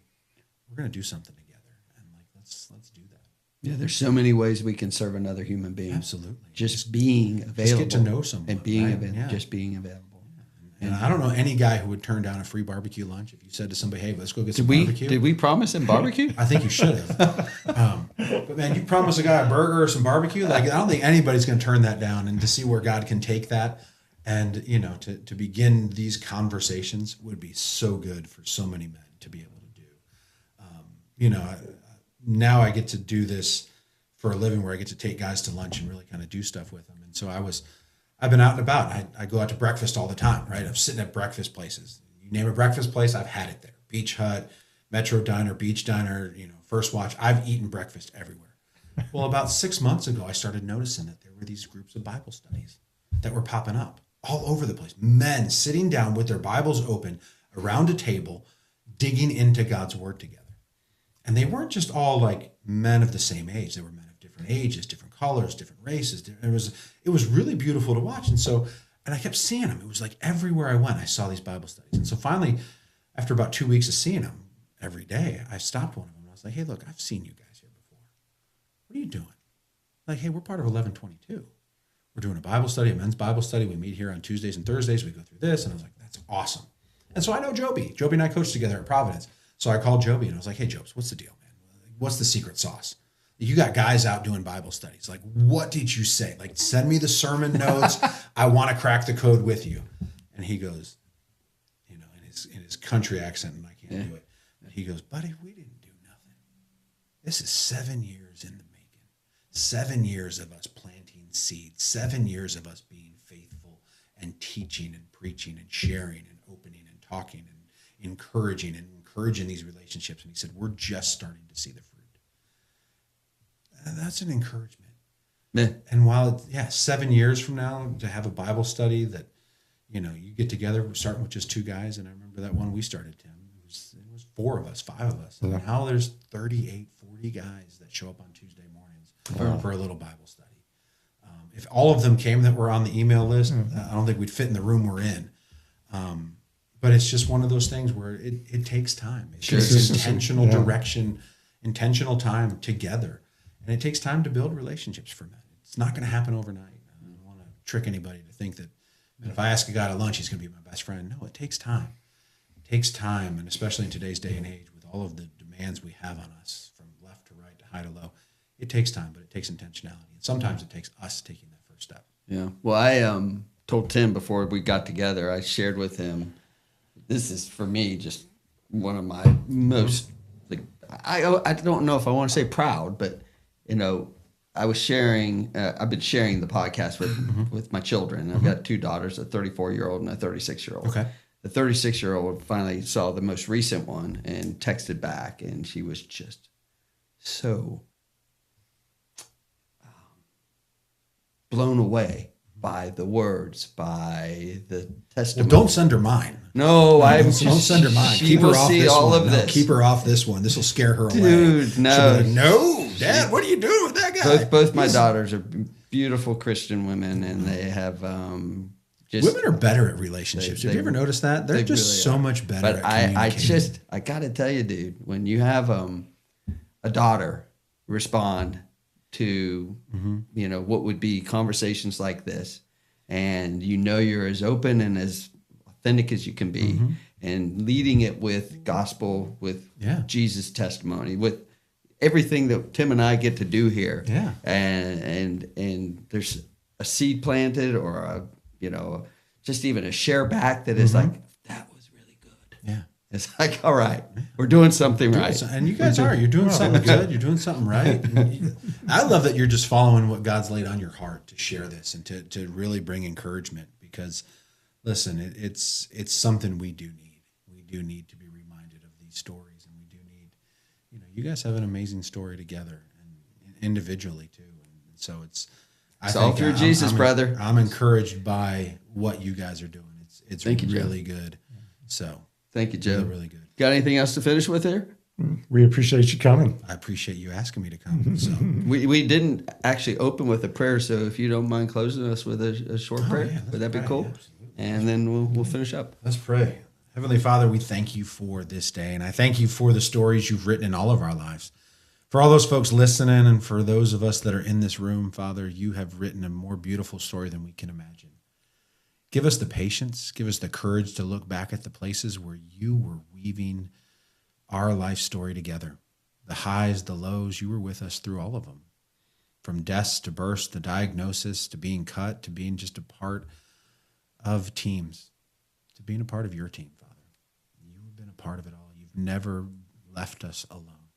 we're going to do something together. And like, let's do that. Yeah, there's so many ways we can serve another human being. Absolutely. Just being available. Just get to know someone. And being available. Yeah. Just being available. Yeah. And I don't know any guy who would turn down a free barbecue lunch if you said to somebody, hey, let's go get some barbecue. Did we promise him barbecue? I think you should have. But man, you promise a guy a burger or some barbecue? Like, I don't think anybody's going to turn that down. And to see where God can take that and, to begin these conversations would be so good for so many men to be able to do. Now I get to do this for a living where I get to take guys to lunch and really kind of do stuff with them. And so I've been out and about. I go out to breakfast all the time, right? I'm sitting at breakfast places. You name a breakfast place, I've had it there. Beach Hut, Metro Diner, Beach Diner, First Watch. I've eaten breakfast everywhere. Well, about 6 months ago, I started noticing that there were these groups of Bible studies that were popping up all over the place. Men sitting down with their Bibles open around a table, digging into God's word together. And they weren't just all like men of the same age. They were men of different ages, different colors, different races. It was really beautiful to watch. And I kept seeing them. It was like everywhere I went, I saw these Bible studies. And so finally, after about 2 weeks of seeing them every day, I stopped one of them. I was like, hey, look, I've seen you guys here before. What are you doing? Like, hey, we're part of 1122. We're doing a Bible study, a men's Bible study. We meet here on Tuesdays and Thursdays. We go through this. And I was like, that's awesome. And so I know Joby. Joby and I coached together at Providence. So I called Joby and I was like, hey, Jobs, what's the deal, man? What's the secret sauce? You got guys out doing Bible studies. Like, what did you say? Like, send me the sermon notes. I want to crack the code with you. And he goes, in his country accent, and I can't do it. And he goes, buddy, we didn't do nothing. This is 7 years in the making. 7 years of us planting seeds. 7 years of us being faithful and teaching and preaching and sharing and opening and talking and encouraging these relationships. And he said, we're just starting to see the fruit. And that's an encouragement. Yeah. And while 7 years from now to have a Bible study that, you get together, we're starting with just 2 guys. And I remember that one we started, Tim. It was 4 of us, 5 of us. And now there's 38, 40 guys that show up on Tuesday mornings for a little Bible study. If all of them came that were on the email list, I don't think we'd fit in the room we're in. But it's just one of those things where it takes time. It's just intentional direction, intentional time together. And it takes time to build relationships for men. It's not going to happen overnight. I don't want to trick anybody to think that if I ask a guy to lunch, he's going to be my best friend. No, it takes time. It takes time, and especially in today's day and age with all of the demands we have on us from left to right to high to low, it takes time, but it takes intentionality. And sometimes it takes us taking that first step. Yeah. Well, I told Tim before we got together, I shared with him, this is for me just one of my most, I don't know if I want to say proud, but I was sharing. I've been sharing the podcast with my children. I've got 2 daughters, a 34-year-old and a 36-year-old. Okay. The 36-year-old finally saw the most recent one and texted back, and she was just so blown away by the words, by the testimony. Well, don't send her mine. No, don't send her mine. She Keep her will off see this all one. of No, this. keep her off this one. This will scare her away. Dude, no. She'll be like, no, Dad, what are you doing with that guy? Both my daughters are beautiful Christian women, and they have just. Women are better at relationships. Have you ever noticed that? They're just really so are. much better But at communicating. I got to tell you, dude, when you have a daughter respond to, what would be conversations like this, and you're as open and as authentic as you can be, and leading it with gospel, with Jesus testimony, with everything that Tim and I get to do here. Yeah. And there's a seed planted, or just even a share back that is like, that was really good. Yeah. It's like, all right, we're doing something right. And you guys are. You're doing something good. You're doing something right. I love that you're just following what God's laid on your heart to share this and to really bring encouragement, because, listen, it's something we do need. We do need to be reminded of these stories, and we do need, you guys have an amazing story together and individually too. And so it's all through Jesus, brother. I'm encouraged by what you guys are doing. It's Thank you, really good. So. Thank you, Joe. Really good. Got anything else to finish with here? We appreciate you coming. I appreciate you asking me to come. So we didn't actually open with a prayer, so if you don't mind closing us with a short prayer, yeah, would that be pray. cool? Absolutely. And then we'll finish up. Let's pray. Heavenly Father, we thank you for this day, and I thank you for the stories you've written in all of our lives. For all those folks listening, and for those of us that are in this room, Father, you have written a more beautiful story than we can imagine. Give us the patience, give us the courage to look back at the places where you were weaving our life story together. The highs, the lows, you were with us through all of them. From deaths to births, to diagnosis, to being cut, to being just a part of teams, to being a part of your team, Father. You have been a part of it all. You've never left us alone.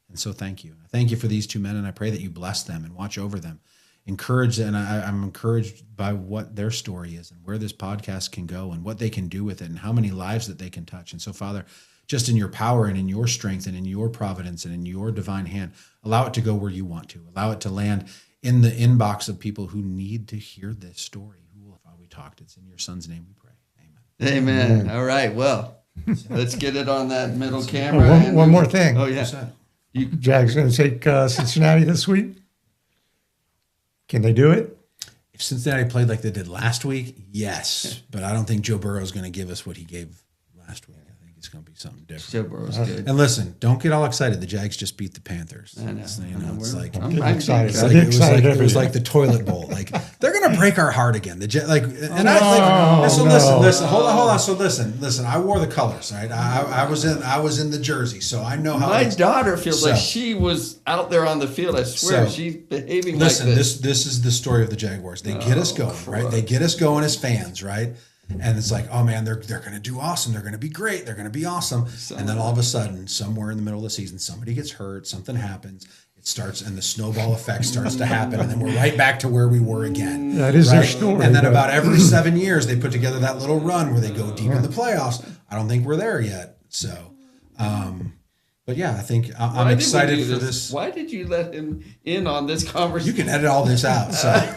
And so thank you. I thank you for these 2 men, and I pray that you bless them and watch over them. Encouraged, and I'm encouraged by what their story is and where this podcast can go and what they can do with it and how many lives that they can touch. And so, Father, just in your power and in your strength and in your providence and in your divine hand, allow it to go where you want to. Allow it to land in the inbox of people who need to hear this story. While we talked, it's in your Son's name we pray. Amen. Amen. All right. Well, let's get it on that middle camera. One more thing. Oh, yeah. Jags going to take Cincinnati this week. Can they do it? If Cincinnati played like they did last week, yes. But I don't think Joe Burrow is going to give us what he gave last week. I think it's going to be something different. Joe Burrow's good. And listen, don't get all excited. The Jags just beat the Panthers. I know. It's like I'm excited. excited. It was like the toilet bowl. Like they're gonna break our heart again. Listen, hold on. So listen. I wore the colors, right? I was in the jersey, so I know how. My daughter feels like she was out there on the field. I swear, she's behaving like this. Listen, this is the story of the Jaguars. They get us going, right? They get us going as fans, right? And it's like, oh man, they're going to do awesome. They're going to be great. They're going to be awesome. And then all of a sudden, somewhere in the middle of the season, somebody gets hurt. Something happens. It starts, and the snowball effect starts to happen, and then we're right back to where we were again. That is their story. And then about every 7 years, they put together that little run where they go deep in the playoffs. I don't think we're there yet. So, but yeah, I think I'm excited for this. Why did you let him in on this conversation? You can edit all this out. So.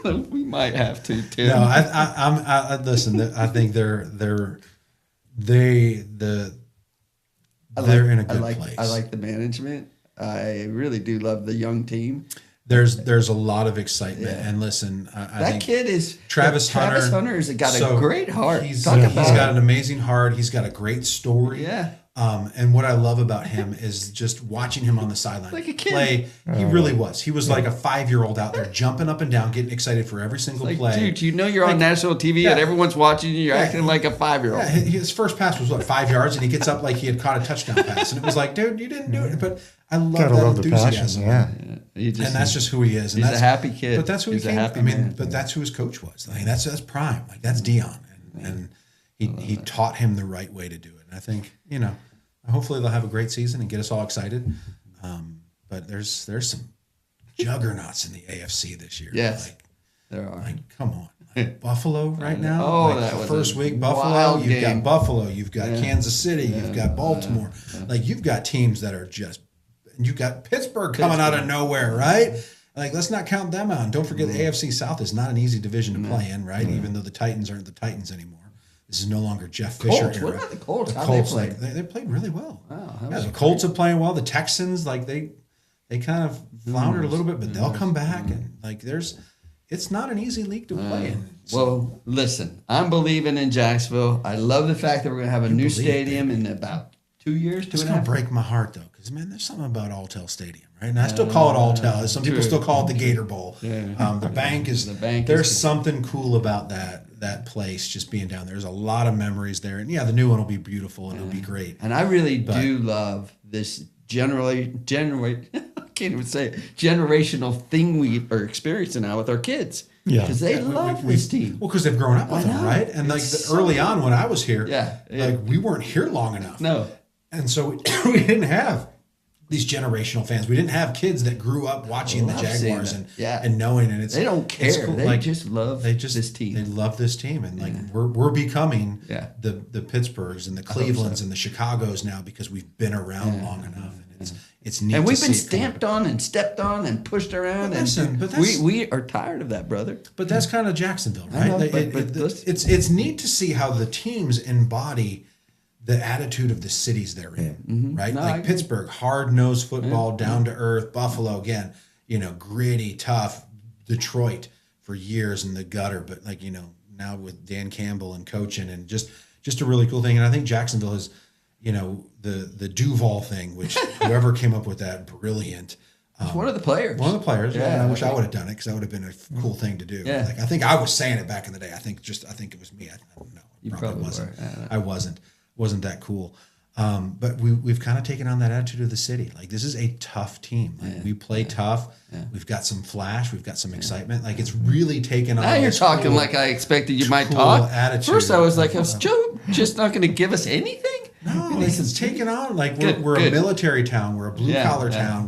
We might have to, Tim. No, I listen. I think they're in a good place. I like the management. I really do love the young team. There's a lot of excitement, and listen, I think kid is Travis Hunter. Travis Hunter has got a great heart. He's got an amazing heart. He's got a great story. Yeah. And what I love about him is just watching him on the sideline like a kid. play. He really was. He was like a 5-year-old out there jumping up and down, getting excited for every single play. Dude, you're on national TV and everyone's watching you. You're acting like a 5-year-old. Yeah, his first pass was 5 yards, and he gets up like he had caught a touchdown pass, and it was like, dude, you didn't do it. But I love that enthusiasm. And that's just who he is. And he's a happy kid. But that's who he's he came. But that's who his coach was. Like that's prime. Like that's Deion, and he taught him the right way to do it. And I think hopefully they'll have a great season and get us all excited. But there's some juggernauts in the AFC this year. Yes, there are. Like, come on. Like Buffalo right now. Oh, like that the was first a week. Buffalo. wild You've game. got Buffalo. You've got Kansas City. You've got Baltimore. Like you've got teams that are just. And you've got Pittsburgh coming out of nowhere, right? Like let's not count them out. And don't forget the AFC South is not an easy division to play in, right? Even though the Titans aren't the Titans anymore. This is no longer Jeff Fisher Colts. era. What about the Colts? The How Colts, they like, they played really well. Wow, The Colts are playing well. The Texans, like they kind of floundered a little bit, but they'll come back. And like it's not an easy league to play in. So, Well, listen, I'm believing in Jacksonville. I love the fact that we're going to have a new stadium in about 2 years, it's going to break my heart, though, because, man, there's something about Alltel Stadium, right? And I still call it Alltel. Some people still call it the Gator Bowl. The bank is there's something cool about that place just being down there. There's a lot of memories there. And, yeah, the new one will be beautiful and it'll be great. And I really do love this I can't even say it, generational thing we are experiencing now with our kids. Yeah. Because they love this team. Well, because they've grown up with them, right? And like early on when I was here, like we weren't here long enough. No. And so we didn't have these generational fans. We didn't have kids that grew up watching the Jaguars and knowing. And they don't care. It's cool. They just love this team. They love this team, and like we're becoming the Pittsburghs and the Clevelands and the Chicagos now because we've been around long enough. And it's neat. And we've been to stamped on and stepped on and pushed around. We are tired of that, brother. But that's kind of Jacksonville, right? Know, it's neat to see how the teams embody the attitude of the cities they're in, right? No, like Pittsburgh, hard-nosed football, down to earth. Buffalo, again, gritty, tough. Detroit for years in the gutter, but like now with Dan Campbell and coaching and just a really cool thing. And I think Jacksonville is, the Duuval thing, which whoever came up with that, brilliant. It's one of the players. Yeah, I wish I would have done it because that would have been a cool thing to do. Yeah. Like I think I was saying it back in the day. I think it was me. I don't know. You probably wasn't. were. I wasn't that cool. But we've kind of taken on that attitude of the city. Like this is a tough team. Like we play tough. Yeah. We've got some flash. We've got some excitement. Like it's really taken on. Now you're talking like I expected you might talk. Attitude. First I was like, is Joe just not going to give us anything? No, it's taken on. Like we're a military town. We're a blue collar town.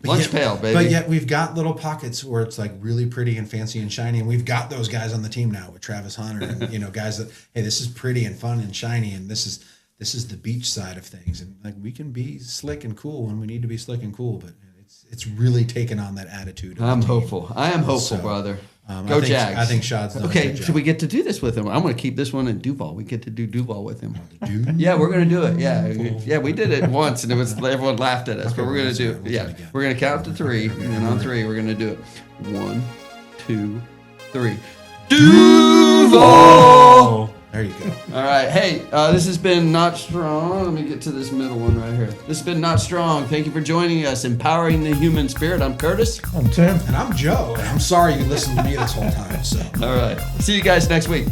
Lunch pail, baby. But yet we've got little pockets where it's like really pretty and fancy and shiny. And we've got those guys on the team now with Travis Hunter and guys that, hey, this is pretty and fun and shiny and this is the beach side of things. And like we can be slick and cool when we need to be slick and cool, but it's really taken on that attitude. I'm hopeful. I am hopeful, brother. Go Jags. I think Shad's done okay, so we get to do this with him. I'm going to keep this one in Duuval. We get to do Duuval with him. Duuval? Yeah, we're going to do it. Yeah, we did it once, and everyone laughed at us. But we're going to do it. Yeah, we're going to count to three, and on three, we're going to do it. 1, 2, 3. Duuval! There you go. All right. Hey, this has been Not Strong. Let me get to this middle one right here. This has been Not Strong. Thank you for joining us. Empowering the human spirit. I'm Curtis. I'm Tim. And I'm Joe. And I'm sorry you listened to me this whole time. So. All right. See you guys next week.